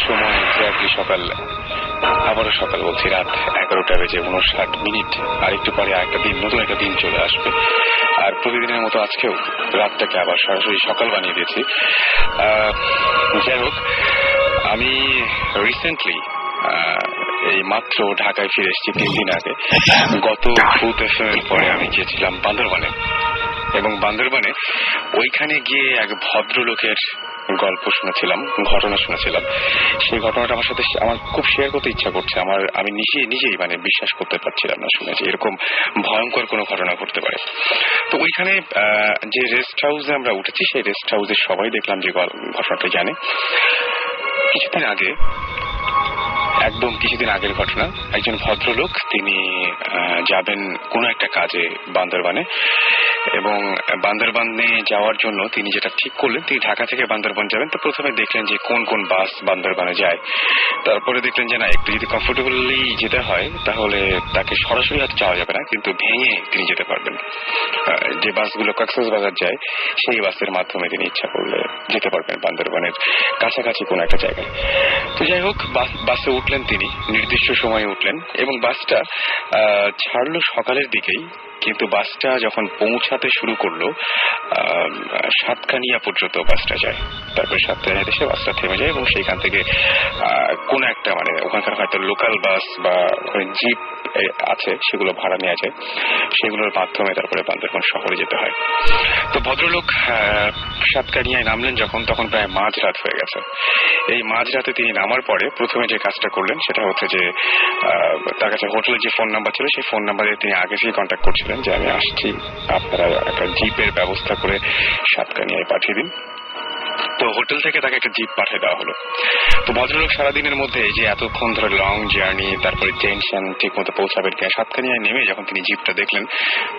সময় এক্স্যাক্টলি সকাল, আবারও সকাল বলছি, রাত 11টা বেজে 59 মিনিট। আর একটু পরে একটা দিন, নতুন একটা দিন চলে আসবে। আর প্রতিদিনের মতো আজকেও রাতটাকে আবার সরাসরি সকাল বানিয়ে দিয়েছি। যাই হোক, আমি রিসেন্টলি এই মাত্র ঢাকায় ফিরে এসেছি 3 দিন আগে। গত ভূত এফএম পরে আমি গিয়েছিলাম বান্দরবানে, এবং বান্দরবানে ওইখানে গিয়ে এক ভদ্রলোকের গল্প শুনেছিলাম, ঘটনা শুনেছিলাম। সেই ঘটনাটা আমার খুব শেয়ার করতে ইচ্ছা করছে। আমি নিজেই মানে বিশ্বাস করতে পারছিলাম না শুনে যে এরকম ভয়ঙ্কর কোনো ঘটনা ঘটতে পারে। তো ওইখানে যে রেস্ট হাউসে আমরা উঠেছি, সেই রেস্ট হাউসে সবাই দেখলাম যে ঘটনাটা জানে। একদম কিছুদিন আগের ঘটনা। একজন ভদ্রলোক, তিনি যাবেন কোনো একটা কাজে বান্দরবানে, এবং বান্দরবানে যাওয়ার জন্য তিনি যেটা ঠিক করলেন, তিনি ঢাকা থেকে বান্দরবান যাবেন। তো প্রথমে দেখলেন যে কোন কোন বাস বান্দরবানে যায়। তারপরে দেখলেন যে না, একটু যদি কমফোর্টেবলি যেতে হয় তাহলে তাকে সরাসরি হয়তো যাওয়া যাবে না, কিন্তু ভেঙে তিনি যেতে পারবেন। যে বাসগুলো কক্সবাজার যায়, সেই বাসের মাধ্যমে তিনি ইচ্ছা করলে যেতে পারবেন বান্দরবানের কাছাকাছি কোনো একটা জায়গায়। তো যাই হোক, বাসে উঠলেন তিনি, নির্দিষ্ট সময়ে উঠলেন, এবং বাসটা ছাড়লো সকালের দিকেই। কিন্তু বাসটা যখন পৌঁছাতে শুরু করলো, সাতকানিয়া পর্যন্ত বাসটা যায়। তারপরে সাতকানিয়াতে এসে বাসটা থেমে যায়, এবং সেইখান থেকে কোন একটা মানে ওখানকার হয়তো লোকাল বাস বা জিপ আছে, সেগুলো ভাড়া নেওয়া যায়। সেগুলোর মাধ্যমে তারপরে বান্দরবান শহরে যেতে হয়। তো ভদ্রলোক সাতকানিয়ায় নামলেন যখন, তখন প্রায় মাঝরাত হয়ে গেছে। এই মাঝরাতে তিনি নামার পরে প্রথমে যে কাজটা করলেন সেটা হচ্ছে যে তার কাছে হোটেলের যে ফোন নাম্বার ছিল, সেই ফোন নাম্বারে তিনি আগে থেকেই কন্ট্যাক্ট করছিলেন যে আমি আসছি, আপনারা একটা জিপের ব্যবস্থা করে সাতকানিয়ায় পাঠিয়ে দিন। তো হোটেল থেকে তাকে একটা জিপ পাঠিয়ে দেওয়া হলো। তো ভদ্রলোক সারাদিনের মধ্যে এই যে এতক্ষণ ধরে লং জার্নি, তারপরে টেনশন, ঠিক মতো পৌঁছাবেন কিনা, সাতকানিয়ায় নেমে যখন তিনি জিপটা দেখলেন,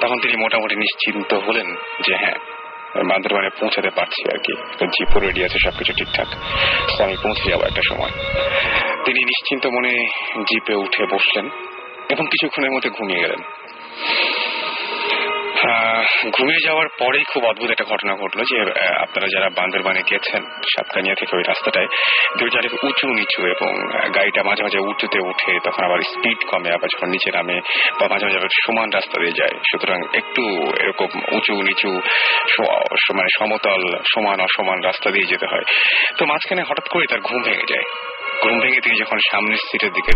তখন তিনি মোটামুটি নিশ্চিন্ত হলেন যে হ্যাঁ, বান্দরবানে পৌঁছাতে পারছি আর কি, জিপও রেডি আছে, সবকিছু ঠিকঠাক, আমি পৌঁছে যাবো একটা সময়। তিনি নিশ্চিন্ত মনে জিপে উঠে বসলেন এবং কিছুক্ষণের মধ্যে ঘুমিয়ে গেলেন। ঘুমিয়ে যাওয়ার পরেই খুব অদ্ভুত একটা ঘটনা ঘটলো যে আপনারা যারা বান্দরবানে গেছেন, সাতকানিয়া থেকে ওই রাস্তাটায় দুই চারিদিকে উঁচু নিচু, এবং গাড়িটা মাঝে মাঝে উঁচুতে উঠে, তখন আবার স্পিড কমে, আবার যখন নিচে নামে, বা মাঝে মাঝে আবার সমান রাস্তা দিয়ে যায়। সুতরাং একটু এরকম উঁচু নিচু, মানে সমতল সমান অসমান রাস্তা দিয়ে যেতে হয়। তো মাঝখানে হঠাৎ করে তার ঘুম ভেঙে যায়। ঘুম ভেঙে তিনি যখন সামনের সিটের দিকে,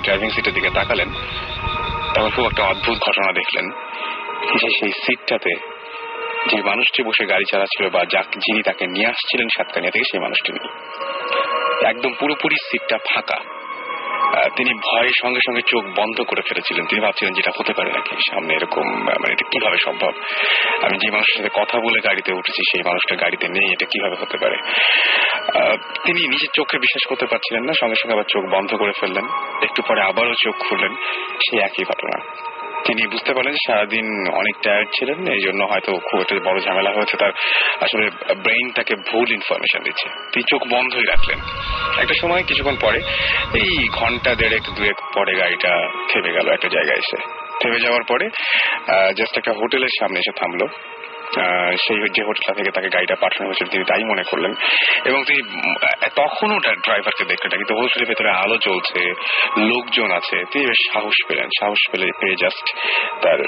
ড্রাইভিং সিটের দিকে তাকালেন, তখন খুব একটা অদ্ভুত ঘটনা দেখলেন যে সেই সিটটাতে যে মানুষটি বসে গাড়ি চালাচ্ছিল, বা যিনি তাকে নিয়ে আসছিলেন সাতকানিয়া থেকে, সেই মানুষটি নেই। একদম পুরোপুরি সিটটা ফাঁকা। তিনি ভয়ের সঙ্গে সঙ্গে চোখ বন্ধ করে ফেলেছিলেন। তিনি ভাবছিলেন যেটা হতে পারে নাকি সামনে, এরকম মানে এটা কিভাবে সম্ভব, আমি যে মানুষের সাথে কথা বলে গাড়িতে উঠেছি সেই মানুষটা গাড়িতে নেই, এটা কিভাবে হতে পারে। তিনি নিজের চোখে বিশ্বাস করতে পারছিলেন না, সঙ্গে সঙ্গে আবার চোখ বন্ধ করে ফেললেন। একটু পরে আবারও চোখ খুললেন, সেই একই ঘটনা। তিনি বুঝতে পারলেন যে সারাদিন অনেক টায়ার্ড ছিলেন, এই জন্য হয়তো খুব একটা বড় ঝামেলা হয়েছে, তার আসলে ব্রেইন তাকে ভুল ইনফরমেশন দিচ্ছে। তিনি চোখ বন্ধই রাখলেন। একটা সময় কিছুক্ষণ পরে, এই ঘন্টা দেড়েক দুয়েক পরে গাড়িটা থেমে গেল একটা জায়গায় এসে। থেমে যাওয়ার পরে জাস্ট একটা হোটেলের সামনে এসে থামলো। সেই যে হোটেলটা থেকে তাকে গাড়িটা পাঠানো হয়েছিল তিনি তাই মনে করলেন, এবং তিনি তখনও ড্রাইভারকে দেখলেন না, কিন্তু হোটেলের ভেতরে আলো জ্বলছে, লোকজন আছে। তিনি বেশ সাহস পেয়ে জাস্ট তার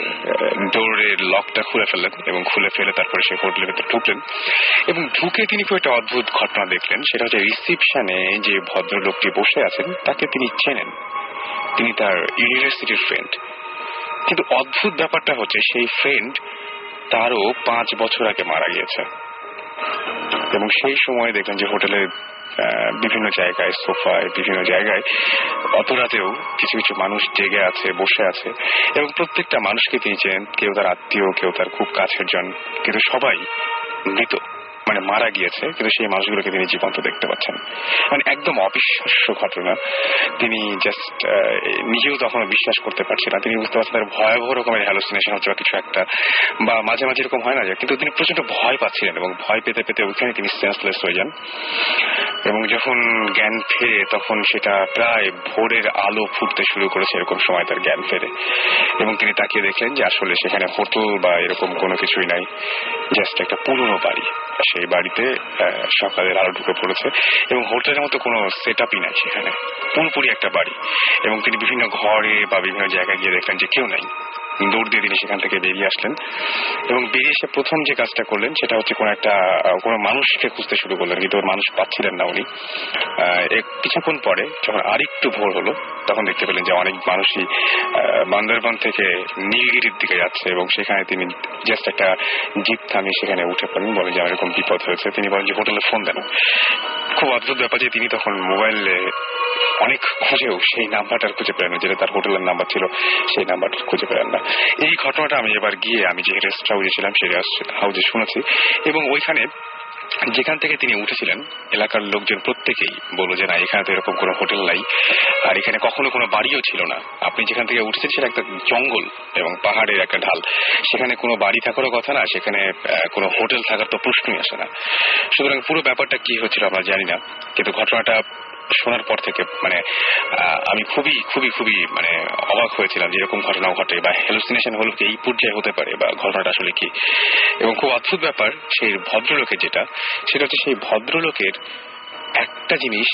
ডোরের লকটা খুলে ফেললেন, এবং খুলে ফেলে তারপরে সেই হোটেলের ভেতরে ঢুকলেন। এবং ঢুকে তিনি খুব একটা অদ্ভুত ঘটনা দেখলেন। সেটা হচ্ছে রিসিপশনে যে ভদ্রলোকটি বসে আছেন তাকে তিনি চেনেন, তিনি তার ইউনিভার্সিটির ফ্রেন্ড। কিন্তু অদ্ভুত ব্যাপারটা হচ্ছে সেই ফ্রেন্ড তারও 5 বছর আগে মারা গিয়েছে। এবং সেই সময় দেখলেন যে হোটেলের বিভিন্ন জায়গায়, সোফায়, বিভিন্ন জায়গায় অত রাতেও কিছু কিছু মানুষ জেগে আছে, বসে আছে, এবং প্রত্যেকটা মানুষকে তিনি চেনেন। কেউ তার আত্মীয়, কেউ তার খুব কাছের জন, কিন্তু সবাই মৃত, মানে মারা গিয়েছে, কিন্তু সেই মানুষগুলোকে তিনি জীবন্ত দেখতে পাচ্ছেন। মানে একদম অবিশ্বাস্য ঘটনা। তিনি জাস্ট নিজেও তখন বিশ্বাস করতে পারছেন না। তিনি বুঝতে পারছেন তার ভয়াবহ রকমের হ্যালুসিনেশন হচ্ছে বা কিছু একটা, বা মাঝে মাঝে এরকম হয় না যে, কিন্তু তিনি প্রচন্ড ভয় পাচ্ছিলেন, এবং ভয় পেতে পেতে ওইখানে তিনি সেন্সলেস হয়ে যান। এবং যখন জ্ঞান ফেরে তখন সেটা প্রায় ভোরের আলো ফুটতে শুরু করেছে, এরকম সময় তার জ্ঞান ফেরে। এবং তিনি তাকিয়ে দেখলেন যে আসলে সেখানে হোটেল বা এরকম কোনো কিছুই নাই, জাস্ট একটা পুরনো বাড়ি, সেই বাড়িতে সকালের আলো ঢুকে পড়েছে এবং হোটেলের মতো কোনো সেট আপই নাই সেখানে, পুরোপুরি একটা বাড়ি। এবং তিনি বিভিন্ন ঘরে বা বিভিন্ন জায়গায় গিয়ে দেখলেন যে কেউ নাই। দৌড় দিয়ে তিনি সেখান থেকে বেরিয়ে আসলেন এবং বেরিয়ে এসে প্রথম যে কাজটা করলেন সেটা হচ্ছে কোনো মানুষকে খুঁজতে শুরু করলেন, কিন্তু ওর মানুষ পাচ্ছিলেন না উনি। কিছুক্ষণ পরে যখন আরেকটু ভোর হলো তখন দেখতে পেলেন যে অনেক মানুষই বান্দরবান থেকে নীলগিরির দিকে যাচ্ছে এবং সেখানে তিনি জাস্ট একটা জিপ থামিয়ে সেখানে উঠে পড়েন। বলেন যে আমার এরকম বিপদ হয়েছে। তিনি বলেন যে হোটেলে ফোন দেন। খুব অদ্ভুত ব্যাপার যে তিনি তখন মোবাইলে অনেক খুঁজেও সেই নাম্বারটা খুঁজে পেলেন, যেটা তার হোটেলের নাম্বার ছিল সেই নাম্বারটা খুঁজে পেলেন না। এই ঘটনাটা আমি এবার গিয়ে আমি যে রেস্ট হাউসে ছিলাম সেই রেস্ট হাউসে শুনেছি এবং ওইখানে যেখান থেকে তিনি উঠেছিলেন এলাকার লোকজন প্রত্যেকেই বলল যে না, এখানে তো এরকম কোনো হোটেল নাই, আর এখানে কখনো কোনো বাড়িও ছিল না। আপনি যেখান থেকে উঠেছেন সেটা একটা জঙ্গল এবং পাহাড়ের একটা ঢাল, সেখানে কোনো বাড়ি থাকারও কথা না, সেখানে কোনো হোটেল থাকার তো প্রশ্নই আসে না। সুতরাং পুরো ব্যাপারটা কি হচ্ছিল আমরা জানি না, কিন্তু ঘটনাটা শোনার পর থেকে আমি খুবই খুবই খুবই অবাক হয়েছিলাম যে এরকম ঘটনা ঘটে বা হ্যালুসিনেশন হলো কি এই পর্যায়ে হতে পারে বা ঘটনাটা আসলে কি। এবং খুব অদ্ভুত ব্যাপার সেই ভদ্রলোকের সেটা হচ্ছে সেই ভদ্রলোকের একটা জিনিস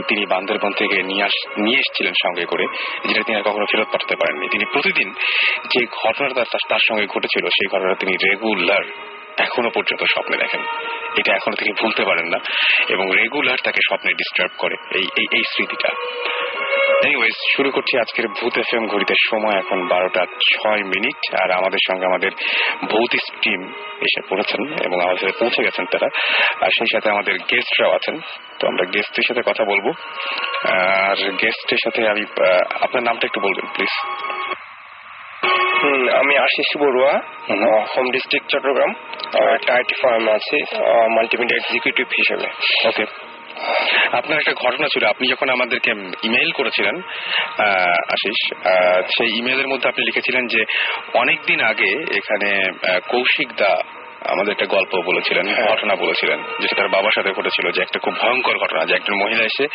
তিনি বান্দরবান থেকে নিয়ে এসেছিলেন সঙ্গে করে, যেটা তিনি আর কখনো ফেরত পাঠাতে পারেননি। তিনি প্রতিদিন যে ঘটনাটা তার সঙ্গে ঘটেছিল সেই ঘটনাটা তিনি রেগুলার এখনো পর্যন্ত স্বপ্নে দেখেন। এটা এখনো তিনি ভুলতে পারেন না এবং রেগুলার তাকে স্বপ্নে ডিস্টার্ব করে এই স্মৃতিটা। এনিওয়েজ, শুরু করছি আজকের ভূত এফএম। ঘড়িতে সময় এখন 12:06 আর আমাদের সঙ্গে আমাদের ভৌতিক টিম এসে পড়েছেন এবং আমাদের সাথে পৌঁছে গেছেন তারা, আর সেই সাথে আমাদের গেস্টরাও আছেন। তো আমরা গেস্টের সাথে কথা বলবো। আর গেস্টের সাথে আমি আপনার নামটা একটু বলবেন প্লিজ। আমি আশিস বড়ুয়া, হোম ডিস্ট্রিক্ট চট্টগ্রাম, একটা আইটি ফার্ম আছে মাল্টিমিডিয়া এক্সিকিউটিভ হিসেবে। ওকে, আপনার একটা ঘটনা ছিল, আপনি যখন আমাদেরকে ইমেইল করেছিলেন আশিস, সেই ইমেইলের মধ্যে আপনি লিখেছিলেন যে অনেকদিন আগে এখানে কৌশিক দা আমাদের একটা গল্প বলেছিলেন, ঘটনা বলেছিলেন, যেটা তার বাবার সাথে ঘটেছিল, যে একটা খুব ভয়ঙ্কর ঘটনা, যে একজন মহিলা এসে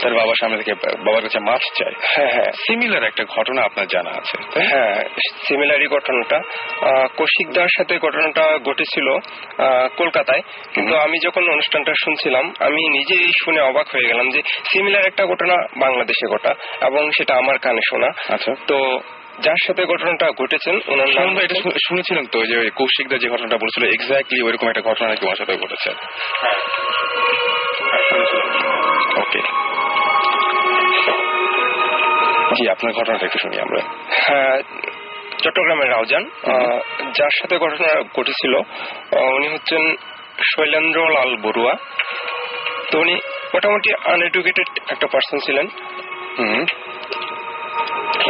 তার বাবার সামনে থেকে বাবার কাছে মাছ চায়। হ্যাঁ, সিমিলার একটা ঘটনা আপনার জানা আছে? হ্যাঁ, সিমিলারই ঘটনাটা কৌশিকদার সাথে ঘটনাটা ঘটেছিল কলকাতায়, কিন্তু আমি যখন অনুষ্ঠানটা শুনছিলাম আমি নিজেই শুনে অবাক হয়ে গেলাম যে সিমিলার একটা ঘটনা বাংলাদেশে ঘটা এবং সেটা আমার কানে শোনা। আচ্ছা, তো যার সাথে ঘটনাটা ঘটেছেন ওনার নাম এটা শুনেছিলেন তো, যে কৌশিকদা যে ঘটনাটা বলেছিল এক্স্যাক্টলি ওইরকম একটা ঘটনা নাকি ওনার সাথে ঘটেছে? ওকে, জি, আপনার ঘটনাটা একটু শুনি আমরা। হ্যাঁ, চট্টগ্রামের রাউজান, যার সাথে ঘটনা ঘটেছিল উনি হচ্ছেন শৈলেন্দ্র লাল বড়ুয়া। তো উনি মোটামুটি আনএডুকেটেড একটা পার্সন ছিলেন।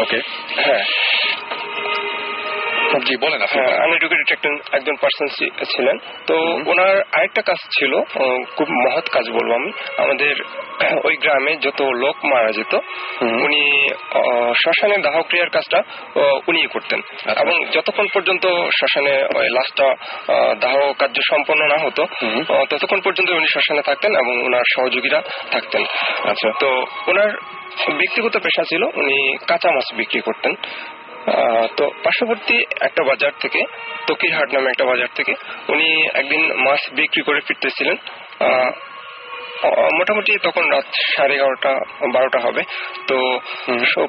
ওকে, হ্যাঁ, জি বলেন। আনএডুকেটেড একজন পার্সন ছিলেন। তো ওনার আরেকটা কাজ ছিল, খুব মহৎ কাজ বলবো আমি। আমাদের ওই গ্রামে যত লোক মারা যেত উনি শ্মশানে দাহ ক্রিয়ার কাজটা উনি করতেন, এবং যতক্ষণ পর্যন্ত শ্মশানে ওই লাশটা দাহ কার্য সম্পন্ন না হতো ততক্ষণ পর্যন্ত উনি শ্মশানে থাকতেন এবং ওনার সহযোগীরা থাকতেন। আচ্ছা, তো ওনার ব্যক্তিগত পেশা ছিল উনি কাঁচা মাছ বিক্রি করতেন। তো পার্শ্ববর্তী একটা বাজার থেকে, তকিরহাট নামে একটা বাজার থেকে উনি একদিন মাছ বিক্রি করে ফিরতেছিলেন। মোটামুটি তখন রাত 11:30-12টা হবে। তো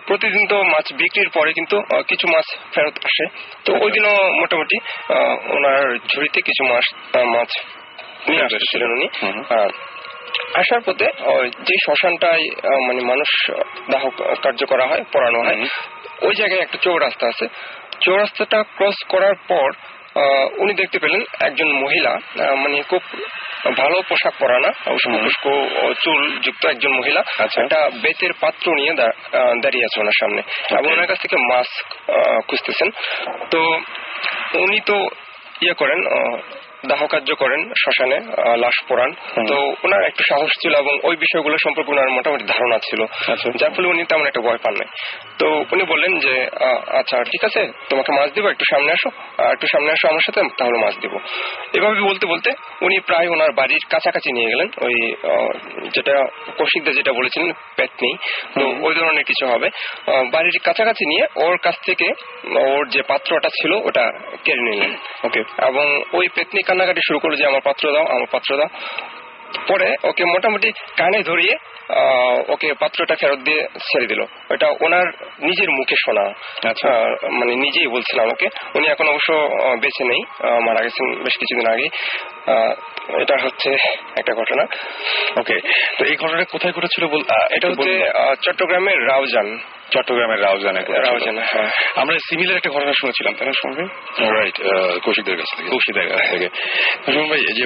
প্রতিদিন তো মাছ বিক্রির পরে কিন্তু কিছু মাছ ফেরত আসে। তো ওই দিনও মোটামুটি ওনার ঝুড়িতে কিছু মাছ নিয়ে আসছিলেন উনি। আসার পথে যে শ্মশানটায় মানুষ দাহ কার্য করা হয়, পোড়ানো হয়, ওই জায়গায় একটা চৌরাস্তা আছে। চৌরাস্তাটা ক্রস করার পর উনি দেখতে পেলেন একজন মহিলা, খুব ভালো পোশাক পরানা, উস্কো চুল যুক্ত একজন মহিলা একটা বেতের পাত্র নিয়ে দাঁড়িয়ে আছে ওনার সামনে এবং ওনার কাছ থেকে মাছ খুঁজতেছেন। তো উনি তো করেন, দাহ কার্য করেন শ্মশানে, লাশ পোড়ান। তো ওনার একটু সাহস ছিল এবং ওই বিষয়গুলো সম্পর্কে ওনার মোটামুটি ধারণা ছিল, যার ফলে উনি তেমন একটা ভয় পান নাই। তো উনি বললেন যে আচ্ছা ঠিক আছে, তোমাকে মাছ দিব, একটু সামনে আসো আমার সাথে, তাহলে মাছ দিব। এভাবে বলতে বলতে উনি প্রায় ওনার বাড়ির কাছাকাছি নিয়ে গেলেন। ওই যেটা কৌশিকদা যেটা বলেছিলেন পেতনি, তো ওই ধরনের কিছু হবে। বাড়ির কাছাকাছি নিয়ে ওর কাছ থেকে ওর যে পাত্রটা ছিল ওটা কেড়ে নিলেন। ওকে, এবং ওই পেতনি কান্নাকাটি শুরু করলো যে আমার পাত্র দাও, আমার পাত্র দাও। পরে ওকে মোটামুটি কানে ধরিয়ে ওকে পাত্রটা ফেরত দিয়ে ছেড়ে দিল। ওটা ওনার নিজের মুখে শোনা, মানে নিজেই বলছিল আমাকে। উনি এখন অবশ্য বেঁচে নেই, মারা গেছেন বেশ কিছুদিন আগে। এটা হচ্ছে একটা ঘটনা। ওকে, তো এই ঘটনাটা কোথায় ঘটেছিল? এটা হচ্ছে চট্টগ্রামের রাউজান। চট্টগ্রামের রাউজানে। হ্যাঁ, আমরা সিমিলার একটা ঘটনা শুনেছিলাম, তাই না শুনবেন? রাইট, কৌশিকদের কাছ থেকে। শুনুন ভাই, এই যে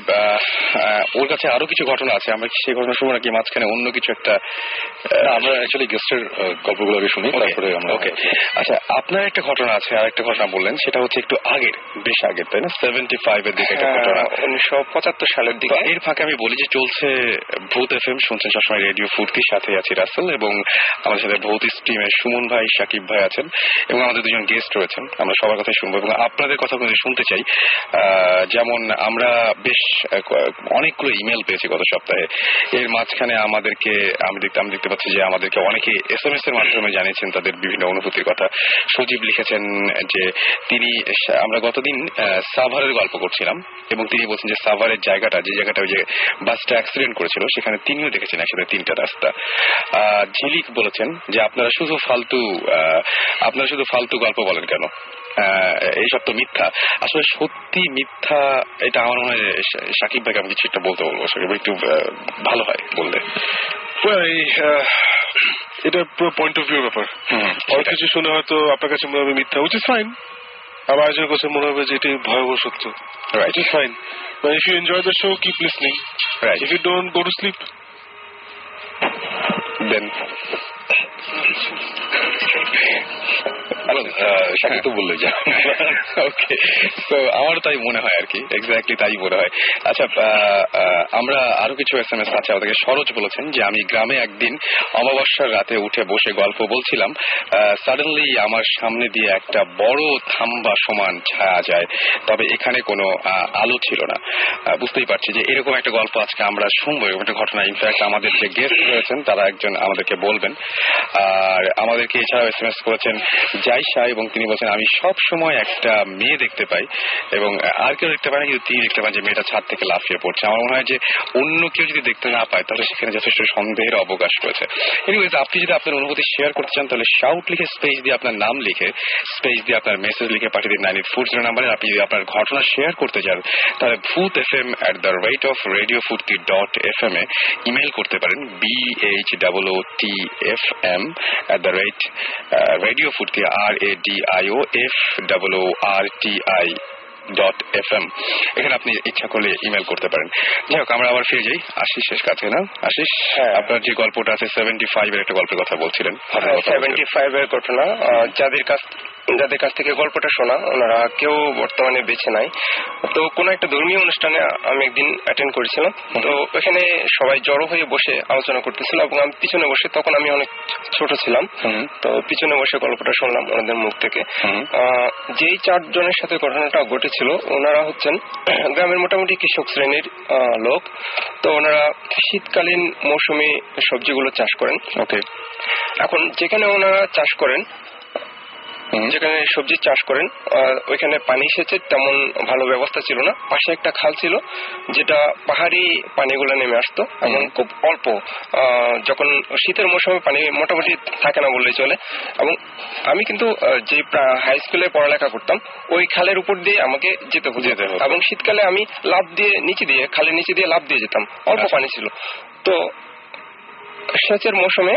ওর কাছে আরো কিছু ঘটনা আছে, আমরা সেই ঘটনা শুনবো নাকি মাঝখানে অন্য কিছু একটা? আমরা অ্যাকচুয়ালি গেস্টের গল্পগুলো আগে শুনি, তারপরে আমরা। ওকে, আচ্ছা, আপনার একটা ঘটনা আছে, আর একটা ঘটনা বললেন, সেটা হচ্ছে একটু আগের, বেশ আগের, তাই না? 75 এর দিকে একটা ঘটনা, 1975 সালের দিকে। এর ফাঁকে আমি বলি যে চলছে ভূত এফএম, শুনছেন সবসময় রেডিও ফুর্তির সাথে আছি রাসেল, এবং আমাদের সাথে ভৌতিক টিমের সুমন ভাই, সাকিব ভাই আছেন, এবং আমাদের দুজন গেস্ট রয়েছেন। আমরা সবার কথাই শুনবো এবং আপনাদের কথা শুনতে চাই। যেমন আমরা বেশ অনেকগুলো ইমেল পেয়েছি গত সপ্তাহে। এর মাঝখানে আমাদেরকে আমি দেখতে পাচ্ছি যে আমাদেরকে অনেকে SMS এর মাধ্যমে জানিয়েছেন তাদের বিভিন্ন অনুভূতির কথা। সজীব লিখেছেন যে তিনি, আমরা গতদিন সাভারের গল্প করছিলাম এবং তিনি বলছেন যে সাভারের জায়গাটা, যে জায়গাটা ওই যে বাসটা অ্যাক্সিডেন্ট করেছিল, সেখানে তিনিও দেখেছেন একসাথে 3টা রাস্তা। ঝিলিক বলেছেন যে আপনারা শুধু ফালতু গল্প বলেন কেন, এইসব তো মিথ্যা। আসলে সত্যি মিথ্যা, এটা আমার মনে হয় সাকিব ভাইকে আমি কিছু একটা বলবো। সাকিব ভাই একটু ভালো হয় বললে। এটা পুরো পয়েন্ট অফ ভিউ ব্যাপার। অনেক কিছু শুনে হয়তো আপনার কাছে মনে হবে মিথ্যা, উইচ ইজ ফাইন। আমার একজনের কাছে মনে হবে যে এটি ভয়াবহ সত্য, it is fine. If you enjoy the show, keep listening. If you don't, go to sleep. Then Sakib তো বললে যা। ওকে, তো আমার তাই মনে হয় আর কি, এক্স্যাক্টলি তাই মনে হয়। আচ্ছা, আমরা আরো কিছু SMS আছে আমাদেরকে। সরোজ বলেছেন যে আমি গ্রামে একদিন অমাবস্যার রাতে উঠে বসে গল্প বলছিলাম, সাডেনলি আমার সামনে দিয়ে একটা বড় থাম্বা সমান ছায়া যায়, তবে এখানে কোনো আলো ছিল না। বুঝতেই পারছি যে এরকম একটা গল্প আজকে আমরা শুনবো, এরকম একটা ঘটনা। ইনফ্যাক্ট আমাদের যে গেস্ট রয়েছেন তারা একজন আমাদেরকে বলবেন। আর আমাদেরকে এছাড়াও SMS করেছেন জাইশা, এবং তিনি বলছেন আমি সব সময় একটা মেয়ে দেখতে পাই, এবং আর কেউ দেখতে পায় না, কিন্তু তিনি দেখতে পান যে মেয়েটা ছাদ থেকে লাফিয়ে পড়ছে। আমার মনে হয় যে অন্য কেউ যদি দেখতে না পায় তাহলে সেখানে যথেষ্ট সন্দেহের অবকাশ রয়েছে। এনিওয়েজ, আপনি যদি আপনার অনুভূতি শেয়ার করতে চান তাহলে শাউট লিখে স্পেস দিয়ে আপনার নাম লিখে, স্পেস দিয়ে আপনার মেসেজ লিখে পাঠিয়ে দিন 9840 নাম্বারে। আপনি যদি আপনার ঘটনা শেয়ার করতে চান তাহলে bhootfm@radiofurti.fm এ ইমেল করতে পারেন, BHOOTFM@radiofurti RADIOFOORTI.FM। এখানে আপনি ইচ্ছা করলে ইমেল করতে পারেন। যাই হোক, আমরা আবার ফিরে যাই আশিসের কাছে। না আশিস, আপনার যে গল্পটা আছে 75 এর একটা গল্পের কথা বলছিলেন। 75 এর ঘটনা। যাদের কাছ থেকে গল্পটা শোনা ওনারা কেউ বর্তমানে বেঁচে নাই। তো কোন একটা ধর্মীয় অনুষ্ঠানে আমি একদিন অ্যাটেন্ড করেছিলাম। তো ওখানে সবাই জড়ো হয়ে বসে আলোচনা করতেছিল এবং আমি পিছনে বসে, তখন আমি অনেক ছোট ছিলাম, তো পিছনে বসে গল্পটা শুনলাম ওনাদের মুখ থেকে। যেই 4 জনের সাথে ঘটনাটা ঘটেছিল ওনারা হচ্ছেন গ্রামের মোটামুটি কৃষক শ্রেণীর লোক। তো ওনারা শীতকালীন মৌসুমী সবজিগুলো চাষ করেন। ওকে, এখন যেখানে ওনারা চাষ করেন, যেখানে সবজি চাষ করেন, ওইখানে পানি সেচের তেমন ভালো ব্যবস্থা ছিল না। পাশে একটা খাল ছিল যেটা পাহাড়ি পানিগুলো নেমে আসতো এবং খুব অল্প। যখন শীতের মৌসুমে পানি মোটামুটি থাকে না বললেই চলে। এবং আমি কিন্তু যে হাই স্কুলে পড়ালেখা করতাম ওই খালের উপর দিয়ে আমাকে যেতে হতো, এবং শীতকালে আমি খালের নিচে দিয়ে লাফ দিয়ে যেতাম, অল্প পানি ছিল। তো সেচের মৌসুমে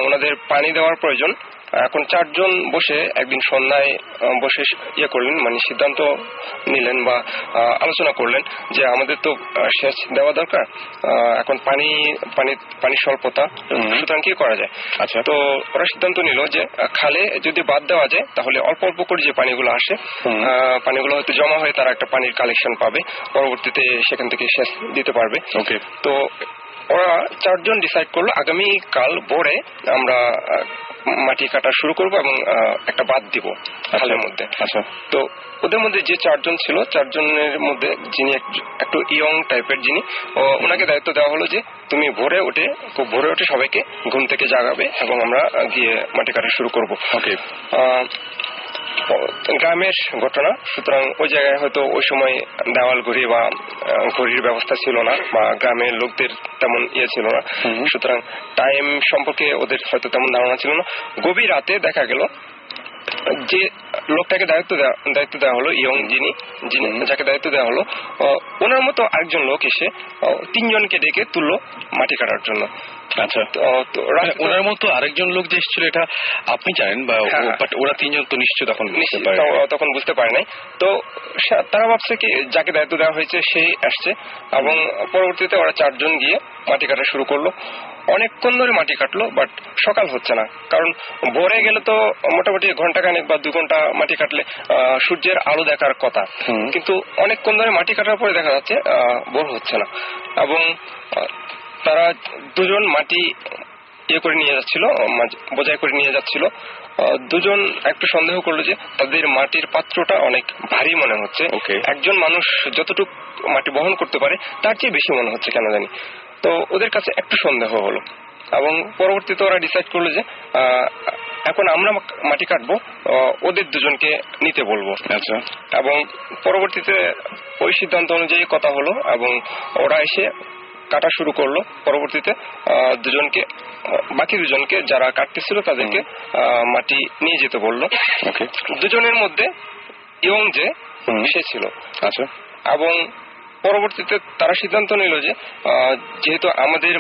ওনাদের পানি দেওয়ার প্রয়োজন। এখন 4 জন বসে একদিন সন্ধ্যায় বসে করলেন, মানে সিদ্ধান্ত নিলেন বা আলোচনা করলেন যে আমাদের তো সেচ দেওয়া দরকার, এখন পানি স্বল্পতা, সুতরাং কি করা যায়। আচ্ছা, তো ওরা সিদ্ধান্ত নিল যে খালে যদি বাদ দেওয়া যায় তাহলে অল্প অল্প করে যে পানিগুলো আসে, পানিগুলো হয়তো জমা হয়ে তারা একটা পানির কালেকশন পাবে, পরবর্তীতে সেখান থেকে সেচ দিতে পারবে। ওকে, তো ওরা 4 জন ডিসাইড করলো আগামীকাল ভোরে আমরা মাটি কাটা শুরু করব এবং একটা বাদ দিব খালের মধ্যে। আচ্ছা, তো ওদের মধ্যে যে 4 জন ছিল, 4 জনের মধ্যে যিনি একটু ইয়ং টাইপের, যিনি, ওনাকে দায়িত্ব দেওয়া হলো যে তুমি ভোরে উঠে সবাইকে ঘুম থেকে জাগাবে এবং আমরা গিয়ে মাটি কাটা শুরু করব। ওকে, গ্রামের ঘটনা, সুতরাং ওই জায়গায় হয়তো ওই সময় দেওয়াল ঘড়ি বা ঘড়ির ব্যবস্থা ছিল না, বা গ্রামের লোকদের তেমন ইয়ে ছিল না, সুতরাং টাইম সম্পর্কে ওদের হয়তো তেমন ধারণা ছিল না। গভীর রাতে দেখা গেল যে লোকটাকে দায়িত্ব দেওয়া হলো, ইয়ং যিনি যাকে দায়িত্ব দেওয়া হলো, ওনার মতো আরেকজন লোক এসে 3 জনকে ডেকে তুললো মাটি কাটার জন্য। আচ্ছা, ওনার মতো আরেকজন লোক যে এসেছিল এটা আপনি জানেন, বা ওরা 3 জন তো নিশ্চয় তখন বুঝতে পারে নাই। তো তারা ভাবছে কি যাকে দায়িত্ব দেওয়া হয়েছে সেই আসছে, এবং পরবর্তীতে ওরা 4 জন গিয়ে মাটি কাটা শুরু করলো। অনেকক্ষণ ধরে মাটি কাটলো, বাট সকাল হচ্ছে না, কারণ ভোরে গেলে তো মোটামুটি ঘন্টাখানেক বা 2 ঘন্টা মাটি কাটলে সূর্যের আলো দেখার কথা, কিন্তু অনেকক্ষণ ধরে মাটি কাটার পরে দেখা যাচ্ছে ভোর হচ্ছে না। এবং তারা 2 জন মাটি ইয়ে করে নিয়ে যাচ্ছিল, বোঝাই করে নিয়ে যাচ্ছিল। 2 জন একটু সন্দেহ করলো যে তাদের মাটির পাত্রটা অনেক ভারী মনে হচ্ছে, একজন মানুষ যতটুকু মাটি বহন করতে পারে তার চেয়ে বেশি মনে হচ্ছে কেন জানি। তো ওদের কাছে একটু সন্দেহ হলো, এবং পরবর্তীতে ওরা ডিসাইড করলো যে এখন আমরা মাটি কাটবো, ওদের 2 জনকে নিতে বলবো। আচ্ছা, এবং পরবর্তীতে ওই সিদ্ধান্ত অনুযায়ী কথা হলো, এবং ওরা এসে কাটা শুরু করলো। পরবর্তীতে 2 জনকে, বাকি 2 জনকে যারা কাটতেছিল তাদেরকে মাটি নিয়ে যেতে বললো। 2 জনের মধ্যে ইয়ং যে সে ছিল। আচ্ছা, এবং পরবর্তীতে তারা সিদ্ধান্ত নিল যে যেহেতু আমাদের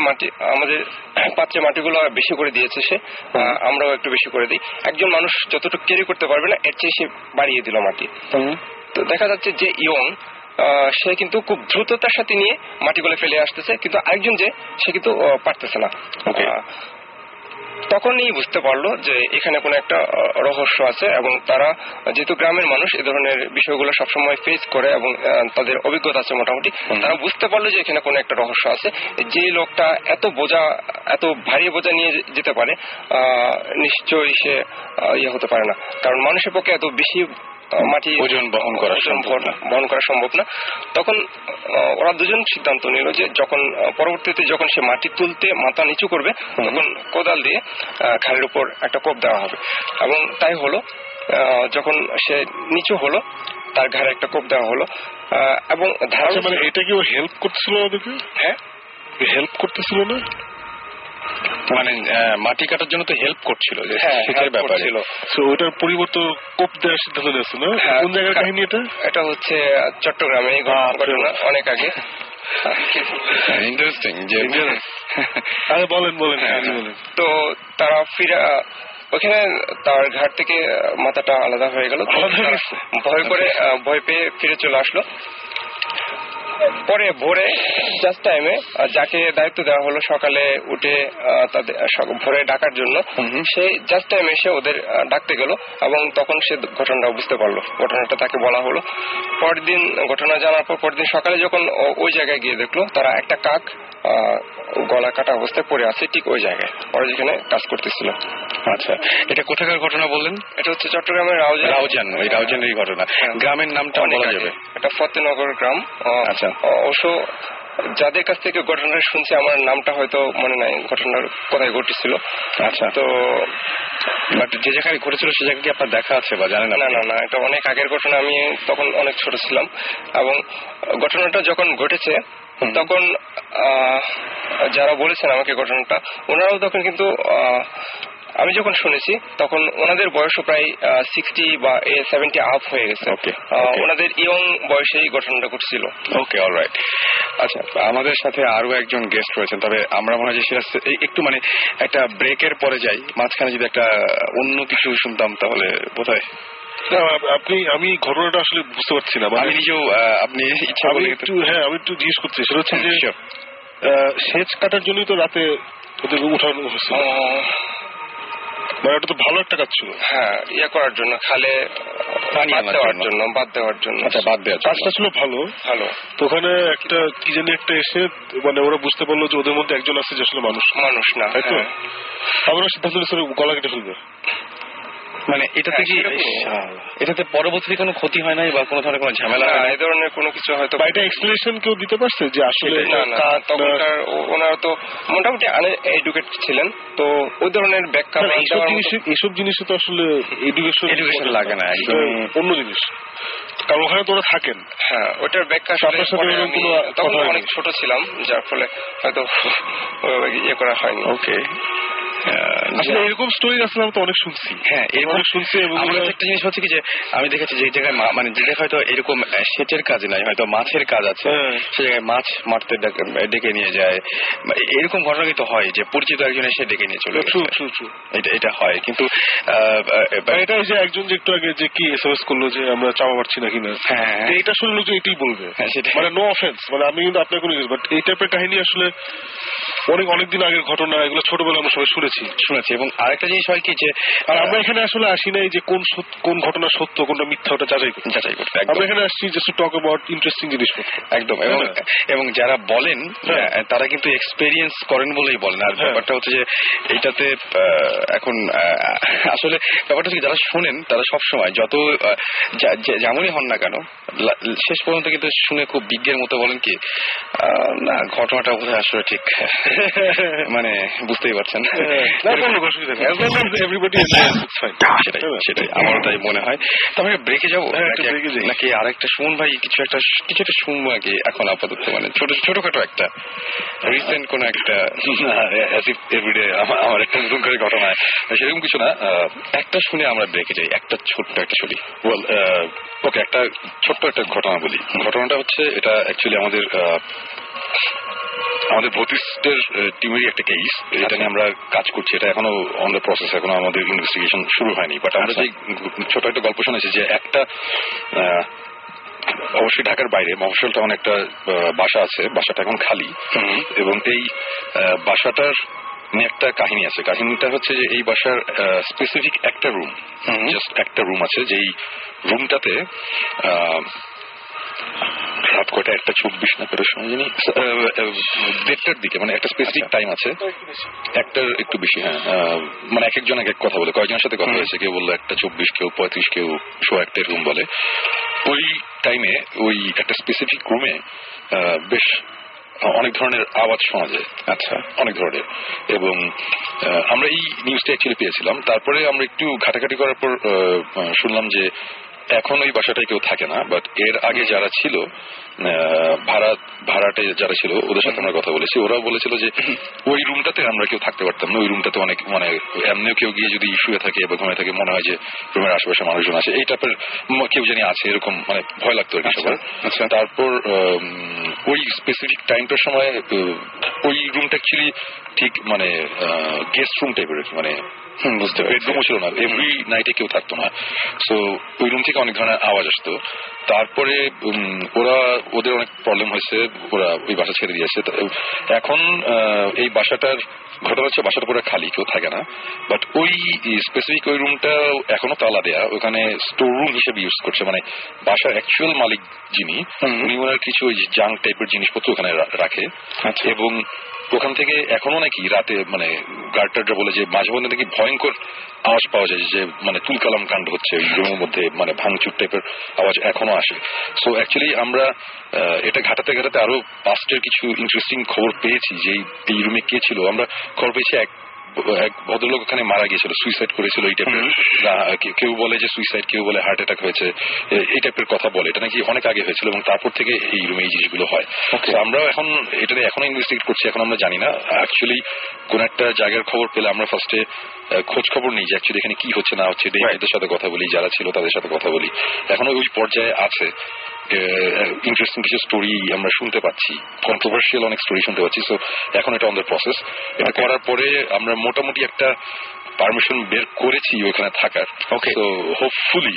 পাত্রে মাটিগুলো বেশি করে দিয়েছে সে, আমরাও একটু বেশি করে দিই। একজন মানুষ যতটুকু ক্যারি করতে পারবে না এর চেয়ে সে বাড়িয়ে দিল মাটি। তো দেখা যাচ্ছে যে ইয়ং সে কিন্তু খুব দ্রুততার সাথে নিয়ে মাটিগুলো ফেলে আসতেছে, কিন্তু আরেকজন যে সে কিন্তু পারতেছে না। তখনই বুঝতে পারলো যে এখানে কোনো একটা রহস্য আছে, এবং তারা যেহেতু গ্রামের মানুষ এ ধরনের বিষয়গুলো সবসময় ফেস করে এবং তাদের অভিজ্ঞতা আছে মোটামুটি, তারা বুঝতে পারলো যে এখানে কোনো একটা রহস্য আছে। যে লোকটা এত ভারী বোঝা নিয়ে যেতে পারে, নিশ্চয়ই সে ইয়ে হতে পারে না, কারণ মানুষের পক্ষে এত বেশি মাটি ওজন বহন করা সম্ভব না। তখন ওরা 2 জন সিদ্ধান্ত নিল যে পরবর্তীতে যখন সে মাটি তুলতে মাথা নিচু করবে তখন কোদাল দিয়ে ঘাড়ের উপর একটা কোপ দেওয়া হবে, এবং তাই হলো। যখন সে নিচু হলো তার ঘাড়ে একটা কোপ দেওয়া হলো, এবং মানে এটা কি ও হেল্প করতেছিল ওদেরকে? হ্যাঁ, হেল্প করতেছিল না, মানে মাটি কাটার জন্য তো হেল্প করছিল, সেটার ব্যাপার ছিল। ওইটার পরিবর্তে কোপ দেওয়ার সিদ্ধান্ত নিয়েছে না? কোন জায়গার কাহিনী এটা? এটা হচ্ছে চট্টগ্রামে ঘটনা, অনেক আগে। ইন্টারেস্টিং। বলেন। তো তারা ফিরে ওখানে তার ঘাট থেকে মাথাটা আলাদা হয়ে গেল, ভয় পেয়ে ফিরে চলে আসলো। পরে ভোরে জাস্ট টাইমে যাকে দায়িত্ব দেওয়া হলো সকালে উঠে তাদের ভোরে ডাকার জন্য, সে জাস্ট টাইমে এসে ওদের ডাকতে গেল, এবং তখন সে ঘটনাটা বুঝতে পারলো। ঘটনাটা তাকে বলা হলো। পরের দিন ঘটনা জানার পর পরের দিন সকালে যখন ওই জায়গায় গিয়ে দেখলো তারা একটা কাক গলা কাটা অবস্থায় পড়ে আছে ঠিক ওই জায়গায়, ওরা যেখানে কাজ করতেছিল। আচ্ছা, এটা কোথাকার ঘটনা বললেন? এটা হচ্ছে চট্টগ্রামের রাউজান। ওই রাউজানের ঘটনা। গ্রামের নামটা বলা যাবে? এটা ফতেনগর গ্রাম। আচ্ছা, অবশ্য যাদের কাছ থেকে ঘটনাটা শুনছি আমার নামটা হয়তো মনে নাই, ঘটনার কোথায় ঘটেছিল। আচ্ছা, তো বাট যে জায়গায় ঘটেছিল সে জায়গায় কি আপনার দেখা আছে বা জানেন? না, এটা অনেক আগের ঘটনা, আমি তখন অনেক ছোট ছিলাম। এবং ঘটনাটা যখন ঘটেছে তখন যারা বলেছেন আমাকে ঘটনাটা, ওনারাও তখন কিন্তু আমি যখন শুনেছি তখন ওনাদের বয়সও প্রায় 60 বা 70 আপ হয়ে গেছে। ওনাদের ইয়ং বয়সেই ঘটনাটা ঘটছিল। ওকে, অলরাইট। আচ্ছা, আমাদের সাথে আরো একজন গেস্ট রয়েছেন, তবে আমরা মনে হয় যে একটু মানে একটা ব্রেকের পরে যাই, মাঝখানে যদি একটা অন্য কিছু শুনতাম তাহলে বোধহয়। আমি ঘটনাটা আসলে বুঝতে পারছি না, আমি নিজেও। আপনি ইচ্ছা করলে আমি একটু জিজ্ঞেস করছি, সেটা হচ্ছে যে সেচ কাটার জন্যই তো রাতে ওদের উঠানো হয়েছে, মানে ওটা তো ভালো একটা কাজ ছিল। হ্যাঁ, ইয়ে করার জন্য, খালে বাদ দেওয়ার জন্য। আচ্ছা, বাদ দেওয়ার কাজটা ছিল ভালো। তো ওখানে একটা কি জানি একটা এসে মানে ওরা বুঝতে পারলো যে ওদের মধ্যে একজন আছে যে আসলে মানুষ না, তাই তো? আমরা সিদ্ধান্ত নিয়েছিল গলা কেটে ফেলবে। মানে এটাতে কি এটাতে পরবর্তী কোনো ক্ষতি হয় নাই বা কোনো ধরনের কোনো ঝামেলা হয় না? এই ধরনের কোনো কিছু হয়তো বা এটা এক্সপ্লেনেশন কেউ দিতে পারছে যে আসলে না, তখনকার ওনারা তো মোটামুটি আনএডুকেটেড ছিলেন, তো ওই ধরনের ব্যাখ্যা এইসব জিনিসে তো আসলে এডুকেশন লাগে না, একদম অন্য জিনিস, কারণ ওখানে তোরা থাকেন। হ্যাঁ, ওটার ব্যাখ্যা তখন অনেক ছোট ছিলাম, যার ফলে হয়তো ইয়ে করা হয়নি। ওকে, আসলে এরকম স্টোরি আসলে আমি তো অনেক শুনছি। হ্যাঁ, এরকম শুনছি। এবং একটা জিনিস হচ্ছে কি যে আমি দেখেছি যে জায়গায় মানে যে জায়গায় হয়তো এরকম সেচের কাজ নাই, হয়তো মাছের কাজ আছে, সে জায়গায় মাছ মারতে ডেকে নিয়ে যায়, এরকম ঘটনা কিন্তু হয় যে পরিচিত একজন এসে ডেকে নিয়ে চলে গেছে। এটা হয়, কিন্তু এটা যে একজন যে একটু আগে যে কি এসএমএস করলো যে আমরা চাওয়া পারছি না কিনা, এটা শুনে লোকজন এটাই বলবে, মানে নো অফেন্স, মানে আমি কিন্তু আপনার কোনো বাট এই টাইপের কাহিনী আসলে অনেকদিন আগের ঘটনা, এগুলো ছোটবেলা আমরা সবাই শুনেছি। এবং আরেকটা জিনিস হয় কি যে আমরা এখানে আসলে আসি নাই যে কোন ঘটনা সত্য কোনটা মিথ্যা ওটা যাচাই করতে। আমরা এখানে আসছি just to talk about interesting জিনিসপত্র। একদম। এবং যারা বলেন তারা কিন্তু এক্সপেরিয়েন্স করেন বলেই বলেন। আর ব্যাপারটা হচ্ছে যে এইটাতে এখন আসলে ব্যাপারটা হচ্ছে যারা শোনেন তারা সবসময় যত যেমনই হন না কেন শেষ পর্যন্ত কিন্তু শুনে খুব বিজ্ঞের মতো বলেন কি না, ঘটনাটা বোধহয় আসলে ঠিক মানে বুঝতেই পারছেন। সেটাই আমারও তাই মনে হয়। তবে ব্রেকে যাবো নাকি আরেকটা সুমন ভাই কিছু একটা শুনবো নাকি এখন আপাতত, মানে ছোটখাটো একটা রিসেন্ট কোন একটা এভরিডে আমার একটা নতুন করে ঘটনা সেরকম কিছু না, একটা শুনে আমরা ব্রেকে যাই, একটা ছোট্ট একটা ছবি। ওকে, একটা ছোট্ট একটা ঘটনা বলি। ঘটনাটা হচ্ছে এটা অ্যাকচুয়ালি আমাদের ভৌতিস্টের টিমেরই একটা কেস, এটা নিয়ে আমরা কাজ করছি। এটা এখনো অন দ্য প্রসেস, এখনো আমাদের ইনভেস্টিগেশন শুরু হয়নি। বাট আমরা যে ছোট একটা গল্প শুনেছি যে একটা অবশ্যই ঢাকার বাইরে মফস্বল টাউন একটা বাসা আছে, বাসাটা এখন খালি, এবং এই বাসাটার একটা কাহিনী আছে। কাহিনীটা হচ্ছে যে এই বাসার স্পেসিফিক একটা রুম, জাস্ট একটা রুম আছে, যেই রুমটাতে রাত কয়টা 1:24 না বেরোর সময় জানি 1:30টার দিকে, মানে একটা স্পেসিফিক টাইম আছে, একটার একটু বেশি। হ্যাঁ, মানে এক একজন এক এক কথা বলে, কয়েকজনের সাথে কথা হয়েছে, কেউ বললো 1:24, কেউ 35, কেউ 1:15 রুম বলে। ওই টাইমে ওই একটা স্পেসিফিক রুমে বেশ অনেক ধরনের আওয়াজ শোনা যায়। আচ্ছা, অনেক ধরনের। এবং আমরা এই নিউজটা অ্যাকচুয়ালি পেয়েছিলাম। তারপরে আমরা একটু ঘাটাঘাটি করার পর শুনলাম যে এখন ওই বাসাটায় কেউ থাকে না, বাট এর আগে যারা ছিল ভাড়াটে যারা ছিল ওদের সাথে আমরা কথা বলেছি। ওরাও বলেছিল যে ওই রুমটাতে আমরা কেউ থাকতে পারতাম না, ওই রুমটাতে অনেক মানে এমনিও কেউ গিয়ে যদি শুয়ে থাকে বা ঘুমিয়ে থাকে মনে হয় যে রুমের আশেপাশে মানুষজন আছে, এই টাইপের কেউ জানি আছে, এরকম মানে ভয় লাগতো আর কি সবার। তারপর ওই স্পেসিফিক টাইমটার সময় ওই রুমটা অ্যাকচুয়ালি ঠিক মানে গেস্ট রুম টাইপের, মানে বুঝতে পারি বেডরুমও ছিল না, এভরি নাইটে কেউ থাকতো না। সো ওই রুম থেকে অনেক ধরনের আওয়াজ আসতো। তারপরে ওদের অনেক প্রবলেম হয়েছে, ওরা ওই বাসা ছেড়ে দিয়েছে। এখন এই বাসাটার ঘটনা হচ্ছে বাসাটা পুরো খালি, কেউ থাকে না, বাট ওই স্পেসিফিক ওই রুমটা এখনো তালা দেয়া, ওখানে স্টোর রুম হিসেবে ইউজ করছে। মানে বাসার অ্যাকচুয়াল মালিক যিনি, উনি ওনার কিছু ওই জাঙ্ক টাইপের জিনিসপত্র ওখানে রাখে। এবং ওখান থেকে এখনো নাকি রাতে মানে গার্ডটাররা বলে যে মাঝে মধ্যে নাকি ভয়ঙ্কর আওয়াজ পাওয়া যায়, যে মানে তুলকালাম কাণ্ড হচ্ছে ওই রুমের মধ্যে, মানে ভাঙচুর টাইপের আওয়াজ এখনো আসে। সো অ্যাকচুয়ালি আমরা এটা ঘাটাতে ঘাটাতে আরো পাস্টের কিছু ইন্টারেস্টিং খবর পেয়েছি যে এই রুমে কে ছিল। আমরা খবর পেয়েছি এক ভদ্রলোক ওখানে মারা গিয়েছিল, সুইসাইড করেছিল এই টাইপের। কেউ বলে যে সুইসাইড, কেউ বলে হার্ট অ্যাটাক হয়েছে, এই টাইপের কথা বলে। এটা নাকি অনেক আগে হয়েছিল এবং তারপর থেকে এই রুমে এই জিনিসগুলো হয়। আমরাও এখন এটা এখনো ইনভেস্টিগেট করছি, এখন আমরা জানি না অ্যাকচুয়ালি কোন একটা জায়গার খবর পেলে আমরা ফার্স্টে খোঁজ খবর নেই যে অ্যাকচুয়ালি এখানে কি হচ্ছে না হচ্ছে, এদের সাথে কথা বলি, যারা ছিল তাদের সাথে কথা বলি। এখনো ওই পর্যায়ে আছে, ইন্টারেস্টিং কিছু স্টোরি আমরা শুনতে পাচ্ছি, কন্ট্রোভার্সিয়াল অনেক স্টোরি শুনতে পাচ্ছি। সো এখন এটা অন দ্য প্রসেস। এটা করার পরে আমরা মোটামুটি একটা পারমিশন বের করেছি ওখানে থাকার। ওকে, তো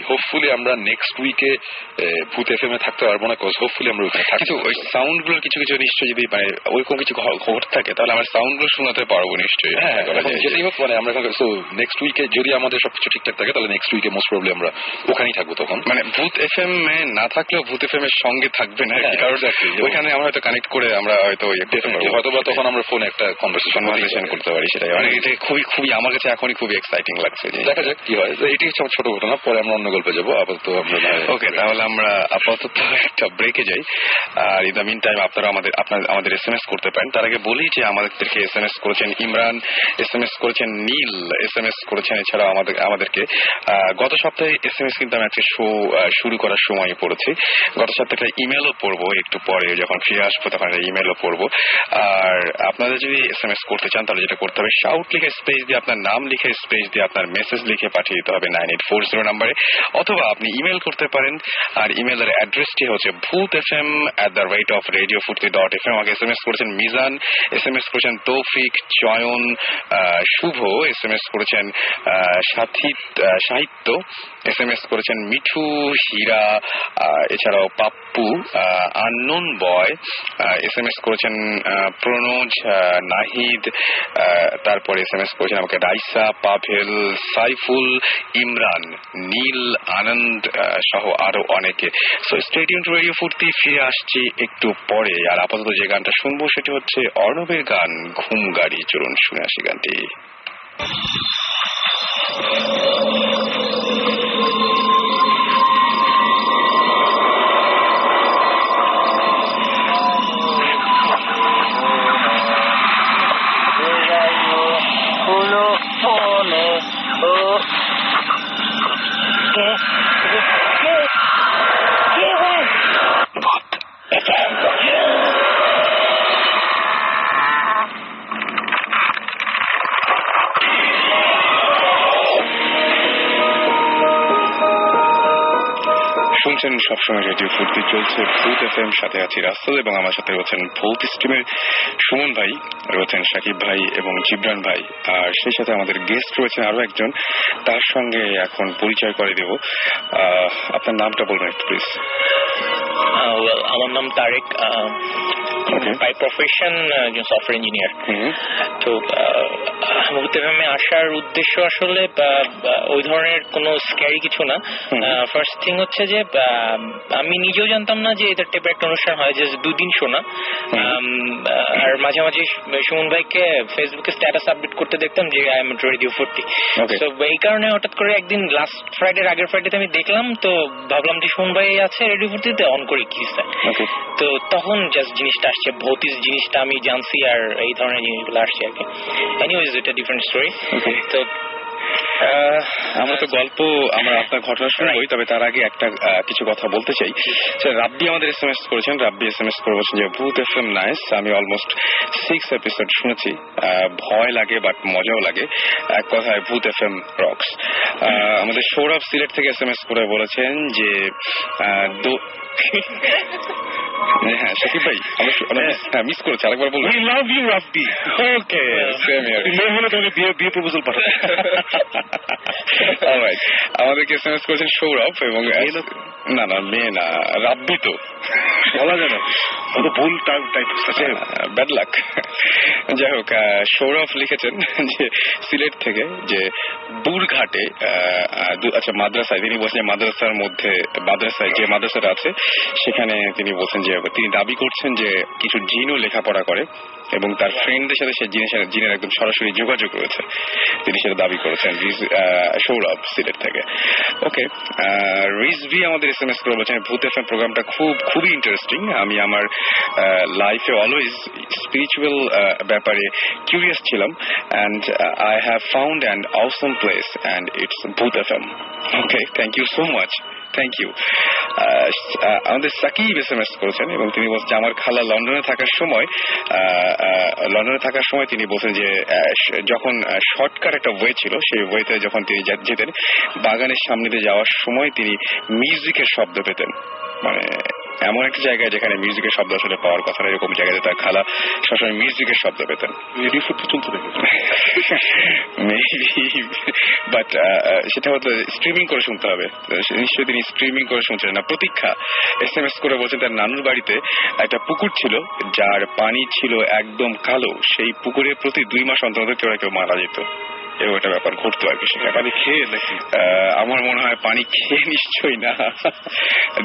হোপফুলি আমরা নেক্সট উইকে ভূত এফএম এ থাকতে পারবো না, কজ হোপফুলি আমরা ওখানে থাকি। কিন্তু ওই সাউন্ড গুলোর কিছু নিশ্চয়ই যদি মানে ওইরকম কিছু খবর থাকে তাহলে আমরা সাউন্ড গুলো শোনাতে পারবো নিশ্চয়ই। হ্যাঁ, যেটাই হোক মানে আমরা সো নেক্সট উইকে যদি আমাদের সবকিছু ঠিকঠাক থাকে তাহলে নেক্সট উইকে মোস্ট প্রবলি আমরা ওখানেই থাকবো তখন। মানে ভূত এফএম এ না থাকলেও ভূত এফএম এর সঙ্গে থাকবেন আর কি, কারণ ওইখানে আমরা হয়তো কানেক্ট করে আমরা হয়তো হয়তো বা তখন আমরা ফোনে একটা কনভারসেশন করতে পারি। সেটাই মানে এটা খুবই খুবই আমার কাছে এখনই খুবই এক্সাইটিং লাগছে। দেখা যাক কি হয়। এটি হচ্ছে ছোট ঘটনা, পরে আমরা অন্য গল্পে যাবো। আপাতত আমরা ওকে, তাহলে আমরা আপাতত একটা ব্রেকে যাই। আর ইন দ্য মিন টাইম আপনারা আমাদের SMS করতে পারেন। তার আগে বলি যে আমাদেরকে SMS করেছেন ইমরান, SMS করেছেন নীল, SMS করেছেন এছাড়াও আমাদেরকে গত সপ্তাহে SMS কিন্তু আমি আজকে শো শুরু করার সময় পড়েছি। গত সপ্তাহে ইমেলও পড়বো, একটু পরে যখন ফিরে আসবো তখন ইমেলও পড়বো। আর আপনারা যদি SMS করতে চান তাহলে যেটা করতে হবে, শাউট লিখে স্পেস দিয়ে আপনার নাম লিখে স্পেস দিয়ে আপনার মেসেজ লিখে পাঠিয়ে দিতে হবে 9840 নাম্বারে, অথবা আপনি ইমেল করতে পারেন। আর ইমেলের অ্যাড্রেসটি হচ্ছে bhootfm@radiofurti.fm। আমাকে SMS করেছেন মিজান, SMS করেছেন তৌফিক, চয়ন, শুভ, SMS করেছেন সাহিত্য, SMS করেছেন মিঠু, হীরা, এছাড়াও পাপ্পু, আননোন বয়, SMS করেছেন প্রনোজ, নাহিদ, তারপরে SMS করেছেন আমাকে রাইসা, পাভেল, সাইফুল, ইমরান, নীল, আনন্দ সহ আরো অনেকে। So stay tuned two radio ফুর্তি, ফিরে আসছি একটু পরে। আর আপাতত যে গানটা শুনবো সেটি হচ্ছে অর্ণবের গান ঘুম গাড়ি। চলুন শুনে আসি গানটি। শুনছেন সবসময় রেডিও ফুর্তি, চলছে ভূত এফএম, সাথে আছি রাসেল এবং আমার সাথে রয়েছেন ভূত স্টিমের সুমন ভাই, রয়েছেন সাকিব ভাই এবং জিবরান ভাই। আর সেই সাথে আমাদের গেস্ট রয়েছেন আরো একজন, তার সঙ্গে এখন পরিচয় করে দেব। আপনার নামটা বলবেন একটু প্লিজ। আমার নাম তারেক, বাই প্রফেশন একজন সফটওয়্যার ইঞ্জিনিয়ার। তো ভূত এফএমে আসার উদ্দেশ্য আসলে ওই ধরনের কোনো স্ক্যারি কিছু না। ফার্স্ট থিং হচ্ছে যে আমি নিজেও জানতাম না যে এদের টাইপের একটা অনুষ্ঠান হয়, যে 2 দিন শোনা। আর মাঝে মাঝে সুমন ভাইকে ফেসবুকে স্ট্যাটাস আপডেট করতে দেখতাম যে আই এম রেডিও 40। তো এই কারণে হঠাৎ করে একদিন লাস্ট ফ্রাইডে আগের ফ্রাইডেতে আমি দেখলাম, তো ভাবলাম যে সুমন ভাই আছে রেডিও 40তে, অন করে কি তো তখন জাস্ট জিনিসটা আসছে, ভৌতিক জিনিসটা আমি জানছি আর এই ধরনের জিনিসগুলো আসছে আর কি। এনিওয়েজ এটা ডিফারেন্ট স্টোরি। তো আমরা তো গল্প আপনার ঘটনা শুনবই, তবে তার আগে একটা কিছু কথা বলতে চাই। রাব্বি আমাদের SMS করেছেন, রাব্বি SMS করে বলছেন যে ভূত এফএম নাইস, আমি অলমোস্ট 6 এপিসোড শুনেছি, ভয় লাগে বাট মজাও লাগে, এক কথায় ভূত এফএম রক্স। আমাদের সৌরভ সিলেট থেকে SMS করে বলেছেন যে হ্যাঁ সাকিব ভাই আমরা মিস করেছি, আরেকবার বলবো। We love you, Rabbi. Okay, same here. মেয়ে হলে তাহলে বিয়ে প্রপোজাল পাঠাবে। অলরাইট, আমাদেরকে SMS করেছেন সৌরভ এবং না মেয়ে না, রাব্বি তো বলা যায় না, অত ভুল টাইপ ব্যাড লাক। যাই হোক, সৌরভ লিখেছেন যে সিলেট থেকে, যে বুরঘাটে আচ্ছা মাদ্রাসায়, তিনি বলছেন মাদ্রাসার মধ্যে, মাদ্রাসায় যে মাদ্রাসাটা আছে সেখানে তিনি বলছেন যে তিনি দাবি করছেন যে কিছু জিনও লেখাপড়া করে এবং তার ফ্রেন্ডদের সাথে সে জিনের একদম সরাসরি যোগাযোগ রয়েছে, তিনি সেটা দাবি করেছেন। সৌরভ সিলেট থেকে। ওকে, রিজভি আমাদের SMS করে বলছেন ভূত এফএম প্রোগ্রামটা খুবই ইন্টারেস্টিং। আমি আমার লাইফে অলওয়েজ স্পিরিচুয়াল ব্যাপারে কিউরিয়াস ছিলাম and I have found an awesome place and it's Bhoot FM. Okay, thank you so much, thank you. আমাদের সাকিব SMS করেছেন এবং তিনি বলছেন আমার খালা লন্ডনে থাকার সময় তিনি বলছেন যে যখন শর্টকাট একটা ওয়ে ছিল, সেই ওয়েতে যখন তিনি যেতেন বাগানের সামনে দিয়ে যাওয়ার সময় তিনি মিউজিকের শব্দ পেতেন। মানে এমন একটা জায়গায় যেখানে মিউজিকের শব্দ আসলে পাওয়ার কথা না, এরকম জায়গায় তার খালা সবসময় মিউজিকের শব্দ পেতেন। রেডিও ফুর্তি চলতে দেখেছেন মেবি, বাট সেটা হয়তো স্ট্রিমিং করে শুনতে হবে। নিশ্চয়ই তিনি স্ট্রিমিং করে শুনছেন না। প্রতীক্ষা SMS করে বলছেন তার নানুর বাড়িতে একটা পুকুর ছিল যার পানি ছিল একদম কালো, সেই পুকুরে প্রতি 2 মাস অন্তর কেউ মারা যেত। এরকম একটা ব্যাপার ঘটতো আর কি সেখানে। পানি খেয়ে নাকি? আমার মনে হয় পানি খেয়ে নিশ্চয়ই না,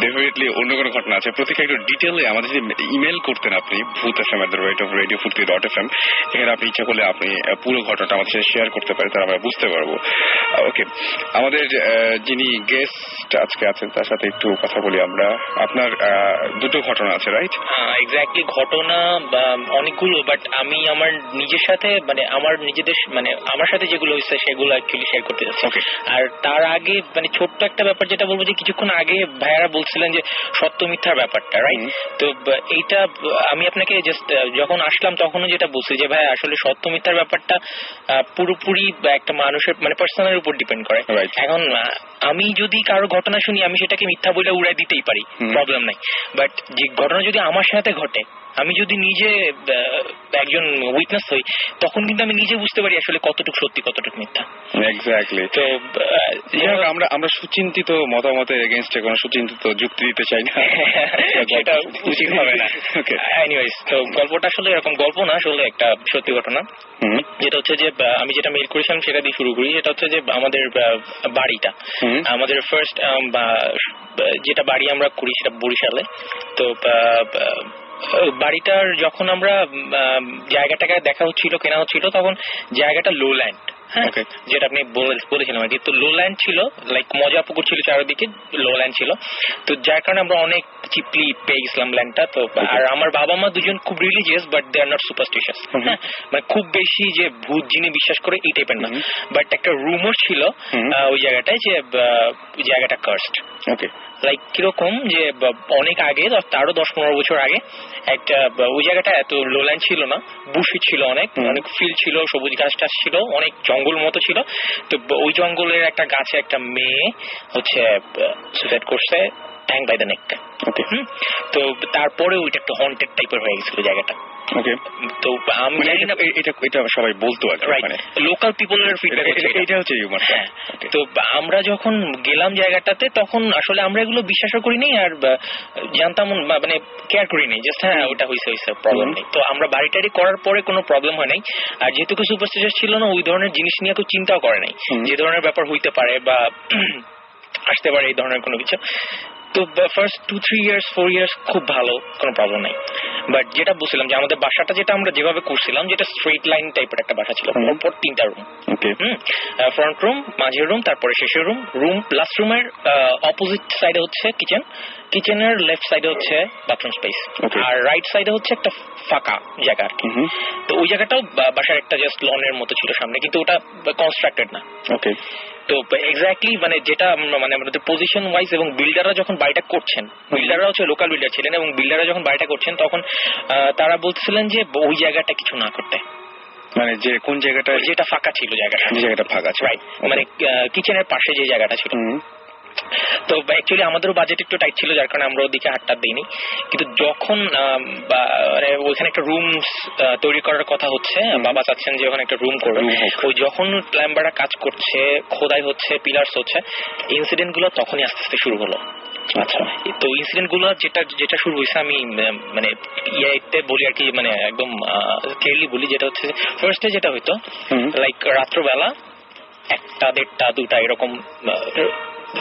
ডেফিনেটলি অন্য কোনো ঘটনা আছে। প্রতীক একটু ডিটেলে আমাদের যদি ইমেল করতেন আপনি booth@radio40.fm, এখানে আপনি ইচ্ছা করলে আপনি পুরো ঘটনাটা আমাদের সাথে শেয়ার করতে পারেন, তাহলে আমরা বুঝতে পারবো। ওকে, আমাদের যিনি গেস্ট আজকে আছেন তার সাথে একটু কথা বলি আমরা। আপনার দুটো ঘটনা আছে, রাইট? এক্স্যাক্টলি ঘটনা অনেকগুলো, বাট আমি আমার নিজের সাথে মানে আমার নিজেদের মানে আমার সাথে যেগুলো হয়েছে সেগুলো অ্যাকচুয়ালি শেয়ার করতে যাচ্ছি। আর তার আগে মানে ছোট্ট একটা ব্যাপার যেটা বলবো, যে কিছুক্ষণ আগে ভাইয়ারা বলছিলেন যে সত্য মিথ্যার ব্যাপারটা, রাইট? তো এইটা আমি আপনাকে জাস্ট যখন আসলাম তখনও যেটা বলছি যে ভাই আসলে সত্য মিথ্যার ব্যাপারটা পুরোপুরি একটা মানুষের মানে পার্সোনালের উপর ডিপেন্ড করে। এখন আমি যদি কারো ঘটনা শুনি আমি সেটাকে মিথ্যা বলে উড়াই দিতেই পারি, প্রবলেম নাই। বাট যে ঘটনা যদি আমার সাথে ঘটে, আমি যদি নিজে একজন উইটনেস হই, তখন কিন্তু আমি নিজে বুঝতে পারি আসলে কতটুকু সত্যি কতটুকু মিথ্যা। এক্স্যাক্টলি। তো আমরা সুচিন্তিত মতামতের এগেইনস্টে কোনো সুচিন্তিত যুক্তি দিতে চাই না, সেটা উচিত হবে না। এনিওয়েজ, তো গল্পটা আসলে এরকম গল্প না, আসলে একটা সত্যি ঘটনা। যেটা হচ্ছে যে আমি যেটা মেইল করেছিলাম সেটা দিয়ে শুরু করি। এটা হচ্ছে যে আমাদের বাড়িটা, আমাদের ফার্স্ট যেটা বাড়ি আমরা করি সেটা বরিশালে। তো বাড়িটার যখন আমরা জায়গাটাকে দেখা হচ্ছিল, কেনা হচ্ছিল, তখন জায়গাটা লো ল্যান্ড, হ্যাঁ, যেটা আপনি বলেছিলাম আর কি। তো লো ল্যান্ড ছিল, লাইক মজা পুকুর ছিল চারিদিকে, লো ল্যান্ড ছিল। তো যার কারণে আমরা অনেক চিপলি পেয়ে গেছিলাম ল্যান্ডটা। তো আর আমার বাবা মা দুজন খুব religious, but they are not superstitious, হ্যাঁ, মানে খুব বেশি যে ভূত যিনি বিশ্বাস করে এই টাইপের না। বাট একটা রুমর ছিল ওই জায়গাটায় যে জায়গাটা কার্সড। ওকে, লাইক কিরকম যে অনেক আগে, তারও 10-15 বছর আগে একটা ওই জায়গাটা এত লোল্যান্ড ছিল না, বুশি ছিল, অনেক অনেক ফিল্ড ছিল, সবুজ গাছ টাছ ছিল, অনেক জঙ্গল মতো ছিল। তো ওই জঙ্গলের একটা গাছে একটা মেয়ে হচ্ছে সুসাইড করছে, ট্যাং বাই দ্য নেক। তো তারপরে ওইটা একটা হন্টেড টাইপের হয়ে গেছিল জায়গাটা। তো আমি জানি না, এটা সবাই বলতো আর কি, লোকাল পিপলের ফিডব্যাক এটা হচ্ছে। তো আমরা যখন গেলাম জায়গাটাতে, তখন আসলে আমরা এগুলো বিশ্বাসও করিনি আর জানতাম মানে কেয়ার করিনি, জাস্ট হ্যাঁ ওটা হয়েছে প্রবলেম নেই। তো আমরা বাড়িটারি করার পরে কোনো প্রবলেম হয় নাই। আর যেহেতু কিছু সুপারস্টিশিয়াস ছিল না, ওই ধরনের জিনিস নিয়ে কেউ চিন্তাও করে নাই যে ধরনের ব্যাপার হইতে পারে বা আসতে পারে এই ধরনের কোনো কিছু। তো ফার্স্ট 2-3 ইয়ার্স 4 ইয়ার্স খুব ভালো, কোনো প্রবলেম নাই। বাট যেটা বলছিলাম যে আমাদের বাসাটা যেটা আমরা যেভাবে করছিলাম, যেটা স্ট্রেট লাইন টাইপের একটা বাসা ছিল, পরপর 3টা রুম, ফ্রন্ট রুম, মাঝের রুম, তারপরে শেষের রুম। লাস্ট রুমের অপোজিট সাইডে হচ্ছে কিচেন, কিচেনের লেফট সাইডে হচ্ছে বাথরুম স্পেস, আর রাইট সাইডে হচ্ছে একটা ফাঁকা জায়গা আর কি। তো ওই জায়গাটাও বাসার একটা জাস্ট লনের মতো ছিল সামনে, কিন্তু ওটা কনস্ট্রাক্টেড না। ওকে, তো এক্স্যাক্টলি মানে যেটা মানে আমাদের পজিশন ওয়াইজ, এবং বিল্ডাররা যখন বাড়িটা করছেন, বিল্ডাররা হচ্ছে লোকাল বিল্ডার ছিলেন, এবং বিল্ডাররা যখন বাড়িটা করছেন তখন তারা বলছিলেন যে ওই জায়গাটা কিছু না করতে, মানে যে কোন জায়গাটা, যেটা ফাঁকা ছিল, জায়গাটা ফাঁকা ছিল, রাইট, মানে কিচেনের পাশে যে জায়গাটা ছিল। তো অ্যাকচুয়ালি আমাদেরও বাজেট একটু টাইট ছিল, যার কারণে আমরা ওদিকে হাতটা দিইনি। কিন্তু যখন ওইখানে একটা রুম তৈরি করার কথা হচ্ছে, বাবা চাচ্ছেন যে ওখানে একটা রুম করবে, ওই যখন প্ল্যাম্বাররা কাজ করছে, খোদাই হচ্ছে, পিলার্স হচ্ছে, ইনসিডেন্ট গুলো তখনই আস্তে আস্তে শুরু হলো। আচ্ছা, তো ইনসিডেন্ট গুলো যেটা শুরু হয়েছে, আমি মানে ইয়েতে বলি আর কি, মানে একদম ক্লিয়ারলি বলি, যেটা হচ্ছে ফার্স্টে যেটা হইতো, লাইক রাত্রবেলা 1টা 1:30 2টা এরকম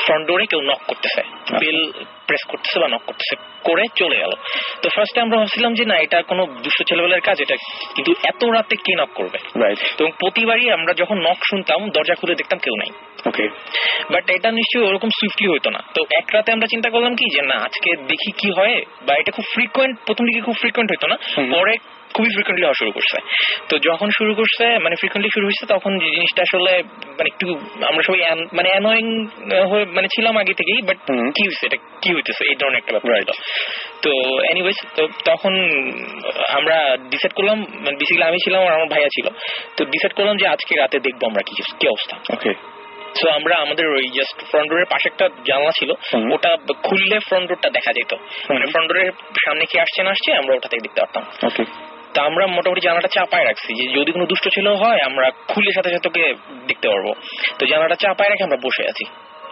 ফ্রন্ট ডোরে কেউ নক করতেছে, বেল প্রেস করতেছে বা নক করতেছে, করে চলে গেল। তো ফার্স্টে আমরা ভাবছিলাম যে না, এটা কোনো দুষ্ট ছেলেবেলার কাজ এটা, কিন্তু এত রাতে কে নক করবে। তো প্রতিবারই আমরা যখন নক শুনতাম, দরজা খুলে দেখতাম কেউ নাই। ওকে, বাট এটা নিশ্চয়ই ওরকম সুইফটলি হইতো না। তো এক রাতে আমরা চিন্তা করলাম কি যে না, আজকে দেখি কি হয়, বা এটা খুব ফ্রিকোয়েন্ট, প্রথম দিকে খুব ফ্রিকোয়েন্ট হইতো না, পরে খুবই ফ্রিকোয়েন্টলি হওয়া শুরু করছে। তো যখন শুরু করছে, মানে ফ্রিকোয়েন্টলি শুরু হয়েছে, তখন যে জিনিসটা আসলে মানে একটু আমরা সবাই মানে অ্যানোয়িং হয়ে মানে ছিলাম আগে থেকেই, বাট কি হয়েছে, এটা কি হইতেছে, এই ধরনের একটা ব্যাপার ছিল। তো এনিওয়েজ, তো তখন আমরা ডিসাইড করলাম, মানে বেসিক্যালি আমি ছিলাম আর আমার ভাইয়া ছিল, তো ডিসাইড করলাম যে আজকে রাতে দেখবো আমরা কি অবস্থা। ওকে, তো আমরা আমাদের ওই জাস্ট ফ্রন্ট ডোরের পাশে একটা জানলা ছিল, ওটা খুললে ফ্রন্ট ডোরটা দেখা যেত, মানে ফ্রন্ট ডোরের সামনে কি আসছে না আসছে আমরা ওটা থেকে দেখতে পারতাম। ওকে, তা আমরা মোটামুটি জানালাটা চাপায় রাখছি, যে যদি কোনো দুষ্ট ছেলে হয় আমরা খুলে সাথে সাথে ওকে দেখতে পারবো। তো জানালাটা চাপায় রেখে আমরা বসে আছি,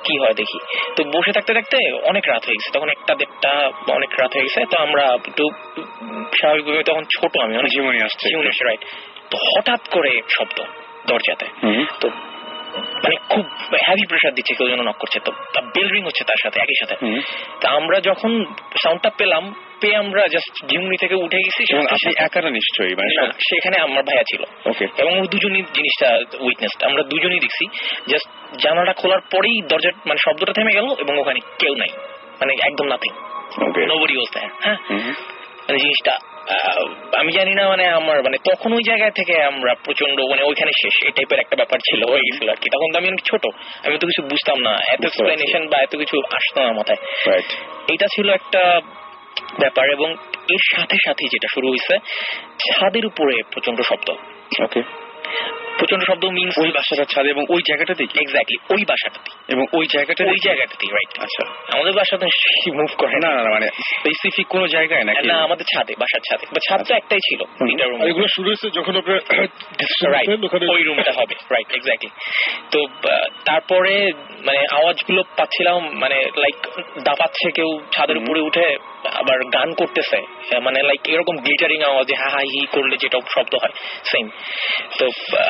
কি হয় দেখি। তো বসে থাকতে থাকতে অনেক রাত হয়ে গেছে, তখন 1টা 1:30 অনেক রাত হয়ে গেছে। তো আমরা একটু স্বাভাবিকভাবে, তখন ছোট আমি, অনেক জীবনী আসছে, রাইট। তো হঠাৎ করে শব্দ, দরজাতে। তো মানে খুব হ্যাভি প্রেসার দিচ্ছে, কেউ যেন নক করছে, তো বেল রিং হচ্ছে তার সাথে একই সাথে। তো আমরা যখন সাউন্ডটা পেলাম, পেয়ে আমরা জাস্ট ঝিমুনি থেকে উঠে গেছি। আপনি একারা নিশ্চয়ই? মানে সেখানে আমার ভাইয়া ছিল এবং দুজনই জিনিসটা উইটনেস, আমরা দুজনই দেখছি। জাস্ট জানালাটা খোলার পরেই দরজার মানে শব্দটা থেমে গেল এবং ওখানে কেউ নাই, মানে একদম নাথিং, নোবডি ওয়াজ দেয়ার। হ্যাঁ, মানে জিনিসটা আমি জানি না, মানে আমার মানে তখন ওই জায়গা থেকে আমরা প্রচন্ড মানে ওইখানে শেষ এই টাইপের একটা ব্যাপার ছিল, হয়ে গেছিল আর কি। তখন তো আমি ছোট, আমি তো কিছু বুঝতাম না, এত এক্সপ্লেনেশন বা এত কিছু আসতো না মাথায়। এটা ছিল একটা ব্যাপার। এবং এর সাথে সাথে যেটা শুরু হয়েছে, ছাদের উপরে প্রচন্ড শব্দ। প্রচন্ড শব্দ মিন্স ওই বাসাটার ছাদে এবং ওই জায়গাটাতেই? এক্স্যাক্টলি ওই বাসাটাতেই এবং ওই জায়গাটাতেই রাইট। আচ্ছা, আমাদের বাসাতে মুভ করে না, মানে স্পেসিফিক কোন জায়গায় নাকি? না, আমাদের ছাদে, বাসার ছাদে। ছাদ তো একটাই ছিল, তিনটা রুম। এগুলো শুরু হয়েছে যখন আপনার ওই রুমটা হবে, রাইট, এক্স্যাক্টলি। তো তারপরে মানে আওয়াজগুলো পাচ্ছিলাম, মানে লাইক দাপাচ্ছে কেউ ছাদের উপরে উঠে, আবার গান করতেছে, মানে লাইক এরকম গ্লিটারিং আওয়াজে হা হা হি করলে যেটা শব্দ হয় সেম। তো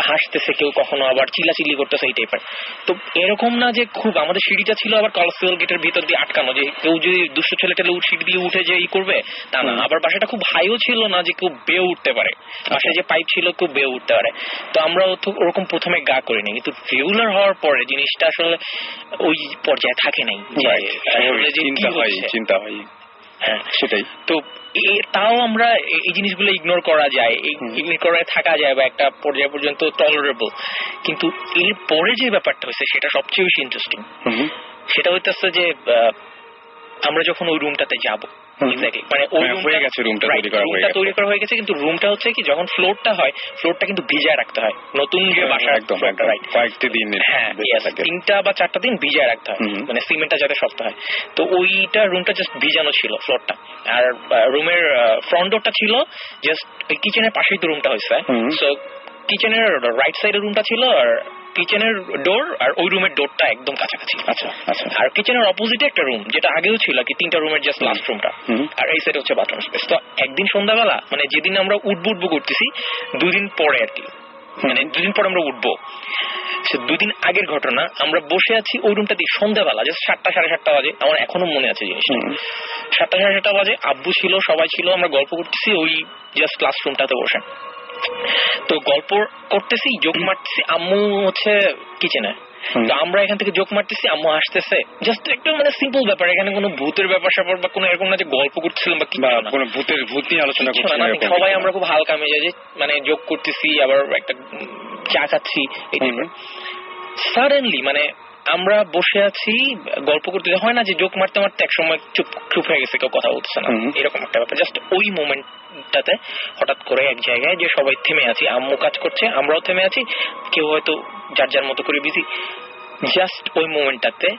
হাসতেছে কেউ, কখনো আবার চিল্লাচিল্লি করতেছে, এই টাইপের। তো এরকম না যে খুব, আমাদের সিঁড়িটা ছিল আবার কলাসিয়াল গেটের ভিতর দিয়ে আটকানো, যে কেউ যদি দুষ্ট ছেলে টেলে সিঁড়ি দিয়ে উঠে যে ই করবে তা না। আবার বাসাটা খুব হাইও ছিল না যে কেউ বেয়ে উঠতে পারে, বাসায় যে পাইপ ছিল কেউ বেয়ে উঠতে পারে। তো আমরা ওরকম প্রথমে গা করিনি, কিন্তু রেগুলার হওয়ার পরে জিনিসটা আসলে ওই পর্যায়ে থাকে নাই, চিন্তা হয়। হ্যাঁ, সেটাই তো। তাও আমরা এই জিনিসগুলো ইগনোর করা যায়, ইগনোর করে থাকা যায় বা একটা পর্যায় পর্যন্ত টলারেবল। কিন্তু এর পরে যে ব্যাপারটা হয়েছে সেটা সবচেয়ে বেশি ইন্টারেস্টিং। সেটা হইতেছে যে আমরা যখন ওই রুমটাতে যাবো, মানে ওই রুমটা তৈরি করা হয়ে গেছে, কিন্তু রুমটা হচ্ছে কি, যখন ফ্লোরটা হয়, ফ্লোরটা কিন্তু ভিজায় রাখতে হয়। নতুন যে বাসা একদম কয়েকটি দিন, হ্যাঁ 3টা বা 4টা দিন ভিজায় রাখতে হয়, মানে সিমেন্টটা যাতে শক্ত হয়। তো ওইটা রুমটা জাস্ট ভিজানো ছিল ফ্লোরটা। আর রুমের ফ্রন্ট ডোরটা ছিল জাস্ট কিচেনের পাশেই তো রুমটা হয়েছে। সো কিচেনের রাইট সাইডের রুমটা ছিল, আর কিচেনের ডোর আর ওই রুমের ডোরটা একদম কাছাকাছি। আচ্ছা আচ্ছা। আর কিচেনের অপোজিটে একটা রুম, যেটা আগেও ছিল কি 3টা রুমের জাস্ট লাস্ট রুমটা, আর এই সাইডে হচ্ছে বাথরুম স্পেস। তো একদিন সন্ধ্যাবেলা, মানে যেদিন আমরা উঠবো করতেছি 2 দিন পরে আর কি, মানে 2 দিন পরে আমরা উঠবো, সে 2 দিন আগের ঘটনা। আমরা বসে আছি ওই রুমটা দিয়ে সন্ধ্যাবেলা, জাস্ট 7টা সাড়ে 7টা বাজে, আমার এখনো মনে আছে জিনিসটা। 7টা সাড়ে 7টা বাজে, আব্বু ছিল, সবাই ছিল, আমরা গল্প করতেছি ওই জাস্ট লাস্ট রুমটাতে বসে। তো গল্প করতেছি, জোক মারতেছি, আম্মু হচ্ছে কিচেনে। তো আমরা এখান থেকে জোক মারতেছি, আম্মু আসতেছে, জাস্ট একটু মানে সিম্পল ব্যাপার। এখানে কোনো ভূতের ব্যাপার স্যাপার বা কোনো এরকম না যে গল্প করতেছিলাম বা কোনো ভূত নিয়ে আলোচনা করছি না। সবাই আমরা খুব হালকা মেজাজে মানে জোক করতেছি, আবার একটা চা খাচ্ছি, এই টাইপের। সাডেনলি মানে আমরা বসে আছি গল্প করতে, হয় না যে জোক মারতে মারতে এক সময় চুপ হয়ে গেছে, কেউ কথা বলছে না, এরকম একটা ব্যাপার। জাস্ট ওই মোমেন্টটাতে হঠাৎ করে এক জায়গায় যে সবাই থেমে আছি, আম্মু কাজ করছে, আমরাও থেমে আছি, কেউ হয়তো যার যার মতো করে বিজি। জাস্ট ওই মোমেন্টটাতে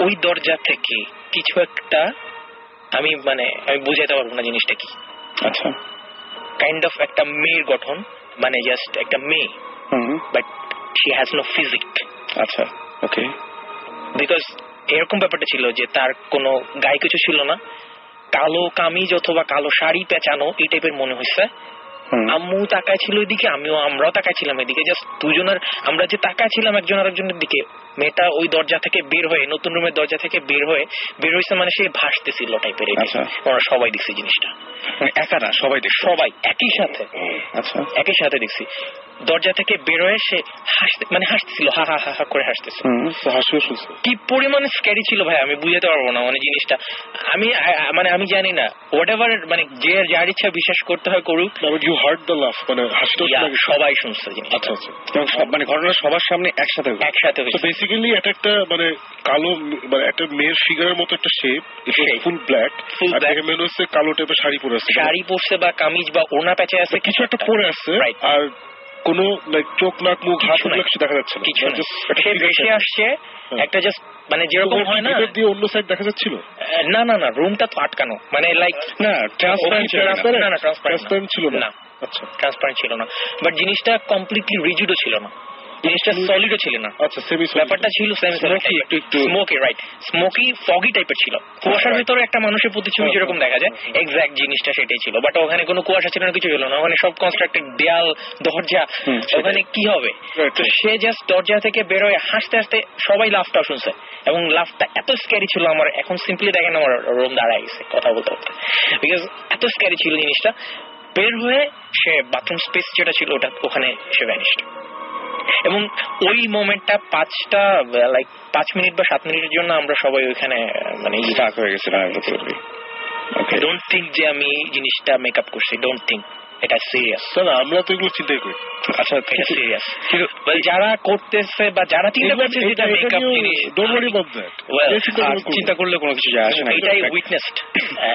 ওই দরজা থেকে কিছু একটা, আমি বুঝাইতে পারবো না জিনিসটা কি। আচ্ছা, কাইন্ড অফ একটা মেয়ের গঠন, মানে জাস্ট একটা মেয়ে, but she has no physique. আচ্ছা, ওকে। বিকজ এরকম ব্যাপারটা ছিল যে তার কোনো গায়ে কিছু ছিল না, কালো কামিজ অথবা কালো শাড়ি পেঁচানো, এই টাইপের মনে হয়েছে। আম্মু তাকায় ছিল এদিকে, আমরাও তাকাইছিলাম এদিকে, জাস্ট দুজনের, আমরা যে তাকাইছিলাম একজন আরেকজনের দিকে। মেয়েটা ওই দরজা থেকে বের হয়ে, নতুন রুমের দরজা থেকে বের হয়েছে, মানে সে ভাসতেছিল টাইপের। আমরা সবাই দেখছি জিনিসটা, একা না, সবাই একই সাথে। আচ্ছা, একই সাথে দেখছি দরজা থেকে বের হয়ে সে হাসতেছিল, হা হা হা করে হাসতেছিল। কি পরিমাণে স্ক্যারি ছিল ভাই, আমি বুঝাতে পারবো না মানে জিনিসটা। আমি জানি না, হোয়াট এভার, মানে যে যার ইচ্ছা বিশ্বাস করতে হয় করুক। You heard the laugh, মানে হাসিটা সবাই শুনছে জিনিসটা। আচ্ছা আচ্ছা। মানে ঘটনা সবার সামনে একসাথে হয়েছে। বেসিক্যালি এটা একটা মানে কালো, মানে একটা মেয়ের ফিগারের মতো একটা শেপ, ফুল ব্ল্যাক, আর দেখে মনে হচ্ছে কালো টাইপের শাড়ি পরছে বা কামিজ বা ওড়না পেঁচে আছে, কিছু একটা পরে আছে। আর কোন চোখ নাক মুখ হাত কিছু দেখা যাচ্ছে না, কিছু সে ভেসে আসছে একটা, জাস্ট মানে যেরকম হয় না দিয়ে অন্য সাইড দেখা যাচ্ছিল। না না না, রুমটা তো আটকানো, মানে লাইক না ট্রান্সপারেন্ট ছিল না। আচ্ছা, ট্রান্সপারেন্ট ছিল না, বাট জিনিসটা কমপ্লিটলি রিজিডও ছিল না। জিনিসটা সলিডও ছিল না। আচ্ছা, সেমি ব্যাপারটা ছিল সেমি সলিড, একটু স্মোকি, রাইট, স্মোকি ফগি টাইপের ছিল। কুয়াশার ভিতরে একটা মানুষের প্রতিচ্ছবি যেরকম দেখা যায় এক্সাক্ট জিনিসটা সেটাই ছিল, বাট ওখানে কোনো কুয়াশা ছিল না, কিছু ছিল না, ওখানে সব কনস্ট্রাক্টেড, দেয়াল, দরজা, ওখানে কি হবে। তো সে জাস্ট দরজা থেকে বেরোয় হাসতে হাসতে সবাই লাফটা শুনছে, এবং লাফটা এত স্ক্যারি ছিল আমার এখন সিম্পলি দেখেন আমার রুম দাঁড়ায় গেছে কথা বলতে বলতে, বিকজ এত স্ক্যারি ছিল জিনিসটা। বের হয়ে সে বাথরুম স্পেস যেটা ছিল ওটা ওখানে সে ভ্যানিশড, এবং ওই মোমেন্টটা 5 মিনিট বা 7 মিনিটের জন্য আমরা সবাই ওইখানে মানে স্টাক হয়ে গেছিলাম। ডোন্ট থিঙ্ক যে আমি জিনিসটা মেকআপ করছি, ডোন্ট থিঙ্ক, এটা সিরিয়াস। আমরা তো এগুলো চিন্তাই করি। আচ্ছা, এটা সিরিয়াস, কিন্তু যারা করতেছে বা যারা চিন্তা করছে যেটা মেকআপ জিনিস, ডোন্ট ওয়ারি অ্যাবাউট দ্যাট, চিন্তা করলে কোনো কিছু যায় আসে না, এটাই উইটনেসড,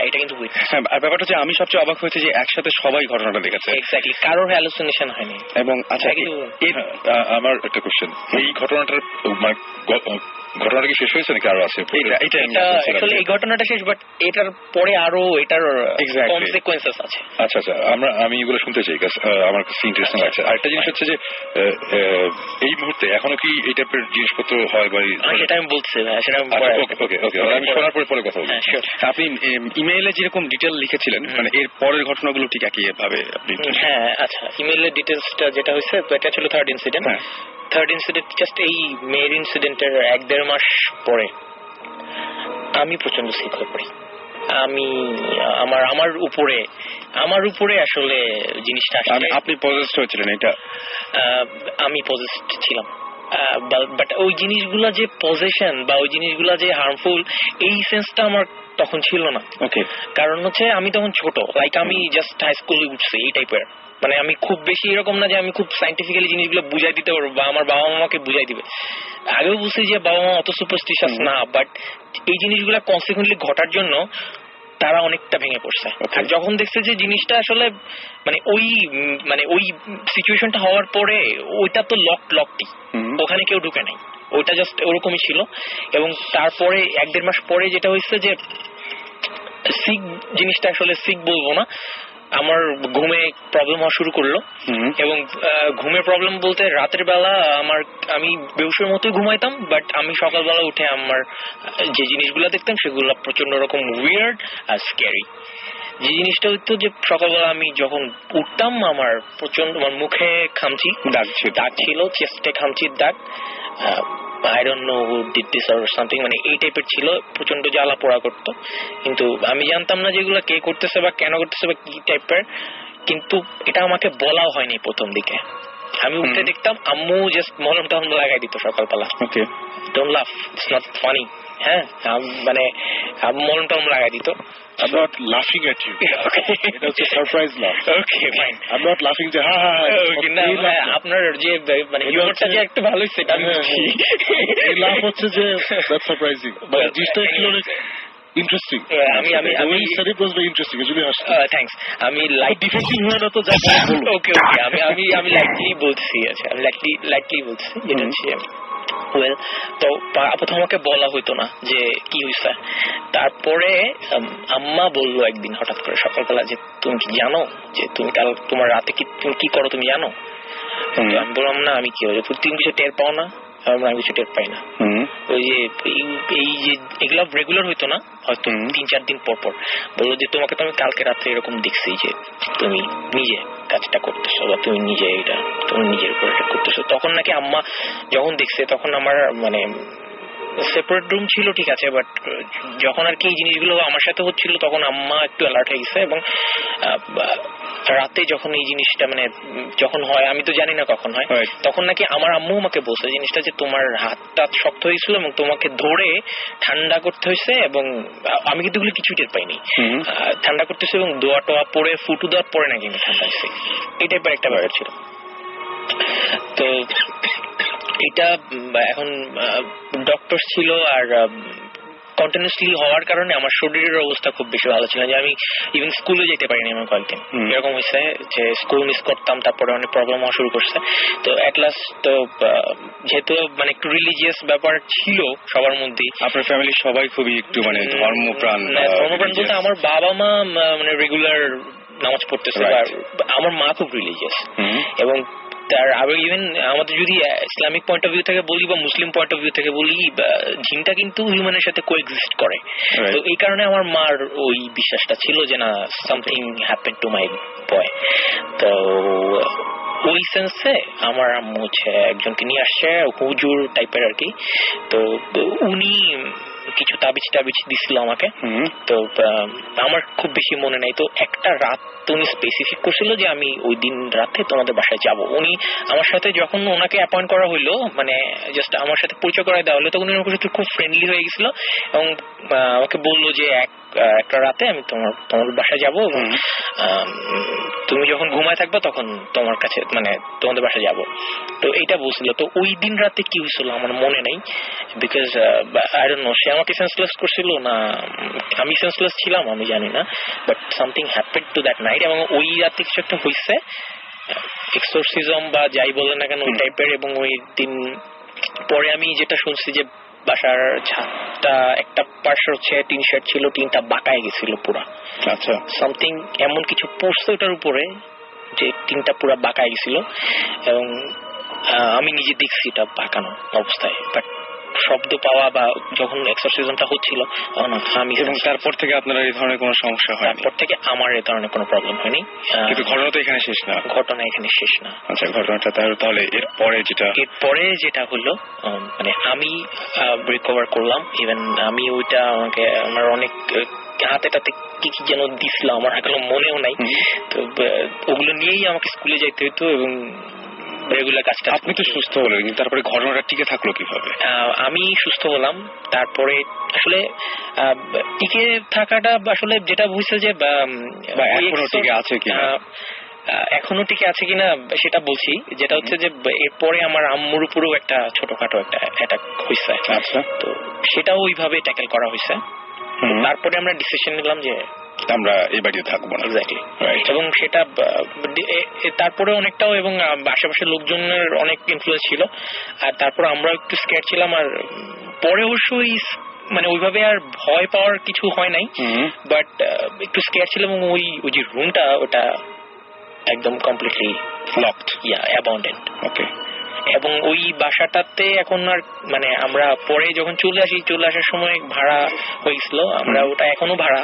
এটা কিন্তু উইটনেস। আর ব্যাপারটা হচ্ছে আমি সবচেয়ে অবাক হয়েছে যে একসাথে সবাই ঘটনাটা দেখেছে, এক্স্যাক্টলি, কারোর হ্যালুসিনেশন হয়নি। এবং আচ্ছা, আমার একটা কোশ্চেন, এই ঘটনাটার মানে ঘটনাটা কি শেষ হয়েছে নাকি আরো আছে? এটা আসলে এই ঘটনাটা শেষ, বাট এটার পরে আরো এটার কনসিকুয়েন্সেস আছে। আচ্ছা আচ্ছা, আমি এগুলো শুনতে চাই, আমার কাছে ইন্টারেস্টিং লাগছে। আরেকটা জিনিস হচ্ছে যে এই মুহূর্তে এখনো কি এই টাইপের জিনিসপত্র হয় বা সেটা আমি বলছি, সেটা আমি শোনার পরে কথা বলবো। আপনি ইমেইলে যেরকম ডিটেল লিখেছিলেন মানে এর পরের ঘটনাগুলো ঠিক একই ভাবে আপনি? হ্যাঁ, আচ্ছা, ইমেইলের ডিটেলসটা যেটা হয়েছে এটা ছিল থার্ড ইনসিডেন্ট। জাস্ট এই মেয়ের ইনসিডেন্টের 1-1.5 মাস পরে আমি প্রচন্ড সিক হয়ে পড়ি। আমার উপরে আসলে জিনিসটা আসলে আপনি পজেসড হয়েছিলেন? এটা আমি পজেসড ছিলাম, বাট ওই জিনিসগুলা যে পজেশন বা ওই জিনিসগুলা যে হার্মফুল এই সেন্সটা আমার তখন ছিল না। ওকে, কারণ হচ্ছে আমি তখন ছোট, লাইক আমি জাস্ট হাই স্কুলে উঠছি এই টাইপের, মানে আমি খুব বেশি এরকম না যে আমি খুব সাইন্টিফিক্যালি জিনিসগুলো বুঝাই দিতে পারবো বা আমার বাবা মামাকে বুঝাই দিবে। আগেও বুঝছি যে বাবা মা অত সুপারস্টিশাস না, বাট এই জিনিসগুলো কনসিকুয়েন্টলি ঘটার জন্য তারা অনেকটা ভেঙে পড়ছে। আর যখন দেখছে যে জিনিসটা আসলে মানে ওই সিচুয়েশনটা হওয়ার পরে ওইটা তো লকটি, ওখানে কেউ ঢুকে নাই, ওইটা জাস্ট ওরকমই ছিল। এবং তারপরে 1-1.5 মাস পরে যেটা হয়েছে যে সিক জিনিসটা আসলে সিক বলবো না, আমার ঘুমে প্রবলেম হওয়া শুরু করলো। এবং ঘুমের প্রবলেম বলতে রাতের বেলা আমি বেহুশের মতোই ঘুমাইতাম, বাট আমি সকালবেলা উঠে আমার যে জিনিসগুলো দেখতাম সেগুলো প্রচন্ড রকম উইয়ার্ড আর স্ক্যারি। যে জিনিসটা হইতো যে সকালবেলা আমি যখন উঠতাম আমার মুখে খামচি দাগ ছিল, চেস্টে খামচির দাগ, I don't know who did this or something, মানে এই টাইপের ছিল, প্রচন্ড জ্বালা পোড়া করতো। কিন্তু আমি জানতাম না যেগুলো কে করতেছে বা কেন করতেছে বা কি টাইপের, কিন্তু এটা আমাকে বলাও হয়নি প্রথম দিকে। আমি উঠে দেখতাম আম্মু জাস্ট মলম টলম লাগাই দিত সকালবেলা। ওকে, ডোন্ট লাফ, ইটস নট ফানি। হ্যাঁ, মানে মলম টলম লাগাই দিত। I'm not laughing at you. এটা হচ্ছে সারপ্রাইজ লাফ। ওকে, ফাইন। I'm not laughing যে হা হা হা। আপনার যে মানে হিউমারটা যে একটু ভালো হইছে এটা আমি বুঝি। এই লাফ হচ্ছে যে দ্যাটস সারপ্রাইজিং, বাট জিনিসটা ছিল অনেক ইন্টারেস্টিং। আমি স্টাডি ওয়াজ ভেরি ইন্টারেস্টিং, এজন্য হাসছি। থ্যাঙ্কস। আমি লাইক ডিফেন্সিভ হয় না তো যা বলো। ওকে, আমি লাইটলি বলছি। আচ্ছা, আমি লাইটলি বলছি যেটা হচ্ছে ওয়েল, তো প্রথম আমাকে বলা হইতো না যে কি হইছে। তারপরে আম্মা বললো একদিন হঠাৎ করে সকালবেলা যে তুমি কি জানো যে তুমি কাল তোমার রাতে তুমি কি করো তুমি জানো? আমি বললাম না, আমি কি হয়েছে তুমি কিছু টের পাও না? আমি কিছু টের পাই না। ওই যে এই যে এগুলো রেগুলার হইতো না, হয়তো 3-4 দিন পর পর বললো যে তোমাকে তো আমি কালকে রাত্রে এরকম দেখছি যে তুমি নিজে কাজটা করতেছো বা তুমি নিজের উপর এটা করতেছো। তখন নাকি আম্মা যখন দেখছে তখন আমার মানে সেপারেট রুম ছিল, ঠিক আছে, বাট যখন আর কি এই জিনিসগুলো আমার সাথে হচ্ছিল তখন আম্মা একটু অ্যালার্ট হয়ে গেছে। এবং রাতে যখন এই জিনিসটা মানে যখন হয় আমি তো জানি না কখন হয়, তখন নাকি আমার আম্মু আমাকে বলছে জিনিসটা যে তোমার হাতটা শক্ত হয়েছিল এবং তোমাকে ধরে ঠান্ডা করতে হয়েছে, এবং আমি কিন্তু এগুলো কিছুই টের পাইনি। ঠান্ডা করতেছে এবং দোয়া টোয়া পরে ফুটু দেওয়ার পরে নাকি আমি ঠান্ডা হয়েছে, এই টাইপের একটা ব্যাপার ছিল। তো এটা এখন ডক্টর ছিল আর কন্টিনিউসলি হওয়ার কারণে আমার শরীরের অবস্থা খুব বেশি ভালো ছিল যে আমি ইভেন স্কুলে যেতে পারিনি আমার কয়েকদিন। এরকম হয়েছে যে স্কুল মিস করতাম, তারপরে অনেক প্রবলেম হওয়া শুরু করছে। তো এট লাস্ট তো যেহেতু মানে একটু রিলিজিয়াস ব্যাপার ছিল সবার মধ্যেই, আপনার ফ্যামিলির সবাই খুবই একটু মানে ধর্মপ্রাণ বলতে আমার বাবা মা মানে রেগুলার নামাজ পড়তেছে, আমার মা খুব রিলিজিয়াস, এবং তার আবার ইভেন আমাদের যদি ইসলামিক পয়েন্ট অফ ভিউ থেকে বলি বা মুসলিম পয়েন্ট অফ ভিউ থেকে বলি, জিনটা কিন্তু হিউম্যানের সাথে কোএক্সিস্ট করে। তো এই কারণে আমার মার ওই বিশ্বাসটা ছিল যে না, সামথিং হ্যাপেন টু মাই বয়। তো ওই সেন্সে আমার আম্মু হচ্ছে একজনকে নিয়ে আসছে, হুজুর টাইপের আর কি। তো উনি কিছু তাবিজ দিছিল আমাকে। তো আমার খুব বেশি মনে নাই। তো একটা রাত উনি স্পেসিফিক করছিল যে আমি ওই দিন রাতে তোমাদের বাসায় যাব। উনি আমার সাথে যখন ওনাকে অ্যাপয়েন্ট করা হইলো, মানে জাস্ট আমার সাথে পরিচয় করায় দেওয়া হলো, তখন উনি আমার সাথে খুব ফ্রেন্ডলি হয়ে গেছিল এবং আমাকে বললো যে একটা রাতে আমি তোমার বাসায় যাব এবং তুমি যখন ঘুমায় থাকবা তখন তোমার কাছে মানে তোমাদের বাসায় যাব। তো এইটা বলছিল। তো ওই দিন রাতে কি হয়েছিল আমার মনে নেই, বিকজ আই ডোন্ট নো সে আমাকে সেন্সলেস করছিল না আমি সেন্সলেস ছিলাম আমি জানি না, but something happened to that night. এবং ওই রাতে কিছু একটা হয়েছে, এক্সোরসিজম বা যাই বলেন না কেন ওই টাইপের। এবং ওই দিন পরে আমি যেটা শুনছি যে বাসার ছাদটা একটা পার্শ্ব হচ্ছে টিন শেড ছিল, টিনটা বাঁকায় গেছিল পুরা। আচ্ছা, সামথিং এমন কিছু পড়ছে ওটার উপরে যে টিনটা পুরা বাঁকায় গেছিল এবং আমি নিজে দেখছি এটা বাঁকানো অবস্থায়। বাট শব্দ পাওয়া বা যখন এক্সারসাইজটা হচ্ছিল আমি, এবং তারপর থেকে আপনার এই ধরনের কোনো সমস্যা হয়? তারপর থেকে আমার এই ধরনের কোনো প্রবলেম হয়নি। কিন্তু ঘটনা তো এখানে শেষ না। ঘটনা এখানে শেষ না। আচ্ছা, ঘটনাটা তাহলে এরপরে যেটা হলো, মানে আমি রিকভার করলাম। ইভেন আমি ওইটা আমাকে আমার অনেক হাতে টাতে কি কি যেন দিছিল, আমার এখনো মনেও নাই। তো ওগুলো নিয়েই আমাকে স্কুলে যাইতে হইতো এবং রেগুলার কাজটা। আপনি তো সুস্থ হলেন, কিন্তু তারপরে ঘটনাটা টিকে থাকলো কিভাবে? আমি সুস্থ হলাম, তারপরে আসলে টিকে থাকাটা আসলে যেটা বুঝছে যে এখনো টিকে আছে কিনা, এখনো টিকে আছে কিনা সেটা বলছি। যেটা হচ্ছে যে এরপরে আমার আম্মুর উপরেও একটা ছোটখাটো একটা অ্যাটাক হয়েছে। আচ্ছা, তো সেটাও ওইভাবে ট্যাকেল করা হয়েছে। তারপরে আমরা ডিসিশন নিলাম যে আমরা এই বাড়িতে থাকবো না। এক্স্যাক্টলি। এবং সেটা তারপরে অনেকটাও এবং আশেপাশের লোকজনের অনেক ইনফ্লুয়েন্স ছিল। আর তারপর আমরা একটু স্ক্যার ছিলাম। আর পরে অবশ্যই মানে ওইভাবে আর ভয় পাওয়ার কিছু হয় নাই, বাট একটু স্ক্যার ছিলাম। এবং ওই যে রুমটা ওটা একদম কমপ্লিটলি লকড, অ্যাবান্ডেন্ড। ওকে। এবং ওই বাসাটাতে এখন আর মানে আমরা পরে যখন চলে আসার সময় ভাড়া হয়েছিল, আমরা ওটা এখনো ভাড়া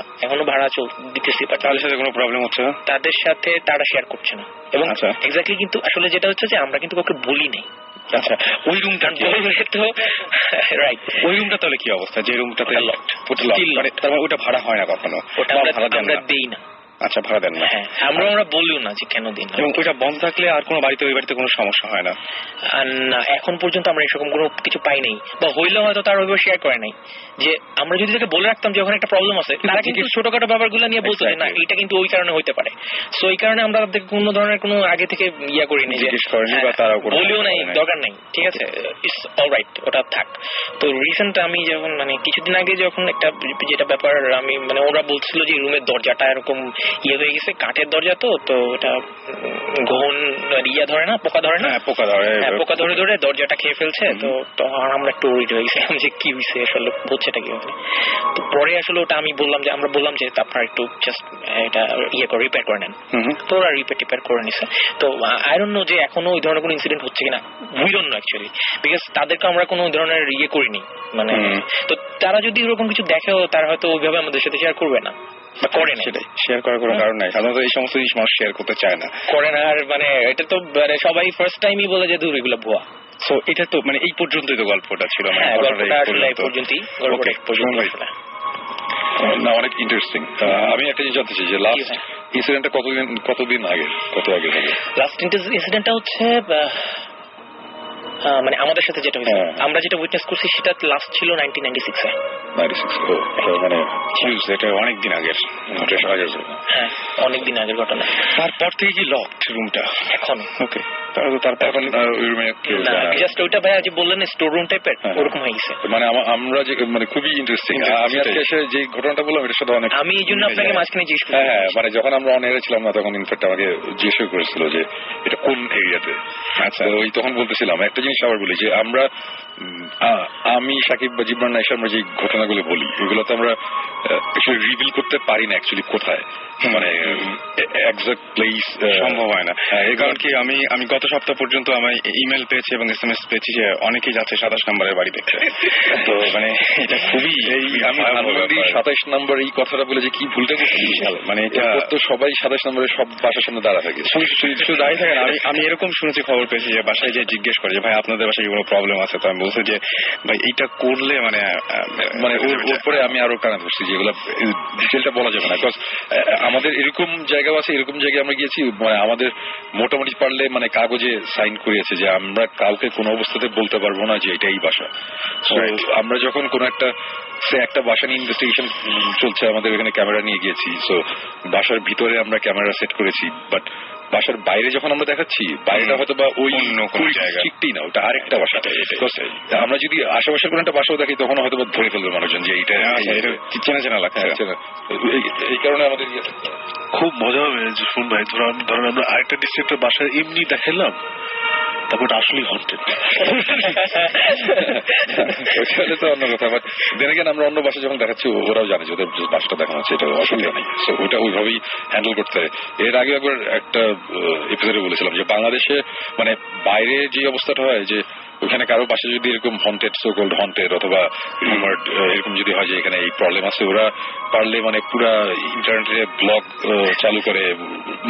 দিতেছি। তাদের সাথে কোনো প্রবলেম হচ্ছে না? তাদের সাথে তারা শেয়ার করছে না। এবং এক্স্যাক্টলি, কিন্তু আসলে যেটা হচ্ছে যে আমরা কিন্তু কাউকে বলি নেই। আচ্ছা, ওই রুমটা তো রাইট, ওই রুমটা তাহলে কি অবস্থা? যে রুমটাতে ওটা ভাড়া হয় না কখনো? ওটা আমরা দেই না। আচ্ছা, ভাড়া দেন না? হ্যাঁ, আমরা বলিও না যে কেন দিন। এবং ওইটা বন্ধ থাকলে আর কোনো ওই বাড়িতে কোনো সমস্যা হয় না? না, এখন পর্যন্ত আমরা এরকম কোনো কিছু পাই নাই, বা হইলেও হয়তো তার ওইভাবে শেয়ার করে নাই। যে আমরা যদি তাকে বলে রাখতাম যে ওখানে একটা প্রবলেম আছে, তারা কিন্তু ছোটখাটো ব্যাপারগুলো নিয়ে বলতো যে না এটা কিন্তু ওই কারণে হইতে পারে। সো এই কারণে আমরা তাদেরকে কোনো ধরনের কোনো আগে থেকে করি নাই, বলিও নাই, দরকার নাই। ঠিক আছে, ইটস অলরাইট, ওটা থাক। তো রিসেন্ট আমি যখন মানে কিছুদিন আগে যখন একটা যেটা ব্যাপার আমি মানে ওরা বলছিল যে রুমের দরজাটা এরকম হয়ে গেছে, কাঠের দরজা তো ওটা ঘন ধরে না, পোকা ধরে না, পোকা ধরে দরজাটা খেয়ে ফেলছে। তো তখন আমরা একটু ওরিড হয়ে গেছিলাম যে কি হয়েছে আসলে, হচ্ছেটা কি। তো পরে আসলে ওটা আমরা বললাম যে আপনারা একটু জাস্ট এটা রিপেয়ার করে নেন। তো ওরা রিপেয়ার করে নিছে। তো আই ডোন্ট নো যে এখনো ওই ধরনের কোনো ইনসিডেন্ট হচ্ছে কিনা, we don't know actually, because তাদেরকে আমরা কোনো ধরনের করিনি। মানে তো তারা যদি এরকম কিছু দেখেও তারা হয়তো ওইভাবে আমাদের সাথে শেয়ার করবে না, করে না। সেটাই, শেয়ার করার কোনো কারণ নাই। সাধারণত এই সমস্ত জিনিস মানুষ শেয়ার করতে চায় না, করে না। আর মানে এটা তো মানে সবাই ফার্স্ট টাইমই বলে যে দূর এগুলো ভুয়া। সো এটা তো মানে এই পর্যন্তই তো গল্পটা ছিল। গল্পটা আসলে এই পর্যন্তই। না, অনেক ইন্টারেস্টিং। আমি একটা জিনিস জানতে চাই যে লাস্ট ইনসিডেন্টটা কতদিন আগে, কত আগে হবে? লাস্ট ইনসিডেন্টটা হচ্ছে মানে আমাদের সাথে যেটা হয়েছে, আমরা যেটা উইটনেস করছি সেটা লাস্ট ছিল 1996-এ। 96, মানে এটা অনেকদিন আগের ঘটনা। হ্যাঁ, অনেকদিন আগের ঘটনা। তারপর থেকে কি লকড রুমটা এখন? ওকে, তারপর জাস্ট ওইটা ভাইয়া যে বললেন স্টোর রুম টাইপের, ওরকম হয়ে গেছে। মানে আমরা যে মানে খুবই ইন্টারেস্টিং। আমি আজকে এসে যে ঘটনাটা বললাম এটা সাথে অনেক, আমি এই জন্য আপনাকে মাঝখানে জিজ্ঞেস করি। হ্যাঁ, মানে যখন আমরা অন এয়ারে ছিলাম না তখন ইনফ্যাক্ট আমাকে জিজ্ঞেস করেছিল যে এটা কোন এরিয়াতে। আচ্ছা, ওই তখন বলতেছিলাম একটা জিনিস জিনিস আবার বলি যে আমরা আমি সাকিব বা জিবরান না এসে আমরা যে ঘটনাগুলো বলি ওইগুলো তো আমরা রিভিল করতে পারি না অ্যাকচুয়ালি কোথায়, মানে এক্সাক্ট প্লেস সম্ভব হয় না। এই কারণ কি আমি গত সপ্তাহ পর্যন্ত আমি ইমেল পেয়েছি এবং SMS পেয়েছি যে অনেকেই যাচ্ছে 27 নম্বরের বাড়ি দেখতে। তো মানে এটা খুবই আমি 27 নম্বর এই কথাটা বলে যে কি ভুলটা করছি বিশাল, মানে এটা তো সবাই 27 নম্বরের সব বাসার সামনে দাঁড়া থাকে, শুধু দাঁড়িয়ে থাকে না। আমি এরকম শুনেছি, খবর পেয়েছি যে বাসায় যে জিজ্ঞেস করে যে ভাই আপনাদের বাসায় কোনো প্রবলেম আছে, তো আমি বলছি যে ভাই এইটা করলে মানে ওর পরে আমি আরো কানা ধরছি যে এগুলো ডিটেলটা বলা যাবে না, বিকজ আমাদের এরকম জায়গাও আছে, এরকম জায়গায় আমরা গিয়েছি মানে আমাদের মোটামুটি পারলে মানে কাগজে সাইন করিয়েছে যে আমরা কাউকে কোনো অবস্থাতে বলতে পারবো না যে এটা এই বাসা। আমরা যখন কোনো একটা বাসা নিয়ে ইনভেস্টিগেশন চলছে, আমাদের এখানে ক্যামেরা নিয়ে গিয়েছি, সো বাসার ভিতরে আমরা ক্যামেরা সেট করেছি, বাট বাসার বাইরে যখন আমরা দেখাচ্ছি বাইরেটা হয়তো বা ওই অন্য কোনো জায়গা ঠিকই না, ওটা আরেকটা বাসা। আমরা যদি আশেপাশের কোনো একটা বাসাও দেখি তখন হয়তো বা ধরে ফেলবে মানুষজন যে এইটা চেনা চেনা লাগছে। এই কারণে আমাদের খুব মজা হবে যে শুন ভাই, ধরুন আমরা আরেকটা ডিস্ট্রিক্টের বাসায় এমনি দেখালাম, তারপর আসলেই হন্টেড, ওইটা তো অন্য কথা। বাট দেন এগেইন আমরা অন্য বাসা যখন দেখাচ্ছি ওরাও জানে যে ওদের বাসাটা দেখানো হচ্ছে, এটা অসুবিধা নেই, সো ওইটা ওইভাবেই হ্যান্ডেল করতে হয়। এর আগে একবার একটা এপিসোডে বলেছিলাম যে বাংলাদেশে মানে বাইরে যে অবস্থাটা হয় যে ওখানে কারো পাশে যদি এরকম হন্টেড সোকল্ড হন্টেড অথবা রিউমার্ড এরকম যদি হয় যে এখানে এই প্রবলেম আছে, ওরা পারলে মানে পুরা ইন্টারনেটে ব্লগ চালু করে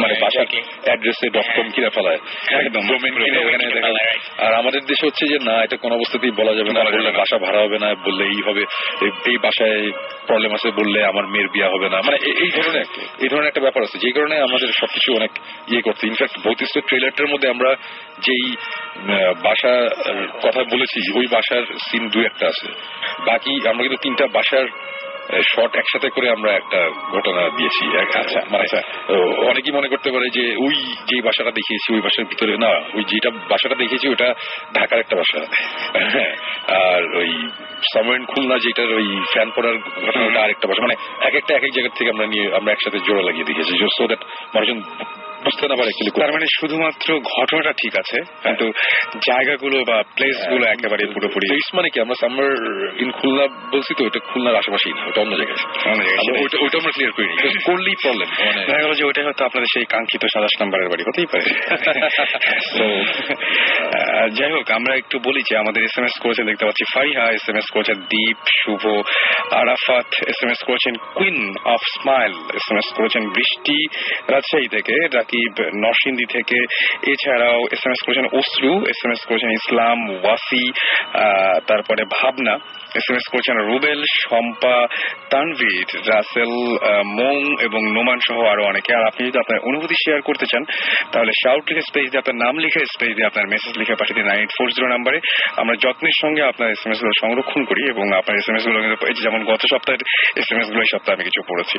মানে বাসার অ্যাড্রেসে .com কিনে ফেলায়, একদম ডোমেইন কিনে ওখানে। আর আমাদের দেশে হচ্ছে যে না, এটা কোনো অবস্থাতেই বলা যাবে না, বললে বাসা ভাড়া হবে না, বললে এই হবে, এই বাসায় প্রবলেম আছে বললে আমার মেয়ের বিয়ে হবে না, মানে এই ধরনের একটা ব্যাপার আছে, যে কারণে আমাদের সবকিছু অনেক ইয়ে করতে। ইনফ্যাক্ট ভৌতিষ্ঠ ট্রেলারটার মধ্যে আমরা যেই বাসা কথা বলেছি ওই বাসার সিন 2-1টা আছে, বাকি আমরা কিন্তু 3টা বাসার শর্ট একসাথে করে আমরা একটা ঘটনা দিয়েছি। অনেকেই মনে করতে পারে যে ওই যে বাসাটা দেখিয়েছি ওই বাসার ভিতরে না, ওই যেটা বাসাটা দেখিয়েছি ওটা ঢাকার একটা বাসা, আর ওই সামওয়্যার খুলনা যেটার ওই ফ্যান পড়ার ঘটনাটা আরেকটা বাসা, মানে এক জায়গা থেকে আমরা একসাথে জোড়া লাগিয়ে দেখেছি, সো দ্যাট মানুষজন বুঝতে না পারে। তার মানে শুধুমাত্র ঘটনাটা ঠিক আছে কিন্তু জায়গাগুলো বা প্লেস গুলো একেবারে পুরোপুরি মানে কি আমরা সামার ইন খুলনা বলছি তো ওটা খুলনার আশেপাশেই না, ওটা অন্য জায়গায়, ওইটা আমরা ক্লিয়ার করিনি, করলেই প্রবলেম। দেখা গেল যে ওইটাই হয়তো আপনাদের সেই কাঙ্ক্ষিত 27 নম্বরের বাড়ি হতেই পারে। যাই হোক, আমরা একটু বলি যে আমাদের SMS করেছেন, দেখতে পাচ্ছি ফারিহা SMS করেছেন, দীপ, শুভ, আরাফাত SMS করেছেন, কুইন অফ স্মাইল SMS করেছেন বৃষ্টি রাজশাহী থেকে, রাকিব নরসিংদী থেকে, এছাড়াও SMS করেছেন অশ্রু, SMS করেছেন ইসলাম, ওয়াসি, তারপরে ভাবনা SMS করেছেন রুবেল, শম্পা, তানভীর, রাসেল, মৌ এবং নোমান সহ আরো অনেকে। আর আপনি যদি আপনার অনুভূতি শেয়ার করতে চান তাহলে শাউট লিখে স্পেস দিয়ে আপনার নাম লিখে স্পেস দিয়ে আপনার মেসেজ লিখে পাঠিয়ে দিন 9840 নম্বরে। আমরা যত্নের সঙ্গে আপনার SMS গুলো সংরক্ষণ করি এবং আপনার SMS গুলো কিন্তু যেমন গত সপ্তাহের SMS গুলো এই সপ্তাহে আমি কিছু পড়েছি,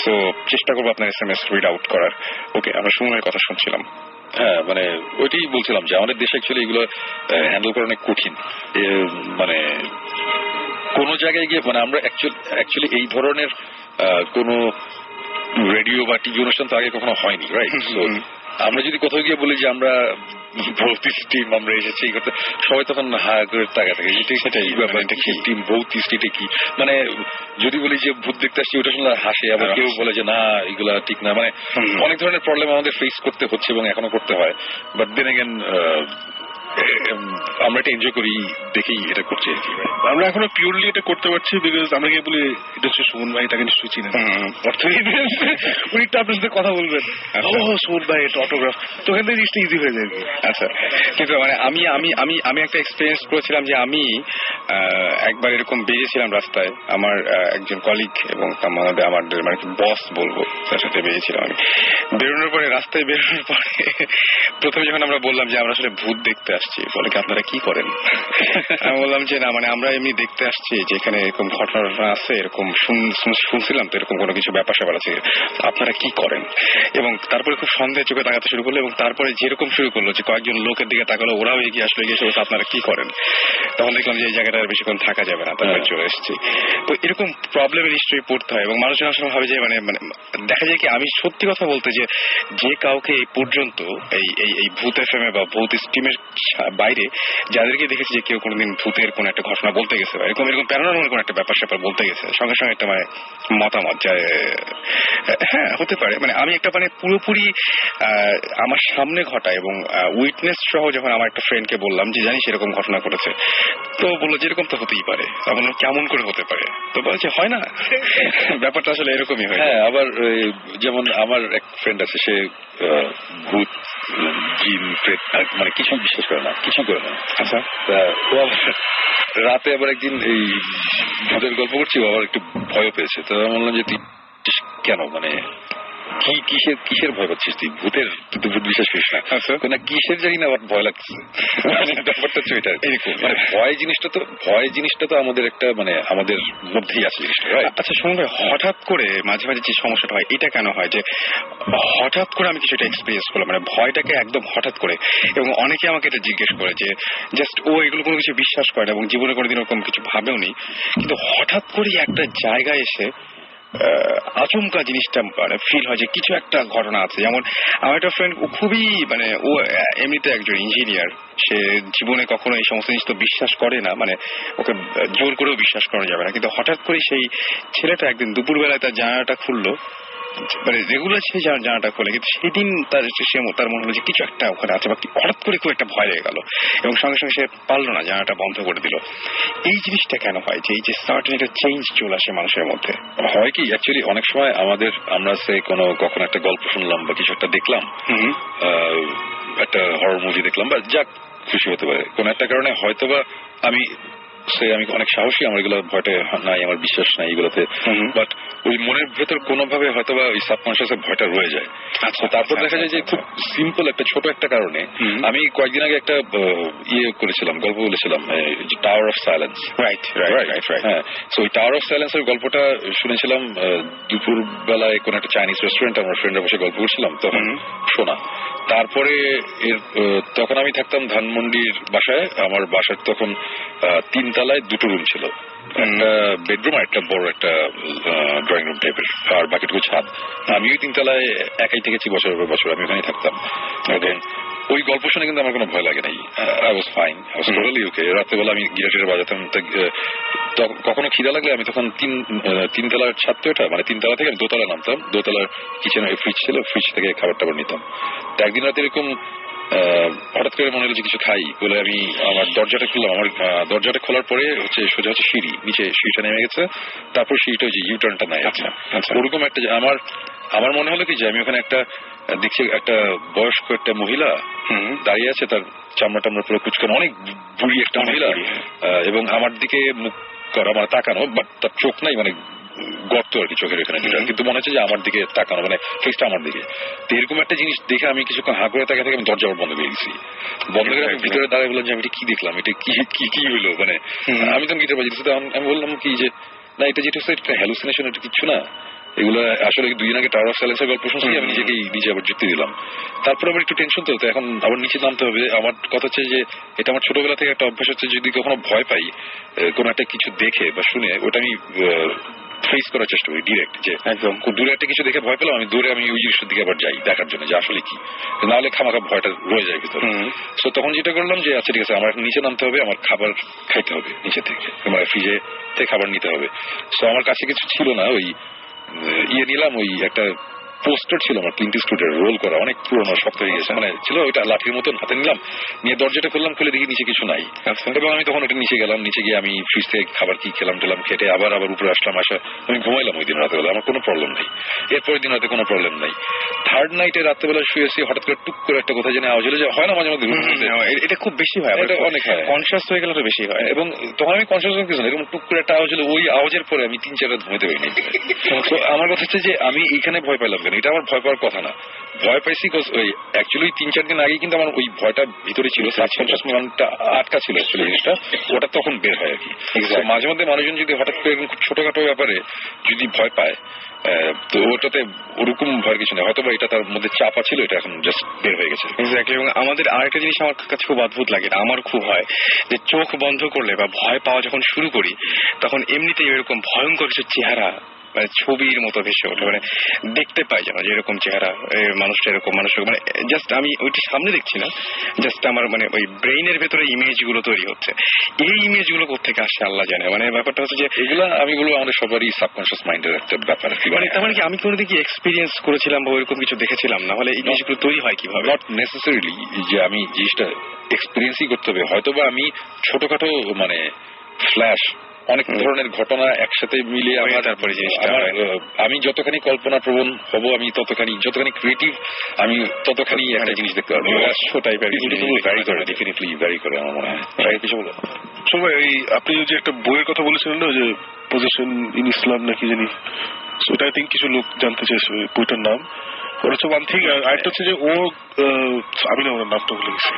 সো চেষ্টা করবো আপনার SMS রিড আউট করার। ওকে, আমরা সুমনের কথা শুনছিলাম। হ্যাঁ, মানে ওইটাই বলছিলাম যে আমাদের দেশে অ্যাকচুয়ালি এগুলো হ্যান্ডেল করা অনেক কঠিন। মানে কোন জায়গায় গিয়ে মানে আমরা অ্যাকচুয়ালি এই ধরনের কোনো রেডিও বা টিভি অনুষ্ঠান তো আগে কখনো হয়নি, রাইট? আমরা যদি কোথাও গিয়ে বলি যে আমরা ভৌতিস টিম আমরা এসেছি করতে, সবাই তখন হা করে তাকা থাকে, সেটাই ব্যাপার, টিম ভৌতিস টিমে কি, মানে যদি বলি যে ভূত দেখতে আসছি ওটা শুনলে হাসে, আবার কেউ বলে যে না এগুলা ঠিক না, মানে অনেক ধরনের প্রবলেম আমাদের ফেস করতে হচ্ছে এবং এখনো করতে হয়। বাট দেন এগেন আমরা এটা এনজয় করি দেখেই এটা করছি আর কি। আমরা এখনো পিওরলি এটা করতে পারছি বিকজ আমরা গিয়ে বলি এটা হচ্ছে সুমন ভাই, তাকে নিশ্চয়ই চিনেন, উনি একটু আপনার সাথে কথা বলবেন, ও সুমন ভাই এটা অটোগ্রাফ, তো ওখান থেকে জিনিসটা ইজি হয়ে যায়। আচ্ছা, কিন্তু মানে আমি একটা এক্সপিরিয়েন্স করেছিলাম যে আমি একবার এরকম বেরিয়েছিলাম রাস্তায়, আমার একজন কলিগ এবং আমাদের মানে বস বলবো, তার সাথে বেরিয়েছিলাম আমি। বেরোনোর পরে রাস্তায় বেরোনোর পরে প্রথমে যখন আমরা বললাম যে আমরা আসলে ভূত দেখতে আসছি, বলে কি আপনারা কি করেন? আমি বললাম যে না, মানে আমরা এমনি দেখতে আসছি যে এখানে এরকম ঘটনা আছে, এরকম শুনছিলাম তো এরকম কোনো কিছু ব্যাপার স্যাপার আছে, আপনারা কি করেন? এবং তারপরে খুব সন্দেহ চোখে তাকাতে শুরু করলো এবং তারপরে যেরকম শুরু করলো যে কয়েকজন লোকের দিকে তাকালো, ওরাও এগিয়ে আসলো, এগিয়ে এসে আপনারা কি করেন? তখন দেখলাম যে এই জায়গাটা বেশিক্ষণ থাকা যাবে না, তারপরে চলে এসেছি। তো এরকম প্রবলেমের নিশ্চয়ই পড়তে হয় এবং মানুষের আসলে ভাবে যে মানে মানে দেখা যায় কি, আমি সত্যি কথা বলতে যে কাউকে এই পর্যন্ত এই ভূত এফএম বা ভূত স্টিমের বাইরে যাদেরকে দেখেছি যে কেউ কোনোদিন ভূতের কোন একটা ঘটনা বলতে গেছে বা এরকম প্যারানর্মাল কোন একটা ব্যাপার স্যাপার বলতে গেছে, সঙ্গে সঙ্গে একটা মানে মতামত যায়, হ্যাঁ হতে পারে, মানে আমি একটা মানে পুরোপুরি আমার সামনে ঘটা এবং উইটনেস সহ যখন আমার একটা ফ্রেন্ডকে বললাম যে জানিস এরকম ঘটনা ঘটেছে, তো বললো যে এরকম তো হতেই পারে। আমি বললাম কেমন করে হতে পারে, তো বলছে হয় না, ব্যাপারটা আসলে এরকমই হয়। হ্যাঁ, আবার যেমন আমার এক ফ্রেন্ড আছে, সে ভূত জিন প্রেত মানে কিছু বিশ্বাস করে না, কিছু করে না। আচ্ছা, তা ও আবার রাতে আবার একদিন এই ভূতের গল্প করছি, ও আবার একটু ভয় পেয়েছে। তো আমি বললাম যে তুই কেন, মানে কিসের ভয় পাচ্ছিস তুই? ভূতের, তুই তো ভূত বিশ্বাস করিস না। না কিসের জানি না, আবার ভয় লাগছে। ব্যাপারটা হচ্ছে ওইটা, মানে ভয় জিনিসটা তো আমাদের একটা মানে আমাদের মধ্যেই আছে জিনিসটা। আচ্ছা শুনুন ভাই, হঠাৎ করে মাঝে মাঝে যে সমস্যাটা হয় এটা কেন হয় যে হঠাৎ করে আমি কিছুটা এক্সপিরিয়েন্স করলাম, মানে ভয়টাকে একদম হঠাৎ করে, এবং অনেকে আমাকে এটা জিজ্ঞেস করে যে জাস্ট ও এগুলো কোনো কিছু বিশ্বাস করে না এবং জীবনে কোনোদিন ওরকম কিছু ভাবেও নি, কিন্তু হঠাৎ করেই একটা জায়গায় এসে আচমকা জিনিসটা মানে ফিল হয় যে কিছু একটা ঘটনা আছে। যেমন আমার একটা ফ্রেন্ড, ও খুবই মানে ও এমনিতে একজন ইঞ্জিনিয়ার, সে জীবনে কখনো এই সমস্ত জিনিস তো বিশ্বাস করে না, মানে ওকে জোর করেও বিশ্বাস করা যাবে না, কিন্তু হঠাৎ করে সেই ছেলেটা একদিন দুপুরবেলায় তার জানালাটা খুললো, মানে রেগুলার সে জানাটা খোলে, কিন্তু সেদিন তার মনে হলো যে কিছু একটা ওখানে আছে বা হঠাৎ করে খুব একটা ভয় লেগে গেল এবং সঙ্গে সঙ্গে সে পারলো না, জানাটা বন্ধ করে দিল। এই জিনিসটা কেন হয় যে এই যে সার্টেন একটা চেঞ্জ চলে আসে মানুষের মধ্যে? হয় কি, অ্যাকচুয়ালি অনেক সময় আমরা সে কখনো একটা গল্প শুনলাম বা কিছু একটা দেখলাম, একটা হরর মুভি দেখলাম বা যাক খুশি হতে পারে কোন একটা কারণে, হয়তোবা আমি অনেক সাহসী, আমার এগুলো ভয়টা নাই, আমার বিশ্বাস নাই এগুলোতে, বাট ওই মনের ভেতর কোনোভাবে হয়তোবা ওই সাবকনশিয়াসে ভয়টা রয়ে যায়। আচ্ছা, তারপর দেখা যায় যে খুব সিম্পল একটা ছোট একটা কারণে, আমি কয়েকদিন আগে একটা গল্প বলেছিলাম, টাওয়ার অফ সাইলেন্স। রাইট, হ্যাঁ, তো ওই টাওয়ার অফ সাইলেন্সের গল্পটা শুনেছিলাম দুপুর বেলায় কোন একটা চাইনিজ রেস্টুরেন্ট, আমার ফ্রেন্ডরা বসে গল্প করছিলাম তখন শোনা। তারপরে তখন আমি থাকতাম ধানমন্ডির বাসায়, আমার বাসার তখন 3 তলায় 2টো রুম ছিল, একটা বেডরুম আর একটা বড় একটা ড্রয়িং রুম টাইপের, আর বাকিটুকু ছাদ। আমি ওই 3 তলায় একাই থেকেছি বছরের পর বছর, আমি ওখানেই থাকতাম। এবং ওই গল্প শুনে কিন্তু আমার কোনো ভয় লাগে নাই, I was fine, I was totally ওকে। রাত্রেবেলা আমি গিটার বাজাতাম, কখনো খিদা লাগলে আমি তখন 3 তলার ছাদ তো এটা, মানে 3 তলা থেকে আমি 2 তলায় নামতাম, 2 তলার কিচেনে ফ্রিজ ছিল, ফ্রিজ থেকে খাবার টাবার নিতাম। তো একদিন রাতে এরকম হঠাৎ করে মনে হলো যে কিছু খাই বলে আমি আমার দরজাটা খুললাম, আমার দরজাটা খোলার পরে সোজা হচ্ছে সিঁড়ি, নিচে সিঁড়িটা নেমে গেছে, তারপর সিঁড়িটা ওই যে ইউটার্নটা নেয়। আচ্ছা, ওরকম একটা আমার মনে হলো কি যে আমি ওখানে দেখছি একটা বয়স্ক একটা মহিলা দাঁড়িয়ে আছে, তার চামড়া টামড়া পুরো কুচকানো, অনেক বুড়ি একটা মহিলা, এবং আমার দিকে মুখ করা, মানে তাকানো, বাট তার চোখ নাই, মানে গর্ত আর কি চোখের এখানে, কিন্তু মনে হচ্ছে যে আমার দিকে তাকানো, মানে ফেসটা আমার দিকে। তো এরকম একটা জিনিস দেখে আমি কিছুক্ষণ হাঁ করে তাকিয়ে থেকে আমি দরজা বন্ধ করে গেছি, বন্ধ করে আমি ভিতরে দাঁড়িয়ে বললাম যে আমি এটা কি দেখলাম, এটা কি হইলো, মানে আমি তখন গিটার বাজিয়েছি। আমি বললাম কি যে না, এটা যেটা হচ্ছে একটা হ্যালুসিনেশন, এটা কিছু না, এগুলো আসলে 2 দিন আগে টাওয়ার অফ সাইলেন্সের গল্প শুনছি, আমি নিজে আবার যুক্তি দিলাম। তারপর আবার একটু টেনশন তো এখন আবার নিচে নামতে হবে। আমার কথা হচ্ছে যে এটা আমার ছোটবেলা থেকে একটা অভ্যাস হচ্ছে, যদি কখনো ভয় পাই কোনো একটা কিছু দেখে বা শুনে, ওটা আমি ফেস করার চেষ্টা করি ডিরেক্ট, যে একদম খুব দূরে একটা কিছু দেখে ভয় পেলাম, আমি দূরে আমি ওই জিনিসটার দিকে আবার যাই দেখার জন্য যে আসলে কি, নাহলে খামাখা ভয়টা রয়ে যায় ভিতরে। তো তখন যেটা করলাম যে আচ্ছা ঠিক আছে, আমার নিচে নামতে হবে, আমার খাবার খাইতে হবে নিচে থেকে, আমার ফ্রিজে থেকে খাবার নিতে হবে। তো আমার কাছে কিছু ছিল না, ওই নিলাম, ওই একটা পোস্টার ছিল আমার ক্লিন্ট ইস্টউডের রোল করা, অনেক পুরোনো, শক্ত হয়ে গেছে, মানে ছিল ওইটা লাঠির মতন, হাতে নিলাম, নিয়ে দরজাটা খুললাম, খুলে দেখি নিচে কিছু নাই। এবং আমি তখন ওটা নিচে গেলাম, নিচে গিয়ে আমি ফ্রিজ থেকে খাবার কি খেলাম খেটে আবার উপরে আসলাম, আমি ঘুমাইলাম ওই দিন রাতেবেলা, আমার কোনো প্রবলেম নেই। এরপরের দিন রাতে কোনো প্রবলেম নাই। থার্ড নাইটে রাত্রেবেলা শুয়েছি, হঠাৎ করে টুক করে একটা কোথায় জানি আওয়াজ হলো, যে হয় না মাঝে মধ্যে, এটা খুব বেশি হয়, এটা অনেক হয়, কনসিয়াস হয়ে গেলে তো বেশি হয়। এবং তখন আমি কনসিয়াস কিছু না, এরকম টুক করে একটা আওয়াজ হলো, ওই আওয়াজের পরে আমি 3-4 রাত ঘুমাতে পারিনি। তো আমার কথা হচ্ছে যে আমি এইখানে ভয় পেলাম কেন, পারবেন, এটা আমার ভয় পাওয়ার কথা না। ভয় পাইছি ওই অ্যাকচুয়ালি 3-4 দিন আগে কিন্তু আমার ওই ভয়টা ভিতরে ছিল, সাবকনশিয়াস মাইন্ডটা আটকা ছিল অ্যাকচুয়ালি জিনিসটা, ওটা তখন বের হয় আর কি। মাঝে মধ্যে মানুষজন যদি হঠাৎ করে খুব ছোটখাটো ব্যাপারে যদি ভয় পায়, তো ওটাতে ওরকম ভয়ের কিছু নেই, হয়তো বা এটা তার মধ্যে চাপা ছিল, এটা এখন জাস্ট বের হয়ে গেছে। এক্স্যাক্টলি। এবং আমাদের আরেকটা জিনিস আমার কাছে খুব অদ্ভুত লাগে, আমার খুব হয় যে চোখ বন্ধ করলে বা ভয় পাওয়া যখন শুরু করি তখন এমনিতেই এরকম ভয়ঙ্কর কিছু চেহারা মানে ছবির মতো ভেসে ওঠে, মানে দেখতে পাই যেন যে এরকম চেহারা, মানুষটা এরকম, মানুষ মানে জাস্ট আমি ওইটা সামনে দেখছি না, জাস্ট আমার মানে ওই ব্রেইনের ভেতরে ইমেজ গুলো তৈরি হচ্ছে। এই ইমেজ গুলো কোথেকে আসছে আল্লাহ জানে। মানে ব্যাপারটা হচ্ছে যে এগুলো আমি বলবো আমাদের সবারই সাবকনশিয়াস মাইন্ডের একটা ব্যাপার। মানে তার মানে কি আমি কোনোদিন কি এক্সপিরিয়েন্স করেছিলাম বা ওইরকম কিছু দেখেছিলাম, না হলে এই জিনিসগুলো তৈরি হয় কিভাবে? নট নেসেসারিলি যে আমি জিনিসটা এক্সপিরিয়েন্সই করতে হবে, হয়তো বা আমি ছোটখাটো মানে ফ্ল্যাশ অনেক ধরনের ঘটনা একসাথে মিলিয়ে তারপরে জিনিসটা আমি যতখানি কল্পনা প্রবণ হব, আমি যতখানি ক্রিয়েটিভ, আমি ততখানি একটা জিনিস দেখতে পারবো। ডেফিনেটলি ভ্যারি করে আমার মনে হয়। কিছু বলো সবাই, এই আপনি যে একটা বইয়ের কথা বলেছিলেন না, যে পজিশন ইন ইসলাম নাকি জানি, সেটা আই থিঙ্ক কিছু লোক জানতে চাইছে বইটার নাম। ওটা হচ্ছে ওয়ান থিং। আরেকটা হচ্ছে যে ও, আমি না ওনার নামটা ভুলে গেছি,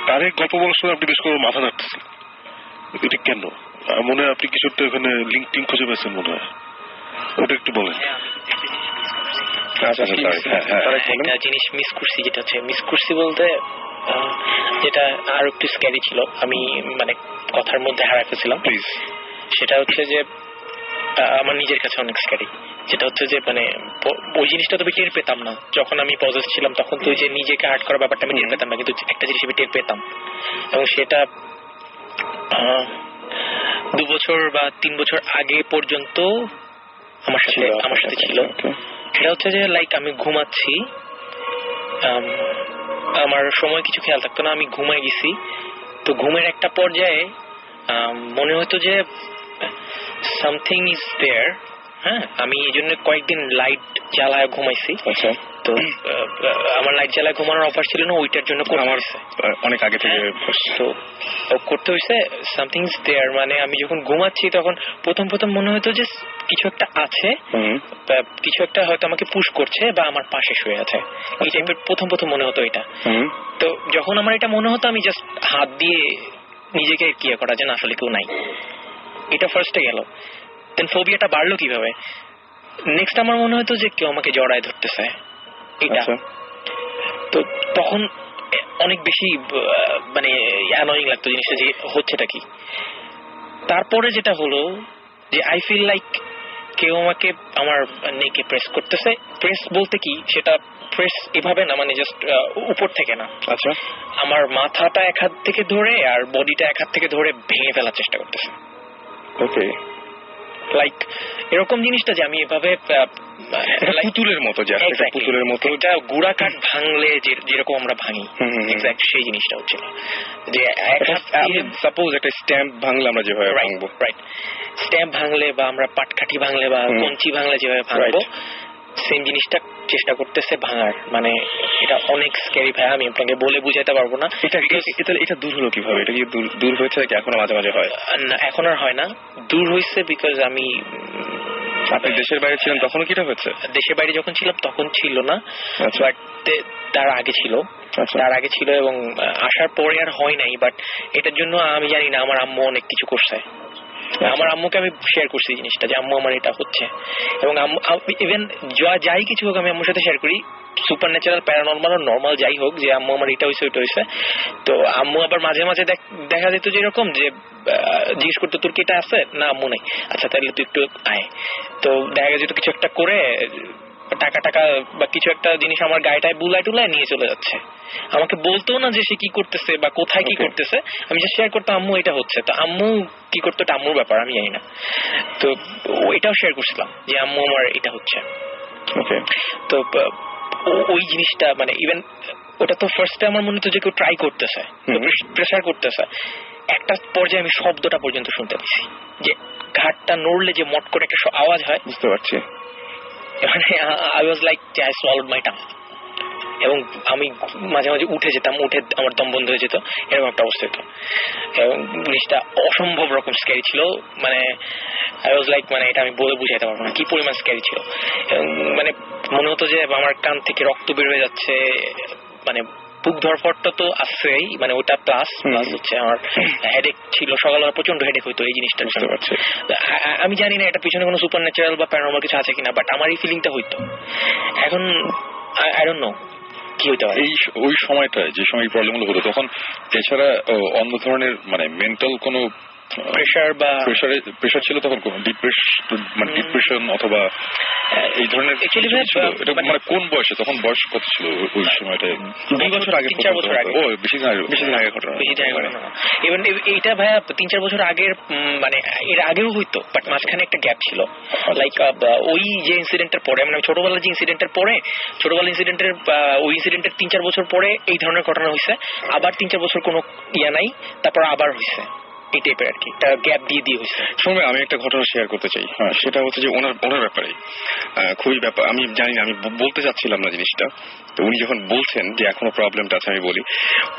তার এক গল্প বলার সময় আপনি বেশ করে মাথা নাড়তেছিলেন, এটা কেন? মনে হয় আপনি কিছু একটা এখানে লিঙ্ক টিঙ্ক খুঁজে পেয়েছেন মনে হয়, ওটা একটু বলেন। একটা জিনিস মিস করছি, যেটা হচ্ছে মিস করছি বলতে যেটা আরো একটু স্ক্যারি ছিল, আমি মানে কথার মধ্যে হারাই ফেলছিলাম। প্লিজ। সেটা হচ্ছে যে আমার নিজের কাছে অনেক স্ক্যারি, যেটা হচ্ছে যে মানে ওই জিনিসটা তো আমি টের পেতাম না যখন আমি পজেস ছিলাম, তখন তো যে নিজেকে হার্ট করার ব্যাপারটা আমি টের পেতাম না, কিন্তু একটা জিনিস আমি টের পেতাম, এবং সেটা 2 বছর বা 3 বছর আগে পর্যন্ত আমার সাথে ছিল। সেটা হচ্ছে যে লাইক আমি ঘুমাচ্ছি, আমার সময় কিছু খেয়াল থাকতো না, আমি ঘুমাই গেছি, তো ঘুমের একটা পর্যায়ে মনে হতো যে সামথিং ইজ দেয়ার। হ্যাঁ, আমি এই জন্য কয়েকদিন লাইট জ্বালায় ঘুমাইছি। তো আমার লাইট জ্বালায় ঘুমানোর অভ্যাস ছিল না, ওইটার জন্য আমার অনেক আগে থেকে তো করতে হয়েছে। সামথিং ইজ দেয়ার মানে আমি যখন ঘুমাচ্ছি তখন প্রথম মনে হতো যে কিছু একটা আছে, কিছু একটা হয়তো আমাকে পুশ করছে বা আমার পাশে শুয়ে আছে, এই টাইপের প্রথম মনে হতো এটা। তো যখন আমার এটা মনে হতো, আমি জাস্ট হাত দিয়ে নিজেকে কিয়া করা যে না আসলে কেউ নাই, এটা ফার্স্টে গেল। দেন ফোবিয়াটা বাড়লো কিভাবে, নেক্সট আমার মনে হতো যে কেউ আমাকে জড়ায় ধরতেছে, এটা। তো তখন অনেক বেশি মানে অ্যানয়িং লাগতো জিনিসটা, যে হচ্ছেটা কি। তারপরে যেটা হলো যে আই ফিল লাইক কেউ আমাকে আমার নেকে প্রেস করতেছে। প্রেস বলতে কি, সেটা প্রেস এভাবে না, মানে জাস্ট উপর থেকে না। আচ্ছা, আমার মাথাটা এক হাত থেকে ধরে আর বডিটা এক হাত থেকে ধরে ভেঙে ফেলার চেষ্টা করতেছে। ওকে, লাইক এরকম জিনিসটা যে আমি এভাবে পুতুলের মতো, যে পুতুলের মতো এটা গুড়া কাঠ ভাঙলে যেরকম আমরা ভাঙি, এক্স্যাক্ট সেই জিনিসটা হচ্ছে যে সাপোজ একটা স্ট্যাম্প ভাঙলে আমরা যেভাবে ভাঙবো, রাইট, স্ট্যাম্প ভাঙলে বা আমরা পাটকাঠি ভাঙলে বা কঞ্চি ভাঙলে যেভাবে ভাঙবো, সেম জিনিসটা চেষ্টা করতেছে ভাঙার। মানে এটা অনেক স্ক্যারি ভাই, আমি আপনাকে বলে বুঝাতে পারবো না। এটা দূর হলো কিভাবে? এটা কি দূর হয়েছে নাকি এখনো মাঝে মাঝে হয়? না, এখন আর হয় না, দূর হয়েছে বিকজ আমি আপনি দেশের বাইরে ছিলেন তখনও কি এটা হচ্ছে? দেশের বাইরে যখন ছিলাম তখন ছিল না, বাট তার আগে ছিল, এবং আসার পরে আর হয় নাই। বাট এটার জন্য আমি জানি না, আমার আম্মু অনেক কিছু করছে। আমার আম্মুকে আমি শেয়ার করছি জিনিসটা, যে আম্মু আমার এটা হচ্ছে, এবং ইভেন যাই কিছু হোক আমি আম্মুর সাথে শেয়ার করি, সুপার ন্যাচারাল, প্যারানর্মাল, নর্মাল যাই হোক, যে আম্মু আমার এটা হয়েছে ওইটা হয়েছে। তো আম্মু আবার মাঝে মাঝে দেখা যেত যে এরকম যে জিজ্ঞেস করতো তোর কি এটা আছে, না আম্মু নাই, আচ্ছা তাহলে তুই একটু আয়। তো দেখা যেত কিছু একটা করে টাকা বা কিছু একটা জিনিস আমার গায়েটায় বুলাই টুলায় নিয়ে চলে যাচ্ছে। আমাকে বলতো না যে সে কি করতেছে বা কোথায় কি করতেছে, আমি জাস্ট শেয়ার করতাম আম্মু এটা হচ্ছে। তো আম্মু কি করতো এটা আম্মুর ব্যাপার, আমি জানি না। তো এটাও শেয়ার করছিলাম যে আম্মু আমার এটা হচ্ছে। তো ওই জিনিসটা মানে ইভেন ওটা তো ফার্স্টে আমার মনে হতো যে কেউ ট্রাই করতেছে, প্রেসার করতেছে। একটা পর্যায়ে আমি শব্দটা পর্যন্ত শুনতে পেয়েছি, যে ঘাটটা নড়লে যে মট করে একটা আওয়াজ হয়। বুঝতে পারছি। I was like, I swallowed my tongue. এবং আমি মাঝে মাঝে উঠে যেতাম, উঠে আমার দম বন্ধ হয়ে যেত, এরকম একটা অবস্থা হতো। এবং জিনিসটা অসম্ভব রকম স্ক্যারি ছিল, মানে আই ওয়াজ লাইক, মানে এটা আমি বলে বুঝাইতে পারবো না কি পরিমাণ স্ক্যারি ছিল। মানে মনে হতো যে আমার কান থেকে রক্ত বের হয়ে যাচ্ছে, মানে বুক ধরফরটা তো আসছেই, মানে ওটা প্লাস হচ্ছে আমার হেডেক ছিল, সকালবেলা প্রচন্ড হেডেক হইতো এই জিনিসটা। আমি জানি না এটা পিছনে কোনো সুপার ন্যাচারাল বা প্যারানর্মাল কিছু আছে কিনা, বাট আমার এই ফিলিংটা হইতো। এখন আই ডোন্ট নো কি হইতে পারে। ওই সময়টায় যে সময় প্রবলেমগুলো হতো তখন এছাড়া অন্য ধরনের মানে মেন্টাল কোনো প্রেশার ছিল তখন, কোন ডিপ্রেশন অথবা এই ধরনের এটা মানে কোন বয়সে, তখন বয়স কত ছিল ওই সময়টায়? 2 বছর আগে, 3-4 বছর আগে। ও বেশি দিন আগে ঘটনা। এবং এইটা ভাইয়া 3-4 বছর আগের, মানে এর আগেও হইতো, বাট মাঝখানে একটা গ্যাপ ছিল। লাইক ওই যে ইনসিডেন্টের পরে, মানে ছোটবেলার যে ইনসিডেন্টের পরে, ছোটবেলার ইনসিডেন্টের ওই ইনসিডেন্টের 3-4 বছর পরে এই ধরনের ঘটনা হয়েছে, আবার 3-4 বছর কোনো ইয়া নাই, তারপর আবার হয়েছে, এই টাইপের আর কি, একটা গ্যাপ দিয়ে হয়েছে। সময় আমি একটা ঘটনা শেয়ার করতে চাই। সেটা হচ্ছে যে ওনার ব্যাপারে খুবই ব্যাপার, আমি জানি না, আমি বলতে চাচ্ছিলাম না জিনিসটা, তো উনি যখন বলছেন যে এখনো প্রবলেমটা আছে, আমি বলি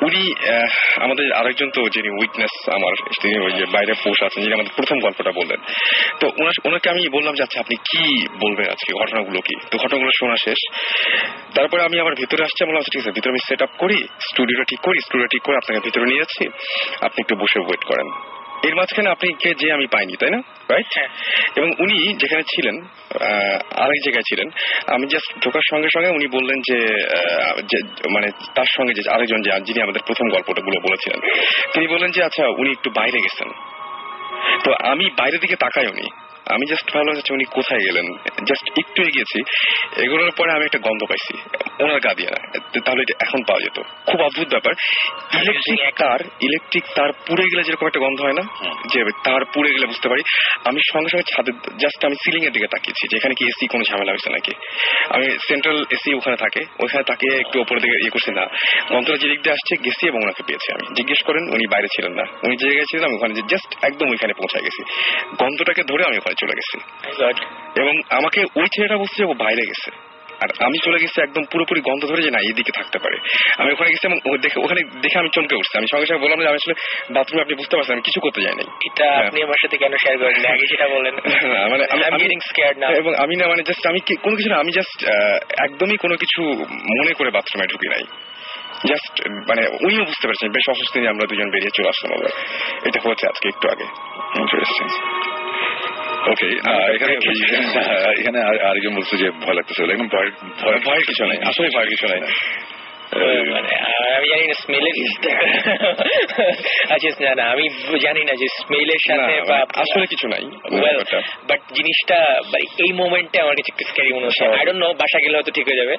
উনি আমাদের আরেকজন তো যিনি উইটনেস আমার, তিনি ওই যে বাইরে পোষ আছেন, যিনি আমাদের প্রথম গল্পটা বললেন, তো ওনাকে আমি বললাম যে আচ্ছা আপনি কি বলবেন আজকে, ঘটনাগুলো কি? তো ঘটনাগুলো শোনা শেষ, তারপরে আমি আবার ভিতরে আসছি, বললাম ঠিক আছে ভিতরে আমি সেট আপ করি, স্টুডিওটা ঠিক করে আপনাকে ভিতরে নিয়ে যাচ্ছি, আপনি একটু বসে ওয়েট করেন। এর মাঝখানে আপনাকে যে আমি পাইনি, তাই না? রাইট। এবং উনি যেখানে ছিলেন আরেক জায়গায় ছিলেন, আমি জাস্ট ঢোকার সঙ্গে সঙ্গে উনি বললেন যে মানে তার সঙ্গে যে আরেকজন যিনি আমাদের প্রথম গল্পটাগুলো বলেছিলেন, তিনি বললেন যে আচ্ছা উনি একটু বাইরে গেছেন। তো আমি বাইরের দিকে তাকাই, আমি জাস্ট ভাবলাম যে উনি কোথায় গেলেন, জাস্ট একটু এগিয়েছি, এগুলোর পরে আমি একটা গন্ধ পাইছি ওনার গা দিয়ে না, তাহলে এটা এখন পাওয়া যেত। খুব অদ্ভুত ব্যাপার, ইলেকট্রিক তার পুড়ে গেলে যেরকম একটা গন্ধ হয় না, যে তার পুড়ে গেলে বুঝতে পারি। আমি সঙ্গে সঙ্গে ছাদে জাস্ট আমি সিলিং এর দিকে তাকিয়েছি যে এখানে কি এসি কোনো ঝামেলা হয়েছে নাকি। আমি সেন্ট্রাল এসি ওখানে থাকে, ওইখানে তাকিয়ে একটু ওপরের দিকে ইয়ে করছি, না গন্ধটা যে দিক দিয়ে আসছে, গেছি এবং ওনাকে পেয়েছি। আমি জিজ্ঞেস করেন, উনি বাইরে ছিলেন না, উনি যে জায়গায় ছিলেন আমি ওখানে জাস্ট একদম ওইখানে পৌঁছায় গেছি, গন্ধটাকে ধরে আমি ওখানে চলে গেছি। এবং আমাকে ওই ছেলেটা বলছে যে ও বাইরে গেছে, আর আমি চলে গেছি একদম পুরোপুরি গন্ধ ধরে যে না এদিকে থাকতে পারে। আমি ওখানে গেছি এবং ওখানে দেখে আমি চমকে উঠছি। আমি সঙ্গে সঙ্গে বললাম যে আমি আসলে বাথরুমে, আপনি বুঝতে পারছেন আমি কিছু করতে যাই নাই। এটা আপনি আমার সাথে কেন শেয়ার করেন আগে সেটা বলেন। মানে আমি স্কেয়ার্ড না, এবং আমি না মানে জাস্ট আমি কোনো কিছু না, আমি জাস্ট একদমই কোনো কিছু মনে করে বাথরুমে ঢুকি নাই। জাস্ট মানে উনিও বুঝতে পারছেন বেশ অসুস্থ নিয়ে আমরা দুজন বেরিয়ে চলে আসলাম। এটা হচ্ছে আজকে একটু আগে। ইন্টারেস্টিং। ওকে, এখানে আরেকজন বলছে যে ভয় লাগতেছে, একদম ভয়ের কিছু নাই, আসলে ভয়ের কিছু নাই। মানে আমি জানি না স্মেলের আচ্ছা না আমি জানি না যে স্মেলের সাথে আসলে কিছু নাই, বাট জিনিসটা এই মোমেন্টে আমার কাছে একটু স্ক্যারি মনে হচ্ছে। আই ডোন্ট নো, বাসা গেলে হয়তো ঠিক হয়ে যাবে।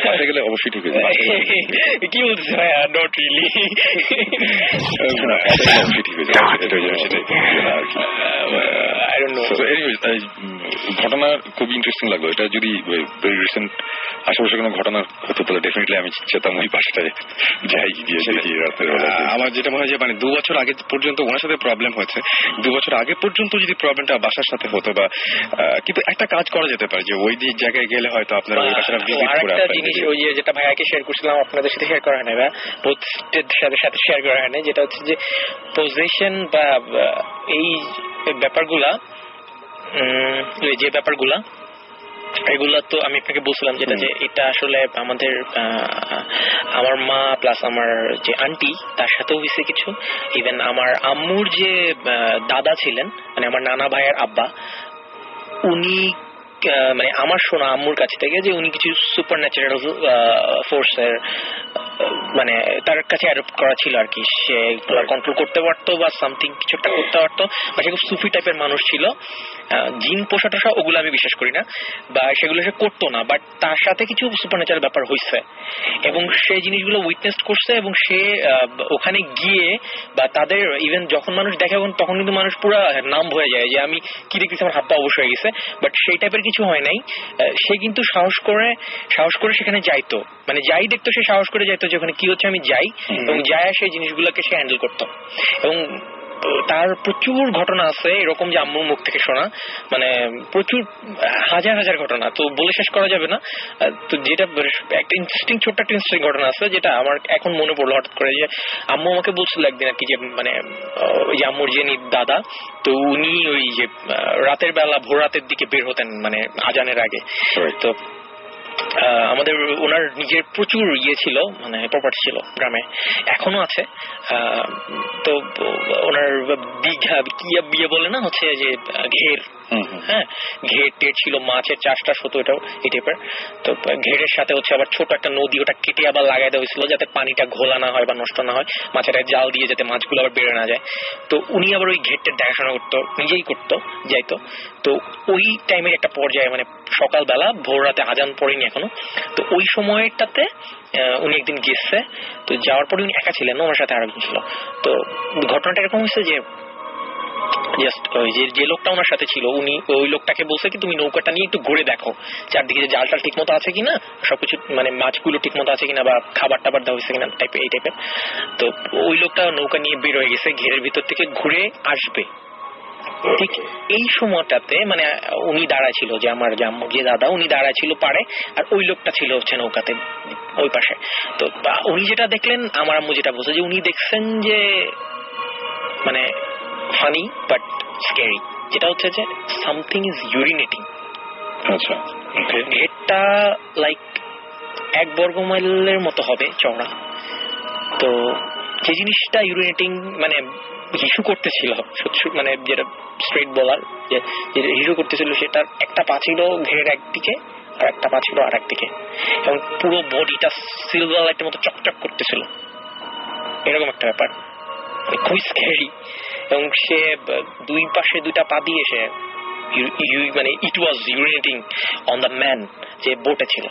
বাসা গেলে অবশ্যই ঠিক হয়ে যাবে। কি বলছিস ভাই? নট রিয়েলি, অবশ্যই ঠিক হয়ে যাবে, এটা সেটাই আই ডোন্ট নো। ঘটনা খুব ইন্টারেস্টিং লাগলো। এটা যদি ভেরি রিসেন্ট আশেপাশে কোনো ঘটনা হতো তাহলে ডেফিনেটলি আমি চেতাম ওই বাসাটায় যাই গিয়ে দেখি রাতের বেলা। আমার যেটা মনে হয় যে মানে 2 বছর আগে পর্যন্ত ওনার সাথে প্রবলেম হয়েছে, 2 বছর আগে পর্যন্ত যদি প্রবলেমটা বাসার সাথে হতো বা কিন্তু একটা কাজ করা যেতে পারে যে ওই জায়গায় গেলে হয়তো আপনারা ওই বাসাটা ভিজিট করে একটা জিনিস, ওই যে যেটা ভাইয়াকে শেয়ার করছিলাম আপনাদের সাথে শেয়ার করা হয় না, বা পোস্টের সাথে শেয়ার করা হয় না, যেটা হচ্ছে যে পজিশন বা এই ব্যাপারগুলা, যে ব্যাপারগুলা এগুলা তো আমি আপনাকে বলছিলাম যেটা, যে এটা আসলে আমার মা প্লাস আমার যে আন্টি তার সাথেও হয়েছে কিছু। ইভেন আমার আম্মুর যে দাদা ছিলেন, মানে আমার নানা ভাইয়ের আব্বা, উনি মানে আমার শোনা আম্মুর কাছ থেকে যে উনি কিছু সুপার ন্যাচারাল ফোর্সের মানে তার কাছে অ্যাডপ্ট করা ছিল আর কি, সে কন্ট্রোল করতে পারতো বা সামথিং কিছু একটা করতে পারতো, বা সে খুব সুফি টাইপের মানুষ ছিল। জিন পোষাটা ওগুলো আমি বিশ্বাস করি না, বা সেগুলো সে করতো না, বাট তার সাথে কিছু সুপার ন্যাচারাল ব্যাপার হয়েছে এবং সে জিনিসগুলো উইটনেস করছে। এবং সে ওখানে গিয়ে বা তাদের ইভেন যখন মানুষ দেখে তখন কিন্তু মানুষ পুরো নাম হয়ে যায় যে আমি কি দেখতেছি, আমার হাত পা অবশ্য হয়ে গেছে, বাট সেই টাইপের কিছু হয় নাই। সে কিন্তু সাহস করে সেখানে যাইতো, মানে যাই দেখতো সে সাহস করে যাইতো যে ওখানে কি হচ্ছে আমি যাই, এবং যায় সেই জিনিসগুলোকে সে হ্যান্ডেল করতো। এবং তার প্রচুর ঘটনা আছে এরকম যে আম্মুর মুখ থেকে শোনা, মানে প্রচুর হাজার হাজার ঘটনা, তো বলে শেষ করা যাবে না। তো যেটা একটা ছোট্ট একটা ইন্টারেস্টিং ঘটনা আছে যেটা আমার এখন মনে পড়লো হঠাৎ করে, যে আম্মু আমাকে বলছিল একদিন আর কি, যে মানে ওই যে আম্মুর যে দাদা, তো উনি ওই যে রাতের বেলা ভোর রাতের দিকে বের হতেন মানে আজানের আগে। তো আমাদের ওনার নিজের প্রচুর ছিল, মানে প্রপার্টি ছিল গ্রামে, এখনো আছে। তো ওনার বিয়ে বলে না, হচ্ছে যে ঘের, হ্যাঁ ঘের টের ছিল, মাছের চাষটা হতো, এটাও এই টাইপের। তো ঘেরের সাথে হচ্ছে আবার ছোট একটা নদী, ওটা কেটে আবার লাগাই দেওয়া হয়েছিল যাতে পানিটা ঘোলা না হয় বা নষ্ট না হয়, মাছের জাল দিয়ে যাতে মাছগুলো আবার বেড়ে না যায়। তো উনি আবার ওই ঘেরটার দেখাশোনা করতো, নিজেই করতো, যাইতো। তো ওই টাইমের একটা পর্যায়ে মানে সকালবেলা ভোর রাতে আজান পড়েনি এখনো, তো ওই সময়টাতে উনি একদিন গেছে। তো যাওয়ার পরে উনি একা ছিলেন, ওনার সাথে আরেকজন ছিল। তো ঘটনাটা এরকম হয়েছে যে জাস্ট ওই যে লোকটা ওনার সাথে ছিল, উনি ওই লোকটাকে বলছে কি তুমি নৌকাটা নিয়ে একটু ঘুরে দেখো চারদিকে যে জালটা ঠিক মতো আছে কিনা, সবকিছু মানে মাছগুলো ঠিক মতো আছে কিনা, বা খাবার টাবার দেওয়া হয়েছে কিনা, এই টাইপের। তো ওই লোকটা নৌকা নিয়ে বের হয়ে গেছে, ঘেরের ভিতর থেকে ঘুরে আসবে। ঠিক এই সময়টাতে মানে উনি দাঁড়ায় ছিল, যে আমার যে দাদা উনি দাঁড়ায় ছিল পাড়ে, আর ওই লোকটা ছিল হচ্ছে নৌকাতে ওই পাশে। তো উনি যেটা দেখলেন, আমার আম্মু যেটা বলছে, যে উনি দেখছেন যে মানে ফানি বাট স্ক্যারি, যেটা হচ্ছে যে সামথিং ইজ ইউরিনেটিং। আচ্ছা, ঘেরটা লাইক 1 বর্গ মাইলের মতো হবে চওড়া। তো যে জিনিসটা ইউরিনেটিং মানে হিসু করতেছিল, মানে যেটা স্ট্রেট বলার, যে হিসু করতেছিল, সেটার একটা পা ছিল ঘেরের একদিকে আর একটা পা ছিল আর একদিকে, এবং পুরো বডিটা সিলভার লাইটের মতো চকচক করতেছিল, এরকম একটা ব্যাপার, খুবই স্ক্যারি। এবং সে দুই পাশে দুইটা পা দিয়ে সে মানে ইট ওয়াজ ইউরিনেটিং অন দ্য ম্যান যে বোটে ছিল,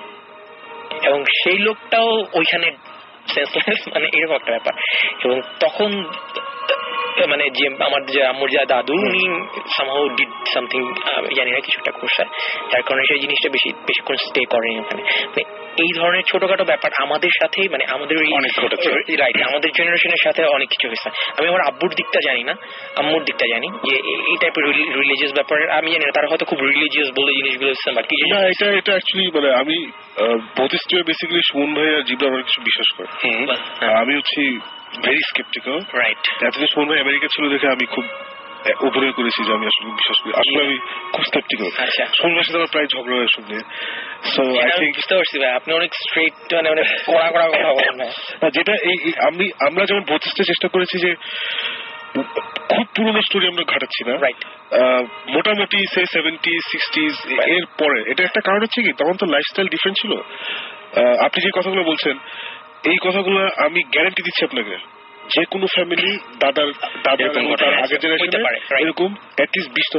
এবং সেই লোকটাও ওইখানে সেন্সলেস, মানে এরকম একটা ব্যাপার। এবং তখন মানে যে আমার যে আম্মুর যা দাদু, উনি সামহাউ ডিড সামথিং, জানি না কিছু একটা করছে, যার কারণে সেই জিনিসটা বেশিক্ষণ স্টে করেনি ওখানে। এই ধরনের ছোটখাটো ব্যাপার আমাদের সাথে, মানে আমাদের রাইট আমাদের জেনারেশনের সাথে অনেক কিছু হয়েছে। আমি আমার আব্বুর দিকটা জানি না, আম্মুর দিকটা জানি, যে এই টাইপের রিলিজিয়াস ব্যাপার আমি জানি না, তারা হয়তো খুব রিলিজিয়াস বলে জিনিসগুলো হচ্ছে, বাকি না এটা অ্যাকচুয়ালি মানে আমি বুদ্ধিস্টে বেসিক্যালি সুমন ভাই আর জিবরা অনেক কিছু বিশ্বাস করে, আমি হচ্ছি ভেরি স্কেপটিক্যাল। রাইট, এতদিন সুমন ভাই আমেরিকা ছিল দেখে আমি খুব উপরে করেছি যে আমি আসলে বিশ্বাস করি, আসলে আমি খুব স্কেপটিক্যাল। সুমন ভাইয়ের সাথে আমার প্রায় ঝগড়া হয় শুনে। সো আই থিংক বুঝতে পারছি ভাই, আপনি অনেক স্ট্রেট, মানে অনেক কড়া কড়া কথা বলেন না। যেটা এই আমরা যেমন বুদ্ধিস্টে চেষ্টা করেছি যে খুব পুরনো স্টোরি আমরা ঘাটাচ্ছি না, রাইট, মোটামুটি সে 70s 60s এর পরে। এটা একটা কারণ হচ্ছে কি, তখন তো লাইফস্টাইল ডিফারেন্ট ছিল। আপনি যে কথাগুলো বলছেন, এই কথাগুলো আমি গ্যারান্টি দিচ্ছি আপনাকে, যে কোনো ফ্যামিলি দাদার আগের জেনারেশনে এরকম অ্যাটলিস্ট 20টা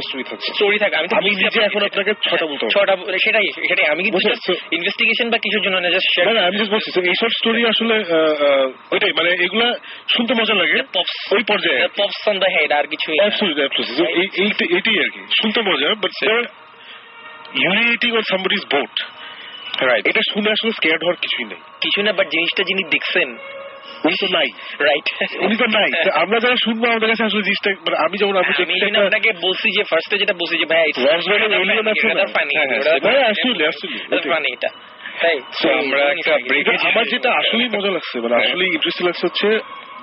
স্টোরি থাকে। আমি নিজে এখন আপনাকে 6টা বলতে পারবো। সেটাই আমি কিন্তু ইনভেস্টিগেশন বা কিছুর জন্য না, জাস্ট আমি জাস্ট বলছি এইসব স্টোরি আসলে ওইটাই, মানে এগুলা শুনতে মজা লাগে ওই পর্যায়ে, পপস অন দ্য হেড, আর কিছু এইটাই আর কি, শুনতে মজা। But urinating on somebody's boat, right, এটা শুনে আসলে স্কেয়ার্ড হওয়ার কিছুই নেই, বাট জিনিসটা যিনি দেখছেন উনি তো নাই, রাইট, উনি তো নাই। আমরা যারা শুনবো আমাদের কাছে আসলে জিনিসটা, মানে আমি যেমন আপনাকে বলছি যে ফার্স্টে যেটা বলছি যে ভাই আমার যেটা আসলেই মজা লাগছে, মানে আসলেই ইন্টারেস্টিং লাগছে হচ্ছে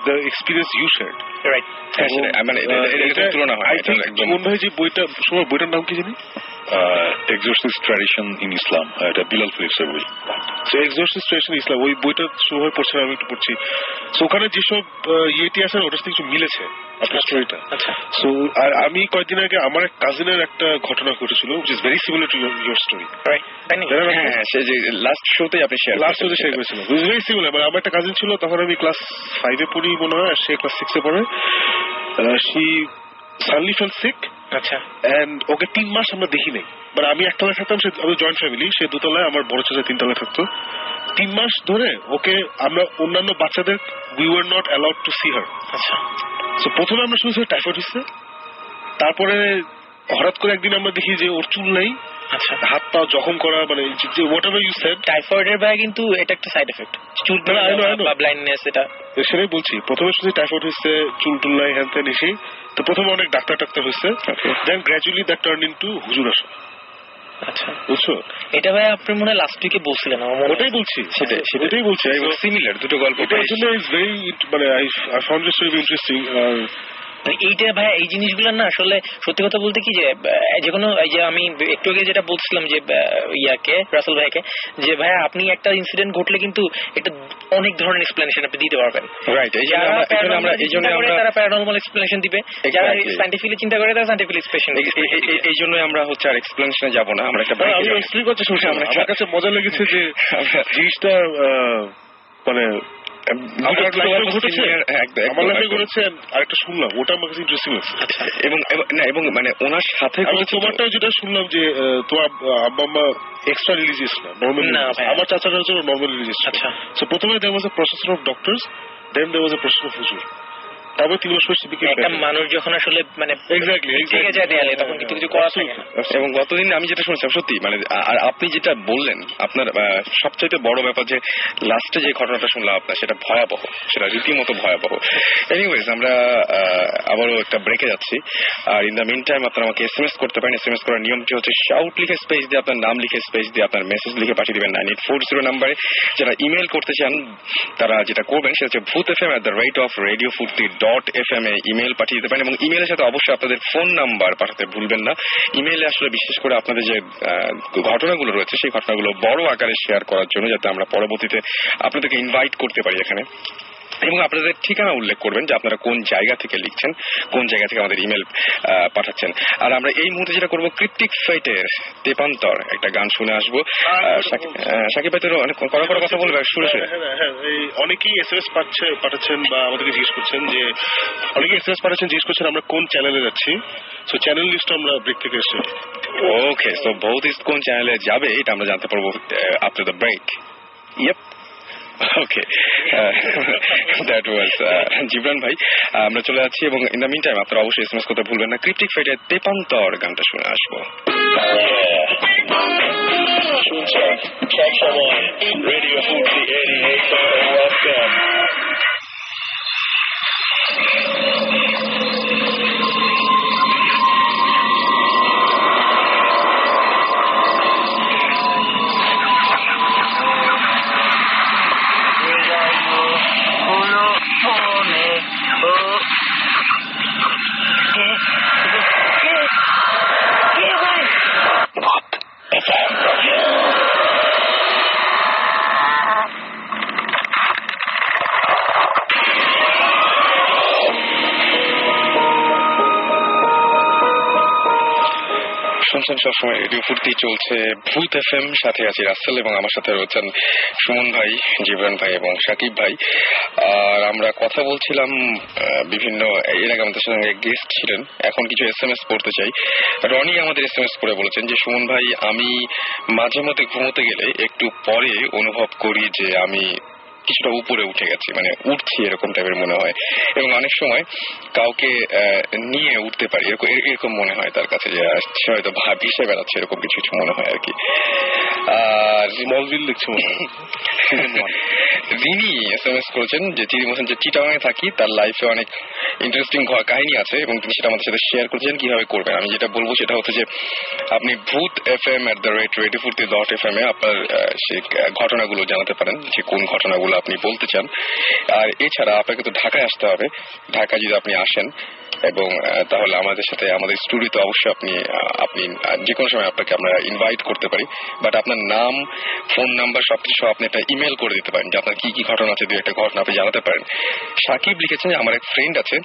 the experience you shared, right? মানে এটা তুলনা হয়। মনে হয় যে বইটার নাম কি জানি, এক্সোরসিস্ট ট্র্যাডিশন ইন ইসলাম, এটা বিলাল ফিলিপসের বই। এক্সোরসিস্ট ট্র্যাডিশন ইসলাম, ওই বইটা সময় পড়ছে, আমি একটু পড়ছি। সো ওখানে যেসব ইয়েটি আছে ওটার সাথে কিছু মিলেছে আপনার স্টোরিটা। সো আর আমি কয়েকদিন আগে আমার এক কাজিনের একটা ঘটনা ঘটেছিল, which is very similar to your story, right? হ্যাঁ, সে যে লাস্ট শোতে আপনি শেয়ার করেছিলেন, it was very similar। মানে আমার একটা কাজিন ছিল, তখন আমি ক্লাস 5-এ পড়ি মনে হয়, আর সে ক্লাস 6-এ পড়ে। she suddenly fell sick, আচ্ছা, এন্ড ওকে 3 মাস আমরা দেখি নাই। মানে আমি একতলায় থাকতাম, আমি জয়েন্ট ফ্যামিলি, সে দোতলায়, আমার বড় চাচা 3 তলায় থাকতো। 3 মাস ধরে ওকে আমরা অন্যান্য বাচ্চাদের we were not allowed to see her। আচ্ছা, সো প্রথমে আমরা শুনছি টাইফয়েড হচ্ছে, তারপরে হঠাৎ করে একদিন আমরা দেখি যে ওর চুল নাই, আচ্ছা, হাত পা জখম করা, মানে যে whatever you said, টাইফয়েডের ভাই কিন্তু এটা একটা সাইড এফেক্ট, চুল বা ব্লাইন্ডনেস, এটা সেটাই বলছি। প্রথমে শুনছি টাইফয়েড হচ্ছে, চুল টুল নাই, হ্যান ত্যান এসে তো প্রথমে অনেক ডাক্তার হয়েছে, দেন গ্র্যাজুয়ালি দ্যাট টার্ন ইনটু হুজুর আসা। আচ্ছা, বুঝছো? এটা ভাই আপনি মনে হয় লাস্ট উইকে বলছিলেন। ওটাই বলছি, সেটাই বলছি। সিমিলার দুটো গল্প। এটার জন্য ইজ ভেরি, মানে I found it very interesting. এইটা ভাই এই জিনিসগুলো না আসলে সত্যি কথা বলতে কি যে যেকোনো, এই যে আমি একটু আগে যেটা বলছিলাম যে ইয়াকে রাসেল ভাইকে, যে ভাই আপনি একটা ইনসিডেন্ট ঘটলে কিন্তু এটা অনেক ধরনের এক্সপ্লেনেশন আপনি দিতে পারবেন। রাইট, এই জন্য আমরা তারা প্যারানরমাল এক্সপ্লেনেশন দিবে, যারা সায়েন্টিফিক্যালি চিন্তা করে তারা সায়েন্টিফিক এক্সপ্লেনেশন। এই জন্য আমরা হচ্ছে আর এক্সপ্লেনেশনে যাব না, আমরা একটা আমি এক্সপ্লেইন করতে শুনছি। আমার কাছে মজা লেগেছে যে জিনিসটা মানে আমার লাইফে ঘটেছে, আরেকটা শুনলাম, ওটা আমার কাছে ইন্টারেস্টিং লাগছে। এবং মানে ওনার সাথে তোমারটাও যেটা শুনলাম যে তোমার আব্বা আম্মা এক্সট্রা রিলিজিয়াস না, নর্মাল। আমার চাচাটা হচ্ছে নর্মাল রিলিজিয়াস। আচ্ছা, সো প্রথমে there was a procession of doctors, then there was a procession of হুজুর। তবে 3 বছর একটা মানুষ যখন আসলে মানে থেকে যায় দেয়ালে, তখন কিন্তু কিছু করা থাকে না। এবং গতদিন আমি যেটা শুনছিলাম সত্যি মানে, আর আপনি যেটা বললেন আপনার সবচাইতে বড় ব্যাপার যে লাস্টে যে ঘটনাটা শুনলাম আপনার, সেটা ভয়াবহ, সেটা রীতিমতো ভয়াবহ। এনিওয়েজ, আমরা আবারও একটা ব্রেকে যাচ্ছি। আর ইন দ্য মিন টাইম আপনারা আমাকে SMS করতে পারেন। SMS করার নিয়মটি হচ্ছে শাউট লিখে স্পেস দিয়ে আপনার নাম লিখে স্পেস দিয়ে আপনার মেসেজ লিখে পাঠিয়ে দেবেন 9840 নাম্বারে। যারা ইমেল করতে চান তারা যেটা করবেন সেটা হচ্ছে bhutfm@radiofurti.fm এ ইমেল পাঠিয়ে দিতে পারেন, এবং ইমেলের সাথে অবশ্যই আপনাদের ফোন নাম্বার পাঠাতে ভুলবেন না। ইমেলে আসলে বিশেষ করে আপনাদের যে ঘটনাগুলো রয়েছে সেই ঘটনাগুলো বড় আকারে শেয়ার করার জন্য, যাতে আমরা পরবর্তীতে আপনাদেরকে ইনভাইট করতে পারি এখানে। এবং আপনাদের ঠিকানা উল্লেখ করবেন যে আপনারা কোন জায়গা থেকে লিখছেন, কোন জায়গা থেকে আমাদের ইমেল পাঠাচ্ছেন। আর আমরা এই মুহূর্তে যেটা করবো, ক্রিপ্টিক ফাইটের তেপান্তর একটা গান শুনে আসবো। সাকিব ভাই তো অনেক কড়া কথা বলবে শুনে শুনে। অনেকেই SMS পাঠাচ্ছেন বা আমাদেরকে জিজ্ঞেস করছেন, যে অনেকেই SMS পাঠাচ্ছেন, জিজ্ঞেস করছেন আমরা কোন চ্যানেলে যাচ্ছি। সো চ্যানেল লিস্ট আমরা ব্রেক থেকে এসেছি। ওকে, সো ভৌত ইস্ট কোন চ্যানেলে যাবে এটা আমরা জানতে পারবো after the break. Yep, okay, that was Jibran ভাই। আমরা চলে যাচ্ছি, এবং ইন দ্য মিন টাইম আপনারা অবশ্যই SMS করতে ভুলবেন না। ক্রিপ্টিক ফাইটের তেপান্তর গানটা শুনে আসবো। রেডিও ফুর্তি 88.1 শুনছেন সবসময় রেডিও ফুর্তি, চলছে ভূত FM, সাথে আছি রাসেল, এবং আমার সাথে রয়েছেন সুমন ভাই, জিবরান ভাই এবং সাকিব ভাই। আর আমরা কথা বলছিলাম বিভিন্ন, এর আগে আমাদের সঙ্গে গেস্ট ছিলেন। এখন কিছু SMS পড়তে চাই। রনি আমাদের SMS করে বলেছেন যে সুমন ভাই, আমি মাঝে মধ্যে ঘুমোতে গেলে একটু পরে অনুভব করি যে আমি কিছুটা উপরে উঠে গেছি, মানে উঠছি এরকম টাইপের মনে হয়, এবং অনেক সময় কাউকে নিয়ে উঠতে পারি এরকম মনে হয় তার কাছে, যে সে হয়তো ভেসে বেড়াচ্ছে, এরকম কিছু কিছু মনে হয় আর কি। আর স্মলভিল লিখছে মনে হয়। রিনি SMS করেছেন যে তিনি বলছেন যে চিটাগাঙে থাকি, তার লাইফে অনেক ইন্টারেস্টিং কাহিনী আছে এবং তিনি সেটা আমাদের সাথে শেয়ার করেছেন কিভাবে করবেন। আমি যেটা বলবো সেটা হচ্ছে যে আপনি bhutfm@radiofurti.fm এ আপনার সেই ঘটনাগুলো জানাতে পারেন, যে কোন ঘটনাগুলো আপনি বলতে চান। আর এছাড়া আপনাকে তো ঢাকায় আসতে হবে। ঢাকায় যদি আপনি আসেন, এবং তাহলে আমাদের সাথে আমাদের স্টুডিওতে অবশ্যই আপনি যে কোনো সময় আপনাকে আমরা ইনভাইট করতে পারি। বাট আপনার নাম, ফোন নাম্বার সবকিছু আপনি একটা ইমেল করে দিতে পারেন, যে আপনার কি কি ঘটনা আছে, দু একটা ঘটনা আপনি জানাতে পারেন। সাকিব লিখেছেন যে আমার এক ফ্রেন্ড আছে,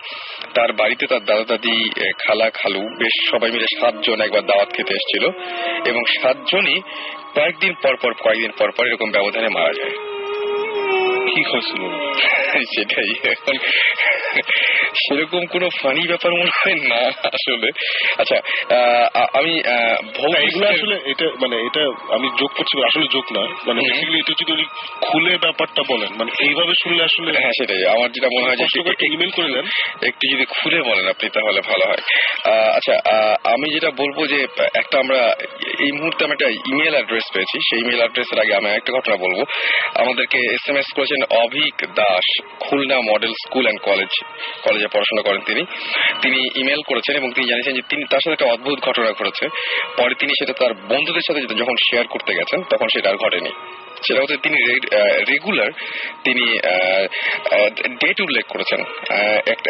তার বাড়িতে তার দাদা দাদি, খালা খালু বেশ সবাই মিলে 7 জন একবার দাওয়াত খেতে এসেছিল, এবং 7 জনই কয়েকদিন পর পর এরকম ব্যবধানে মারা যায়। কি হয়েছিল সেটাই, এখন সেরকম কোন ফানি ব্যাপার মনে হয় না আসলে। আচ্ছা, আমি এগুলো আসলে এটা মানে এটা আমি যোগ করছি, আসলে যোগ না, মানে এটা যদি উনি খুলে ব্যাপারটা বলেন, মানে এইভাবে শুনলে আসলে। হ্যাঁ, সেটাই আমার যেটা মনে হয় যে ইমেল করে দেন, একটু যদি খুলে বলেন আপনি তাহলে ভালো হয়। আচ্ছা, আমি যেটা বলবো যে একটা আমরা এই মুহূর্তে আমি একটা ইমেল অ্যাড্রেস পেয়েছি, সেই ইমেল অ্যাড্রেসের আগে আমি একটা ঘটনা বলবো। আমাদেরকে SMS করেছেন Avik Das, Khulna model school and college কলেজে পড়াশোনা করেন তিনি ইমেল করেছেন এবং তিনি জানিয়েছেন যে তিনি তার সাথে একটা অদ্ভুত ঘটনা ঘটেছে। পরে তিনি সেটা তার বন্ধুদের সাথে যখন শেয়ার করতে গেছেন তখন সেটা আর ঘটেনি। সেটা হচ্ছে তিনি রেগুলার তিনি ডেট উল্লেখ করেছেন।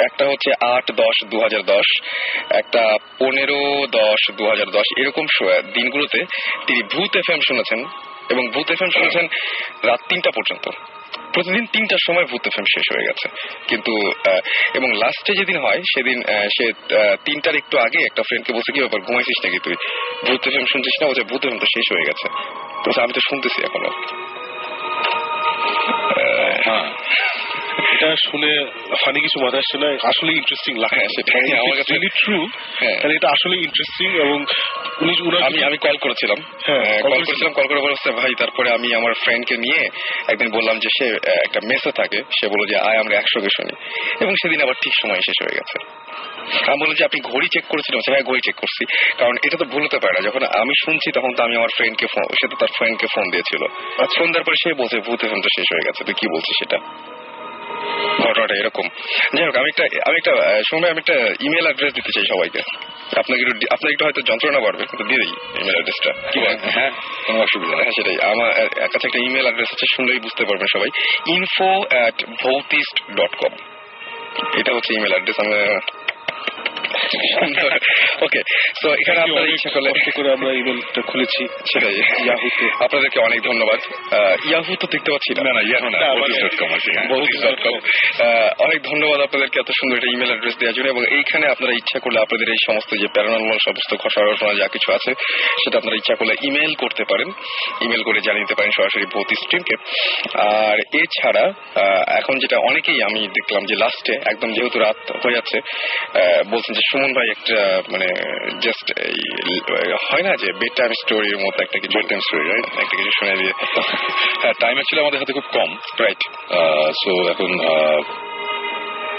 একটা হচ্ছে 8-10-2010, একটা 15-10-2010, এরকম দিনগুলোতে তিনি ভূত এফএম শুনেছেন এবং ভূত এফএম শুনেছেন রাত 3টা পর্যন্ত। প্রতিদিন 3টার সময় ভূত এফএম শেষ হয়ে গেছে। কিন্তু এবং লাস্টে যেদিন হয় সেদিন সে 3টার একটু আগে একটা ফ্রেন্ডকে বলছে কি ব্যাপার, ঘুমাইছিস নাকি তুই, ভূত এফএম শুনছিস না? বলছে ভূত এফএম তো শেষ হয়ে গেছে। তো আমি তো শুনতেছি এখনো। হ্যাঁ, এটা শুনে ফানি কিছু মাথায় আসছে না, আসলে ইন্টারেস্টিং লাগে। সেটাই আমার কাছে ট্রু, এটা আসলে ইন্টারেস্টিং। এবং আমি কল করেছিলাম, কল করে বলছে ভাই, তারপরে আমি আমার ফ্রেন্ডকে নিয়ে একদিন বললাম যে সে একটা মেসে থাকে, সে বলল যে আয় আমরা একসঙ্গে শুনি, এবং সেদিন আবার ঠিক সময় শেষ হয়ে গেছে। আমি বললাম যে আপনি ঘড়ি চেক করেছিলেন? হ্যাঁ ঘড়ি চেক করছি, কারণ এটা তো ভুল হতে পারে না, যখন আমি শুনছি তখন তো আমি আমার ফ্রেন্ডকে সে তো তার ফ্রেন্ডকে ফোন দিয়েছিল, ফোন দেওয়ার পরে সে বলছে ভূত এফএম তো শেষ হয়ে গেছে। তুই কি বলছিস? সেটা ঘটনাটা এরকম। যাই হোক, আমি একটা সময় আমি একটা ইমেল অ্যাড্রেস দিতে চাই সবাইকে। আপনাকে একটু হয়তো যন্ত্রণা বাড়বে, কিন্তু দিয়ে দিই ইমেল অ্যাড্রেসটা। কি বলেন? হ্যাঁ, কোনো অসুবিধা নেই। সেটাই, আমার কাছে একটা ইমেল অ্যাড্রেস আছে, শুনলেই বুঝতে পারবেন সবাই। info@bhotist.com, এটা হচ্ছে ইমেল অ্যাড্রেস। ওকে, সো এখানে আপনারা ইচ্ছা করে আমরা ইমেলটা খুলেছি, সেটাই ইয়াহুতে। আপনাদেরকে অনেক ধন্যবাদ। ইয়াহু তো দেখতে পাচ্ছি না, ইয়াহু না, bhotist.com আছে। bhotist.com, অনেক ধন্যবাদ আপনাদেরকে এত সুন্দর একটা ইমেল অ্যাড্রেস দেওয়ার জন্য। এবং এইখানে আপনারা ইচ্ছা করলে আপনাদের এই সমস্ত যে প্যারানর্মাল সমস্ত ঘটনা যা কিছু আছে সেটা আপনারা ইচ্ছা করলে ইমেল করতে পারেন, ইমেল করে জানিয়ে দিতে পারেন সরাসরি ভৌতিক স্ট্রিমকে। আর এছাড়া এখন যেটা অনেকেই আমি দেখলাম যে লাস্টে একদম যেহেতু রাত হয়ে যাচ্ছে, বলছেন যে সুমন ভাই একটা মানে জাস্ট হয় না যে বেড টাইম স্টোরির মতো একটা কিছু, বেড টাইম স্টোরি, রাইট, একটা কিছু শুনে দিয়ে। হ্যাঁ, টাইম অ্যাকচুয়ালি আমাদের হাতে খুব কম, রাইট। সো এখন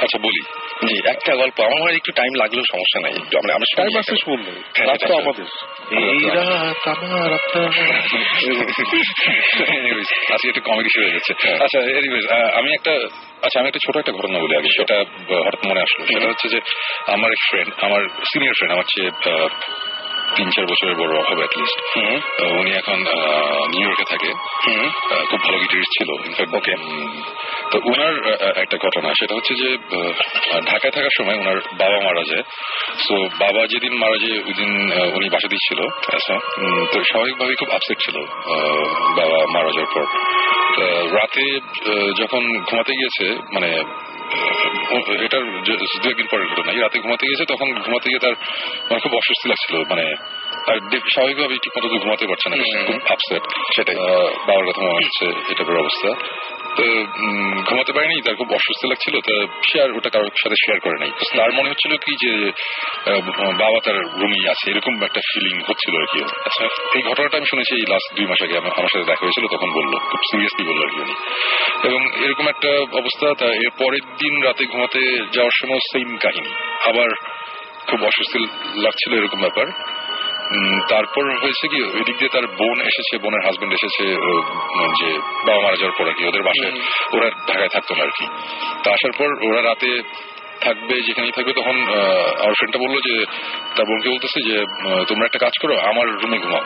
আচ্ছা বলি, জি, একটা গল্প আমার মনে একটু টাইম লাগলেও সমস্যা নাই, একটু আমরা টাইম আসতে শুনবো, রাত তো আমাদের, এই রাত আমার আপনার। আজকে একটু কমেডি শুরু হয়ে যাচ্ছে। আচ্ছা, এনিওয়েজ আমি একটা ছোট একটা ঘটনা বলি আগে, সেটা হঠাৎ মনে আসলো। সেটা হচ্ছে যে আমার এক ফ্রেন্ড, আমার সিনিয়র ফ্রেন্ড, আমার চেয়ে 3-4 বছরের বড় হবে অ্যাটলিস্ট। উনি এখন নিউ ইয়র্কে থাকে, খুব ভালো গিটারিস্ট ছিল ইনফ্যাক্ট। ওকে, তো ওনার একটা ঘটনা, সেটা হচ্ছে যে ঢাকায় থাকার সময় ওনার বাবা মারা যায়। তো বাবা যেদিন মারা যায় ওই দিন উনি বাসা দিচ্ছিল। আচ্ছা, তো স্বাভাবিকভাবেই খুব আপসেট ছিল বাবা মারা যাওয়ার পর। রাতে যখন ঘুমাতে গিয়েছে, মানে এটার 2-1 দিন পরের ঘটনা, রাতে ঘুমাতে গিয়েছে, তখন ঘুমাতে গিয়ে তার মানে খুব অস্বস্তি লাগছিল, মানে আর স্বাভাবিকভাবে ঠিক মতো ঘুমাতে পারছে না, খুব আপসেট। সেটাই, বাবার কথা মনে হচ্ছে, এটা অবস্থা। তো ঘুমাতে পারেনি, তার খুব অস্বস্তি লাগছিল, তা সে আর ওটা কারোর সাথে শেয়ার করে নাই। তার মনে হচ্ছিল কি যে বাবা তার রুমেই আছে, এরকম একটা ফিলিং হচ্ছিল আর কি। আচ্ছা, এই ঘটনাটা আমি শুনেছি এই লাস্ট 2 মাস আগে আমার সাথে দেখা হয়েছিল, তখন বললো, খুব সিরিয়াসলি বললো আর কি উনি। এবং এরকম একটা অবস্থা, তা এর পরের দিন রাতে ঘুমাতে যাওয়ার সময় সেম কাহিনী, আবার খুব অস্বস্তি লাগছিল, এরকম ব্যাপার। তারপর হয়েছে কি, ওই দিক দিয়ে তার বোন এসেছে, বোনের হাজবেন্ড এসেছে, যে বাবা মারা যাওয়ার পর আর কি, ওদের বাসায় ওরা ঢাকায় থাকতো না আর কি। তা আসার পর ওরা রাতে থাকবে, যেখানেই থাকবে, তখন আমার ফ্রেন্ডটা বললো যে তার বোনকে বলতেছে যে তোমরা একটা কাজ করো, আমার রুমে ঘুমাও,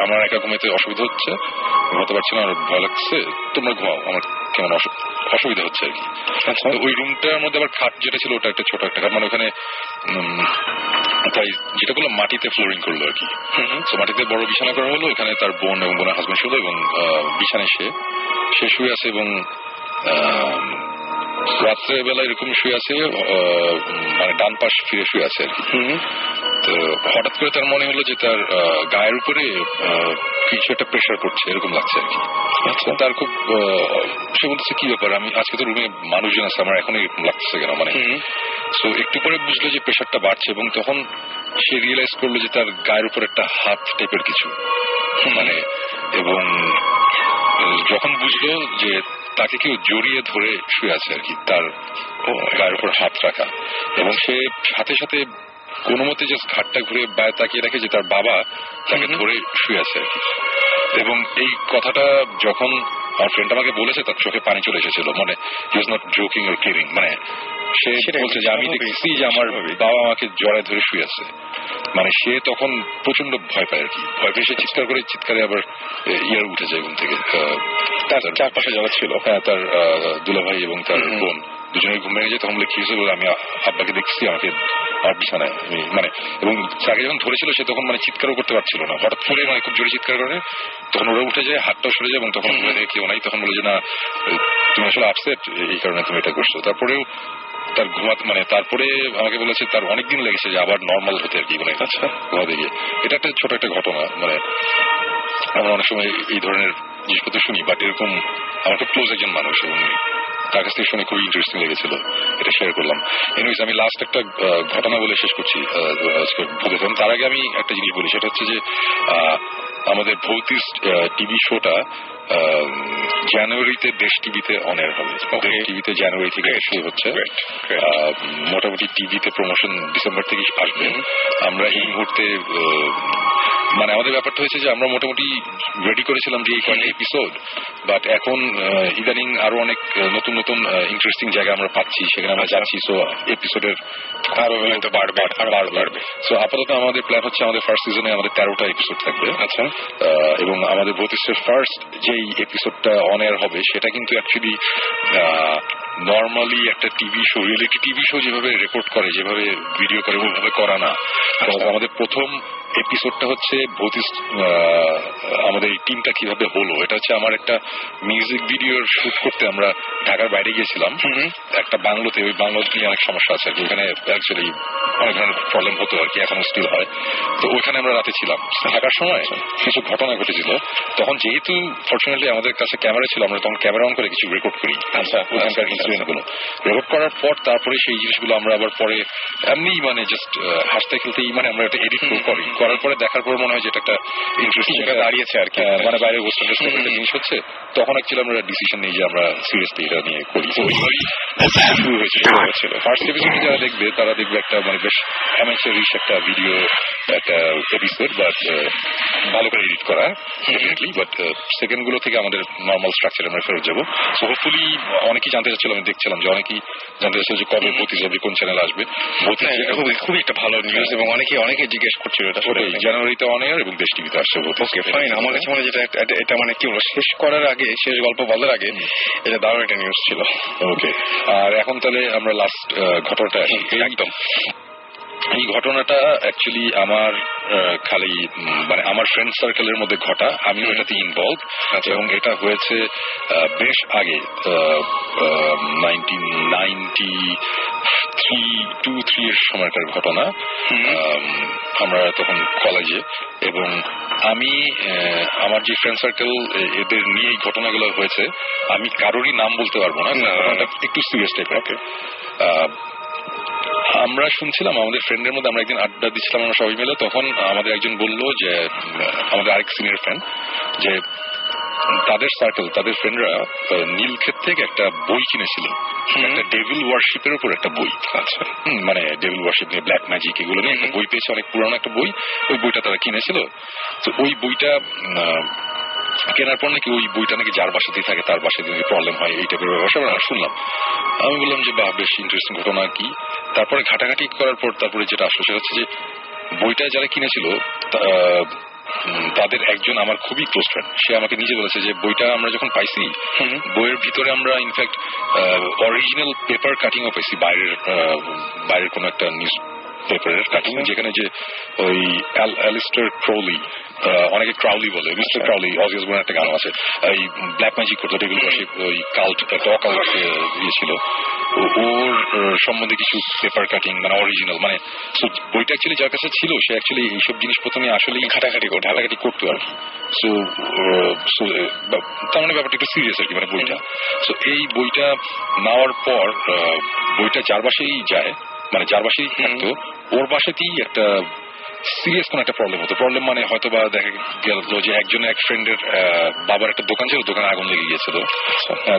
আমার একা ঘুমাইতে অসুবিধা হচ্ছে, ঘুমাতে পারছি না, আমার ভয় লাগছে, তোমরা ঘুমাও, আমার কেমন অসুবিধা হচ্ছে আর কি। ওই রুমটার মধ্যে আবার খাট যেটা ছিল ওটা একটা ছোট একটা খাট, মানে ওখানে তাই যেটা করলো মাটিতে ফ্লোরিং করলো আর কি। তো মাটিতে বড় বিছানা করা হলো, এখানে তার বোন এবং বোনের হাজবেন্ড শুলো, এবং বিছানায় সে শুয়ে আছে, এবং রাত্রের বেলা এরকম শুয়ে আছে, মানে ডান পাশ ফিরে শুয়ে আছে আর কি। তো হঠাৎ করে তার মনে হলো যে তার গায়ের উপরে কিছু একটা প্রেশার করছে, এরকম লাগছে আর কি। আচ্ছা, তার খুব সে বলতেছে কি ব্যাপার, আমি আজকে তো রুমে মানুষজন আছে, আমার এখনই এরকম লাগতেছে কেন, মানে। সো একটু পরে বুঝলো যে প্রেশারটা বাড়ছে, এবং তখন সে রিয়েলাইজ করলো যে তার গায়ের উপর একটা হাত টাইপের কিছু, মানে, এবং যখন বুঝলো যে তাকে কেউ জড়িয়ে ধরে শুয়ে আছে আর কি, তার গায়ের উপর হাত রাখা, এবং সে সাথে সাথে কোনো মতে জাস্ট ঘাটটা ঘুরে বাইরে তাকিয়ে রাখে যে তার বাবা তাকে ধরে শুয়ে আছে আর কি। এবং এই কথাটা যখন আমার ফ্রেন্ড আমাকে বলেছে, তার চোখে পানি চলে এসেছিল, মানে he was not joking or kidding, মানে সে বলছে যে আমি দেখছি যে আমার বাবা আমাকে জড়ায় ধরে শুয়ে আছে, মানে সে তখন প্রচন্ড ভয় পায় আর কি, ভয় পেয়ে সে চিৎকার করে, চিৎকারে আবার ইয়ার উঠে যায় ঘুম থেকে। তার চারপাশে যারা ছিল, হ্যাঁ তার দুলাভাই এবং তার বোন দুজনের ঘুম ভেঙে যায়। তখন বলে কি হয়েছে, বলে আমি আব্বাকে দেখছি আমাকে আমার বিছানায়, মানে এবং তাকে যখন ধরেছিল সে তখন মানে চিৎকারও করতে পারছিল না, হঠাৎ করে মানে খুব জোরে চিৎকার করে, তখন ওরা উঠে যায়, হাতটাও সরে যায় এবং তখন কেউ নাই, তখন বলে যে না তুমি আসলে আপসেট এই কারণে তুমি এটা করছো। তারপরেও তার ঘুমাতে মানে তারপরে আমাকে বলেছে তার অনেকদিন লেগেছে যে আবার নর্মাল হতে আর কি, মানে ঘুমাতে গিয়ে। এটা একটা ছোট একটা ঘটনা, মানে আমরা অনেক সময় এই ধরনের জিনিসপত্র শুনি, বাট এরকম আমার খুব ক্লোজ একজন মানুষ এবং তার কাছ থেকে শুনে খুবই ইন্টারেস্টিং লেগেছিল, এটা শেয়ার করলাম। এনিওয়েজ আমি লাস্ট একটা ঘটনা বলে শেষ করছি ভূতের। তার আগে আমি একটা জিনিস বলি, সেটা হচ্ছে যে আমাদের ভৌতিস্ট টিভি শোটা জানুয়ারিতে দেশ টিভিতে অন এয়ার হবে। টিভিতে জানুয়ারি থেকে শুরু হচ্ছে, মোটামুটি টিভিতে প্রমোশন ডিসেম্বর থেকে আসবে। আমরা এই মুহূর্তে মানে আমাদের ব্যাপারটা হয়েছে যে আমরা মোটামুটি রেডি করেছিলাম যে এই কয়েকটা এপিসোড, বাট এখন ইদানিং আরো অনেক নতুন নতুন ইন্টারেস্টিং জায়গা আমরা পাচ্ছি, সেখানে আমরা যাচ্ছি। সো এপিসোডের আরো বাড়বে। সো আপাতত আমাদের প্ল্যান হচ্ছে আমাদের ফার্স্ট সিজনে আমাদের 13টা এপিসোড থাকবে। আচ্ছা, এবং আমাদের ভৌতিস্টের ফার্স্ট যেই এপিসোডটা অন এয়ার হবে সেটা কিন্তু অ্যাকচুয়ালি নর্মালি একটা TV show, reality TV show যেভাবে রেকর্ড করে, যেভাবে ভিডিও করে, ওইভাবে করা না। আমাদের প্রথম এপিসোডটা হচ্ছে ভৌতিস্ট আমাদের এই টিমটা কিভাবে হলো, এটা হচ্ছে আমার একটা মিউজিক ভিডিওর শুট করতে আমরা ঢাকার বাইরে গিয়েছিলাম একটা বাংলোতে। ওই বাংলোতে নিয়ে অনেক সমস্যা আছে আর কি, ওখানে অ্যাকচুয়ালি অনেক ধরনের প্রবলেম হতো আর কি, এখনো স্টিল হয়। তো ওইখানে আমরা রাতে ছিলাম, থাকার সময় কিছু ঘটনা ঘটেছিল। তখন যেহেতু ফর্চুনেটলি আমাদের কাছে ক্যামেরা ছিল, আমরা তখন ক্যামেরা অন করে কিছু রেকর্ড করি। আচ্ছা, ওখানকার ইনসিডেন্টগুলো রেকর্ড করার পর তারপরে সেই জিনিসগুলো আমরা আবার পরে এমনি মানে জাস্ট হাসতে খেলতেই মানে আমরা এটা এডিট করি, করার পরে দেখার পর মনে হয় যে এটা একটা ইন্টারেস্টিং দাঁড়িয়েছে আর কি, মানে বাইরে ওয়েস্টার্ন একটা জিনিস হচ্ছে। তখন অ্যাকচুয়ালি আমরা ডিসিশন নিই যে আমরা সিরিয়াসলি এটা নিয়ে করি। শুরু হয়েছিল ফার্স্ট এপিসোডে যারা দেখবে তারা দেখবে একটা মানে বেশ অ্যামেচারিশ একটা ভিডিও, একটা এপিসোড, বাট ভালো করে এডিট করা ডেফিনেটলি। বাট সেকেন্ড গুলো থেকে আমাদের নর্মাল স্ট্রাকচারে আমরা ফেরত যাবো। সো হোপফুলি অনেকেই জানতে চাচ্ছিল, আমি দেখছিলাম যে অনেকেই জানতে চাচ্ছিল যে কবে ভৌতিস হবে, কোন চ্যানেল আসবে। খুবই একটা ভালো নিউজ এবং অনেকে জিজ্ঞেস করছিল এটা। জানুয়ারিতে অন এয়ার এবং দেশ টিভিতে আসছে। ওকে ফাইন, আমার কাছে মনে হয় যেটা এটা মানে কি হলো, শেষ করার আগে, শেষ গল্প বলার আগে এটা দারুণ একটা নিউজ ছিল। ওকে, আর এখন তাহলে আমরা লাস্ট ঘটনাটা একদম এই ঘটনাটা অ্যাকচুয়ালি আমার খালি মানে আমার ফ্রেন্ড সার্কেলের মধ্যে ঘটা, আমিও এটাতে ইনভলভ। এবং এটা হয়েছে বেশ আগে 1993 এর সময়কার ঘটনা। আমরা তখন কলেজে, এবং আমি আমার যে ফ্রেন্ড সার্কেল এদের নিয়ে এই ঘটনাগুলো হয়েছে, আমি কারোরই নাম বলতে পারবো না, একটু সিরিয়াস টাইপের। আমরা শুনছিলাম আমাদের ফ্রেন্ডের মধ্যে, আমরা একদিন আড্ডা দিচ্ছিলাম আমরা সবাই মিলে, তখন আমাদের একজন বলল যে আমাদের আরেক সিনিয়র ফ্রেন্ড যে তাদের সার্কেল, তাদের ফ্রেন্ডরা নীলক্ষেত থেকে একটা বই কিনেছিল, একটা ডেভিল ওয়ার্শিপের উপর একটা বই। আচ্ছা, মানে ডেভিল ওয়ার্শিপ নিয়ে, ব্ল্যাক ম্যাজিক এগুলো নিয়ে একটা বই পেয়েছে, অনেক পুরানো একটা বই। ওই বইটা তারা কিনেছিল। তো ওই বইটা কেনার পর নাকি ওই বইটা নাকি যার বাসাতেই থাকে তার বাসায় যদি প্রবলেম হয়, এই টাইপের ব্যবসা আমরা শুনলাম। আমি বললাম যে বাহ, বেশ ইন্টারেস্টিং ঘটনা কি। তারপরে ঘাটাঘাটি করার পর তারপরে যেটা আসলো সেটা হচ্ছে যে বইটা যারা কিনেছিল তাদের একজন আমার খুবই ক্লোজ ফ্রেন্ড, সে আমাকে নিজে বলেছে যে বইটা আমরা যখন পাইছি, বইয়ের ভিতরে আমরা ইনফ্যাক্ট অরিজিনাল পেপার কাটিংও পাইছি, বাইরের কোন একটা নিউজ পেপারের কাটিং, যেখানে যে ওই অ্যালিস্টার ক্রাউলি, অনেকে ক্রাউলি বলে, মিস্টার ক্রাউলি, অজি অসবর্নের একটা গান আছে, এই ব্ল্যাক ম্যাজিক করতো, ডেভিল ওয়ার্শিপ, ওই কাল্ট, একটা অকাল্ট ছিল, ওর সম্বন্ধে কিছু পেপার কাটিং মানে অরিজিনাল, মানে বইটা অ্যাকচুয়ালি যার কাছে ছিল সে অ্যাকচুয়ালি এইসব জিনিসপত্র নিয়ে আসলে ঘাটাঘাটি করতো আর কি। সো তার মানে ব্যাপারটা একটু সিরিয়াস আর কি, মানে বইটা। সো এই বইটা নেওয়ার পর বইটা যার বাসায় যায়, মানে যার বাসায় থাকতো, ওর বাসাতেই একটা সিরিয়াস কোন একটা প্রবলেম হতো। প্রবলেম মানে হয়তো বা দেখা গেল যে একজনের এক ফ্রেন্ডের বাবার একটা দোকান ছিল, দোকানে আগুন লেগে গিয়েছিল।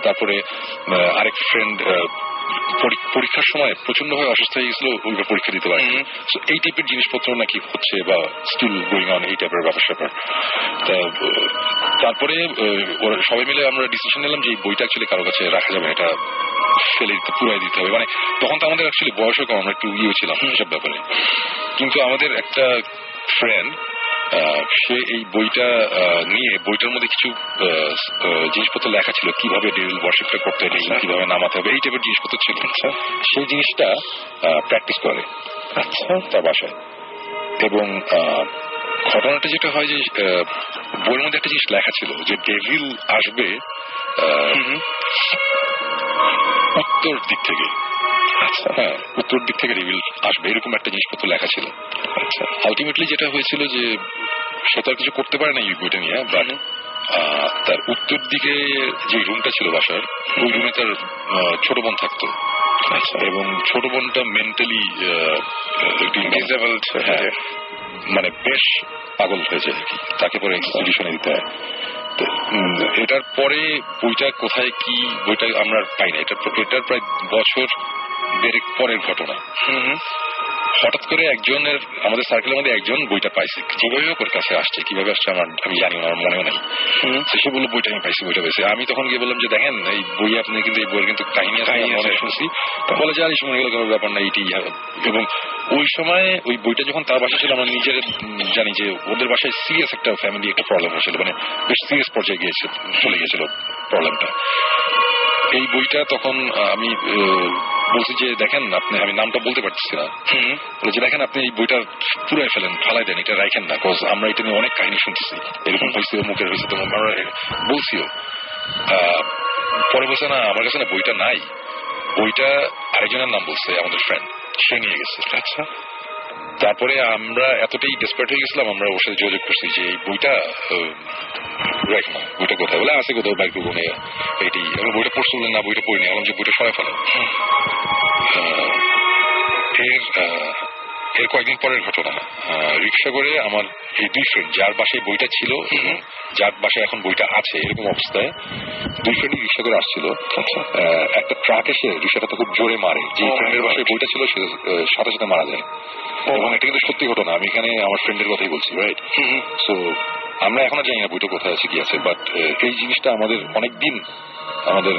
তারপরে আরেক ফ্রেন্ড পরীক্ষার সময় প্রচন্ড ভাবে অসুস্থ হয়ে গেছিল, ওইভাবে পরীক্ষা দিতে পারেনি। এই টাইপের জিনিসপত্র নাকি হচ্ছে বা স্টিল গোয়িং অন, এই টাইপের ব্যাপার। তারপরে সবাই মিলে আমরা ডিসিশন নিলাম যে এই বইটা অ্যাকচুয়ালি কারো কাছে রাখা যাবে, এটা ফেলে দিতে পুরাই দিতে হবে। মানে তখন তো আমাদের অ্যাকচুয়ালি বয়সও কম, আমরা একটু ছিলাম এসব ব্যাপারে। কিন্তু আমাদের একটা ফ্রেন্ড সে এই বইটা নিয়ে বইটার মধ্যে কিছু জিনিসপত্র লেখা ছিল, কিভাবে ডেভিল ওয়ার্শিপটা করতে হবে, কিভাবে নামাতে হবে, এই টাইপের জিনিসপত্র ছিল। সেই জিনিসটা প্র্যাকটিস করে তার বাসায়। এবং ঘটনাটা যেটা হয় যে বইয়ের মধ্যে একটা জিনিস লেখা ছিল যে ডেভিল আসবে উত্তর দিক থেকে। হ্যাঁ, উত্তর দিক থেকে ডেভিল আসবে, এরকম একটা জিনিসপত্র লেখা ছিল। আলটিমেটলি যেটা হয়েছিল যে সে তো আর কিছু করতে পারে না এই বইটা নিয়ে, বাট তার উত্তর দিকে যে রুমটা ছিল বাসার, ওই রুমে তার ছোট বোন থাকতো। এবং ছোট বোনটা মেন্টালি ডিসেবল, মানে বেশ পাগল হয়েছে, তাকে পরে ইনস্টিটিউশনে দিতে হয়। এটার পরে বইটা কোথায় কি, বইটা আমরা পাই না। এটার প্রায় বছর দেড়েক পরের ঘটনা। হঠাৎ করে একজনের, আমাদের সার্কেলের মধ্যে একজন বইটা পাইছে, কিভাবে ওর কাছে আসছে, কিভাবে আসছে আমি জানি না, আমার মনেও নেই। সে বললো বইটা আমি পাইছি, বইটা পাইছি। আমি তখন গিয়ে বললাম যে দেখেন এই বই আপনি কিন্তু, এই বইয়ের কিন্তু কাহিনী আছে, অনেক শুনছি। বলে যে আর এই সময় গেলে কোনো ব্যাপার না, এইটি। এবং ওই সময় ওই বইটা যখন তার বাসায় ছিল, আমরা নিজের জানি যে ওদের বাসায় সিরিয়াস একটা ফ্যামিলি একটা প্রবলেম হয়েছিল, মানে বেশ সিরিয়াস পর্যায়ে চলে গিয়েছিল প্রবলেমটা। এই বইটা তখন আমি বলছি যে দেখেন আপনি, আমি নামটা বলতে পারতেছি না, যে দেখেন আপনি এই বইটা পুরাই ফেলেন, ফালাই দেন, এটা রাখেন না, বিকজ আমরা এটা নিয়ে অনেক কাহিনী শুনতেছি, এরকম হয়েছে, মুখের হয়েছে, তো আমরা বলছিও। পরে বলছে না, আমার কাছে না বইটা নাই, বইটা আরেকজনের নাম বলছে, আমাদের ফ্রেন্ড, সে নিয়ে গেছে। আচ্ছা, তারপরে আমরা এতটাই ডেসপারেট হয়ে গেছিলাম, আমরা ওর সাথে যোগাযোগ করছি যে এই বইটা রাখ না, বইটা কোথায়, বলে আছে কোথাও বাইক রুমে, এইটি। আমি বইটা পড়তে বললেন না, বইটা পড়িনি, এখন যে বইটা সরাই ফেলেন। এর কয়েকদিন পরের ঘটনা, রিক্সা করে আমার এই দুই ফ্রেন্ড, যার বাসায় বইটা ছিল এবং যার বাসায় এখন বইটা আছে, এরকম অবস্থায় দুই ফ্রেন্ডই রিক্সা করে আসছিল। একটা ট্রাক এসে রিক্সাটা খুব জোরে মারে, যে ফ্রেন্ডের বাসায় বইটা ছিল সে সাথে সাথে মারা যায়। এবং এটা কিন্তু সত্যি ঘটনা, আমি এখানে আমার ফ্রেন্ডের কথাই বলছি, রাইট? সো আমরা এখনো জানি না বইটা কোথায় আছে, কি আছে, বাট এই জিনিসটা আমাদের অনেকদিন আমাদের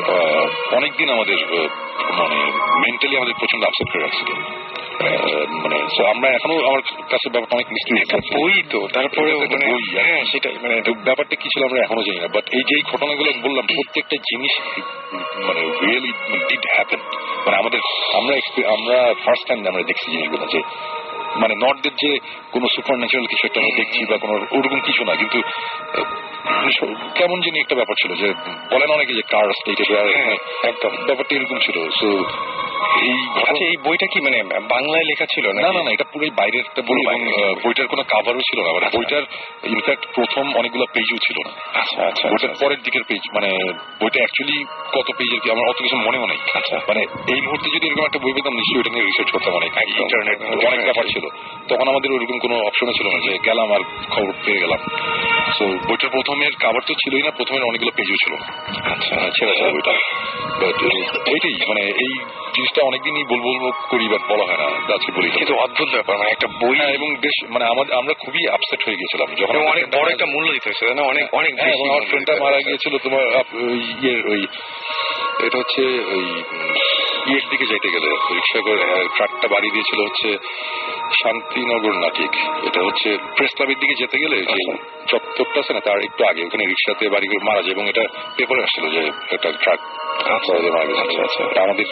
মানে মেন্টালি আমাদের প্রচন্ড আপসেট করে রাখছিল। মানে আমরা এখনো, আমার কাছে ব্যাপারটা অনেক মিস্ট্রি। বই তো তারপরে বই, সেটাই, মানে ব্যাপারটা কি ছিল আমরা এখনো জানি না। বাট এই যে ঘটনাগুলো বললাম, প্রত্যেকটা জিনিস মানে রিয়েলি ডিড হ্যাপেন। মানে আমরা ফার্স্ট টাইম আমরা দেখছি জিনিসগুলো, যে মানে নট দ্যাট যে কোনো সুপার ন্যাচারাল কিছু একটা আমরা দেখছি বা কোনো ওরকম কিছু না, কিন্তু কেমন জানি একটা ব্যাপার ছিল, যে বলেন অনেকে যে কার স্টেটে, একদম ব্যাপারটা এরকম ছিল। সো এই বইটা কি মানে বাংলায় লেখা ছিল? না না না, এটা পুরোই বাইরের একটা বই, এবং বইটার কোনো কাভারও ছিল না, মানে বইটার ইনফ্যাক্ট প্রথম অনেকগুলো পেজও ছিল না। আচ্ছা, বইটার পরের দিকের পেজ, মানে বইটা অ্যাকচুয়ালি কত পেজের কি আমার অত কিছু মনেও নেই। মানে এই মুহূর্তে যদি এরকম একটা বই পেতাম, নিশ্চয়ই ওটা নিয়ে রিসার্চ করতাম, অনেক ইন্টারনেট অনেক ব্যাপার ছিল, তখন আমাদের ওইরকম কোনো অপশনও ছিল না যে গেলাম আর খবর পেয়ে গেলাম। সো বইটার প্রথমের কাভার তো ছিলই না, প্রথমের অনেকগুলো পেজও ছিল না। আচ্ছা, ছেড়ে যায় বইটা। বাট এইটাই, মানে এই জিনিসটা অনেকদিনই বলবো করি, বাট বলা হয় না, আজকে বলি। কিন্তু অদ্ভুত ব্যাপার, মানে একটা বই, এবং বেশ মানে আমরা খুবই আপসেট হয়ে গেছিলাম যখন অনেক বড় একটা মূল্য দিতে হয়েছে না, অনেক অনেক। আমার ফ্রেন্ডটা মারা গিয়েছিল তোমার ওই এটা হচ্ছে ওই ইয়ের দিকে যাইতে গেলে রিক্সা করে ট্রাকটা বাড়ি দিয়েছিল হচ্ছে শান্তিনগর নাটিক, এটা হচ্ছে প্রেস ক্লাবের দিকে যেতে গেলে যে চত্বরটা আছে না, তার একটু আগে ওখানে রিক্সাতে বাড়ি করে মারা যায়, এবং এটা পেপারে আসছিল যে একটা ট্রাক মারা গেছে। আচ্ছা, আমাদের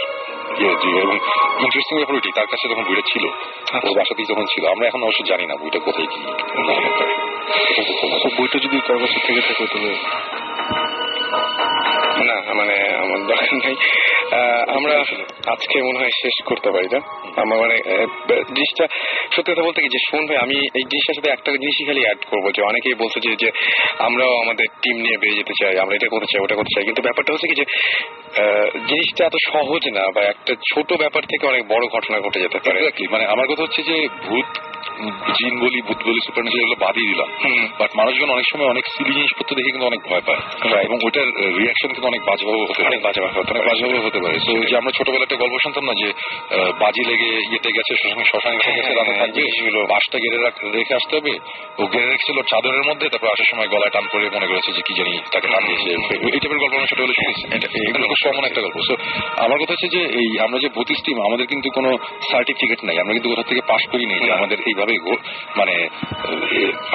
এবং ইন্টারেস্টিং ব্যাপার ওইটি, তার কাছে তখন বইটা ছিল, ওর বাসাতেই তখন ছিল। আমরা এখন অবশ্য জানি না বইটা কোথায় কি। বইটা যদি কারোর কাছে থেকে থাকে তবে না, মানে আমার দরকার নেই, আমরা আজকে মনে হয় শেষ করতে পারি না। আমার মানে জিনিসটা সত্যি কথা বলতে কি, যে শুন ভাই, আমি এই জিনিসটার সাথে একটা জিনিসই খালি অ্যাড করবো, যে অনেকেই বলছে যে আমরাও আমাদের টিম নিয়ে বেরিয়ে যেতে চাই, আমরা এটা করতে চাই, ওটা করতে চাই, কিন্তু ব্যাপারটা হচ্ছে কি যে জিনিসটা এত সহজ না, বা একটা ছোট ব্যাপার থেকে অনেক বড় ঘটনা ঘটে যেতে পারে। মানে আমার কথা হচ্ছে যে ভূত জিন বলি, ভূত বলি, সুপারন্যাচুরাল এগুলো বাদই দিলাম, বাট মানুষজন অনেক সময় অনেক সিলি জিনিসপত্র দেখে কিন্তু অনেক ভয় পায়, এবং ওটার রিয়াকশন কিন্তু অনেক বাজেভাবে হতে পারে, বাজেভাবে হতে পারে। তো যে আমরা ছোটবেলায় একটা গল্প শুনতাম না, যে বাজি লেগে ইয়েতে গেছে, শ্মশানে গেছে, রাতে থাকবে, বাসটা গেড়ে রেখে আসতে হবে, ও গেড়ে রেখেছিল চাদরের মধ্যে, তারপর আসার সময় গলায় টান করে মনে করেছে যে কি জানি তাকে টান দিয়েছে। এই টাইপের গল্প আমরা ছোটবেলায় শুনেছি, এটা খুব কমন একটা গল্প। সো আমার কথা হচ্ছে যে এই আমরা যে ভূতিস টিম, আমাদের কিন্তু কোনো সার্টিফিকেট নাই, আমরা কিন্তু কোথা থেকে পাশ করি নেই যে আমাদের এইভাবে মানে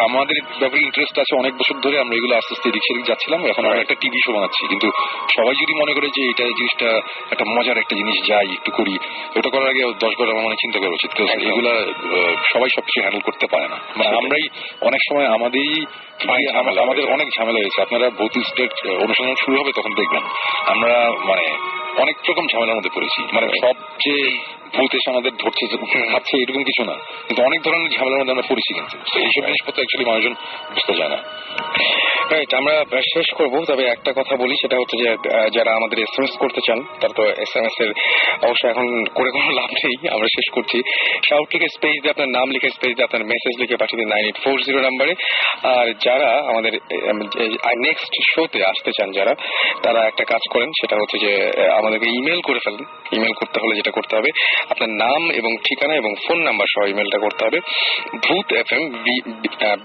আমাদের ব্যাপারে ইন্টারেস্ট আছে অনেক বছর ধরে, আমরা এগুলো আস্তে আস্তে এদিক সেদিক যাচ্ছিলাম, এখন আমরা একটা টিভি শো বানাচ্ছি। কিন্তু সবাই যদি মনে করে যে এটা জিনিসটা একটা মজার একটা জিনিস, যাই একটু করি, ওটা করার আগে 10 বার আমার মনে চিন্তা করা উচিত। এগুলা সবাই সবকিছু হ্যান্ডেল করতে পারে না, মানে আমরাই অনেক সময় আমাদের অনেক ঝামেলা হয়েছে। আপনারা ভৌতিস্টের অনুষ্ঠান শুরু হবে তখন দেখবেন আমরা মানে অনেক রকম ঝামেলার মধ্যে পড়েছি, মানে সব যে ভূত এসে আমাদের ধরছে খাচ্ছে এরকম কিছু না, কিন্তু অনেক ধরনের ঝামেলার মধ্যে আমরা পড়েছি। কিন্তু এইসব জিনিসপত্র অ্যাকচুয়ালি মানুষজন বুঝতে যায় না। রাইট, আমরা শেষ করব, তবে একটা কথা বলি, সেটা হচ্ছে যে যারা আমাদের SMS করতে চান তারা তো SMS এর অবশ্যই এখন করে কোনো লাভ নেই, আমরা শেষ করছি। শাউট লিখে স্পেস দিয়ে আপনার নাম লিখে স্পেস দিয়ে আপনার মেসেজ লিখে পাঠিয়ে দিন 9840 নাম্বারে। আর যারা আমাদের নেক্সট শোতে আসতে চান যারা, তারা একটা কাজ করেন, সেটা হচ্ছে যে আমাদেরকে ইমেল করে ফেলেন। ইমেল করতে হলে যেটা করতে হবে, আপনার নাম এবং ঠিকানা এবং ফোন নাম্বার সহ ইমেলটা করতে হবে ভূত FM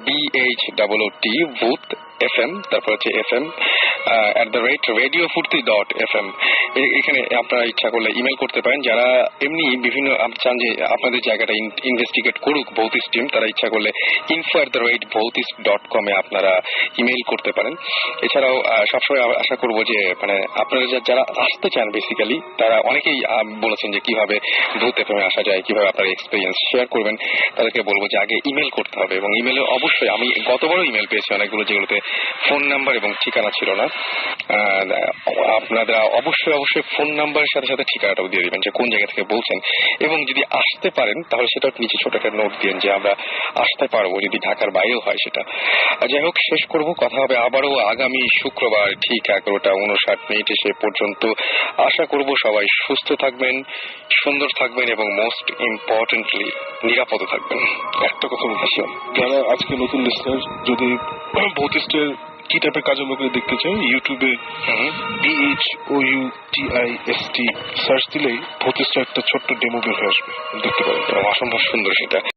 BHOOT ভূত FM, তারপর হচ্ছে FM@radiofurti.fm। এখানে আপনারা ইচ্ছা করলে ইমেল করতে পারেন। যারা এমনি বিভিন্ন চান যে আপনাদের জায়গাটা ইনভেস্টিগেট করুক ভৌতিস টিম, তারা ইচ্ছা করলে info@bhautis.com আপনারা ইমেল করতে পারেন। এছাড়াও সবসময় আশা করব যে মানে আপনারা যারা আসতে চান বেসিক্যালি, তারা অনেকেই বলেছেন যে কিভাবে ভূত FM আসা যায়, কিভাবে আপনার এক্সপিরিয়েন্স শেয়ার করবেন, তাদেরকে বলবো যে আগে ইমেল করতে হবে। এবং ইমেলে অবশ্যই, আমি গতবারও ইমেল পেয়েছি অনেকগুলো যেগুলোতে ফোন নাম্বার এবং ঠিকানা ছিল না। আপনারা অবশ্যই ফোন নাম্বারের সাথে সাথে ঠিকানাটাও দিয়ে দিবেন যে কোন জায়গা থেকে বলছেন, এবং যদি আসতে পারেন তাহলে সেটা নিচে ছোট একটা নোট দিন যে আমরা আসতে পারবো, যদি ঢাকার বাইরেও হয় সেটা। যাই হোক, শেষ করব, কথা হবে আবারও আগামী শুক্রবার ঠিক 11:59। সে পর্যন্ত আশা করব সবাই সুস্থ থাকবেন, সুন্দর থাকবেন এবং মোস্ট ইম্পর্টেন্টলি নিরাপদ থাকবেন। একটা কথা বলছি, যারা আজকে নতুন লিসনার, যদি ভৌতিস্টের কি টাইপের কাজ আমরা করে দেখতে চাই, ইউটিউবে BHOUTIST সার্চ দিলেই ভৌতিস্টের একটা ছোট্ট ডেমো বের হয়ে আসবে, দেখতে পারেন। অসম্ভব সুন্দর সেটা।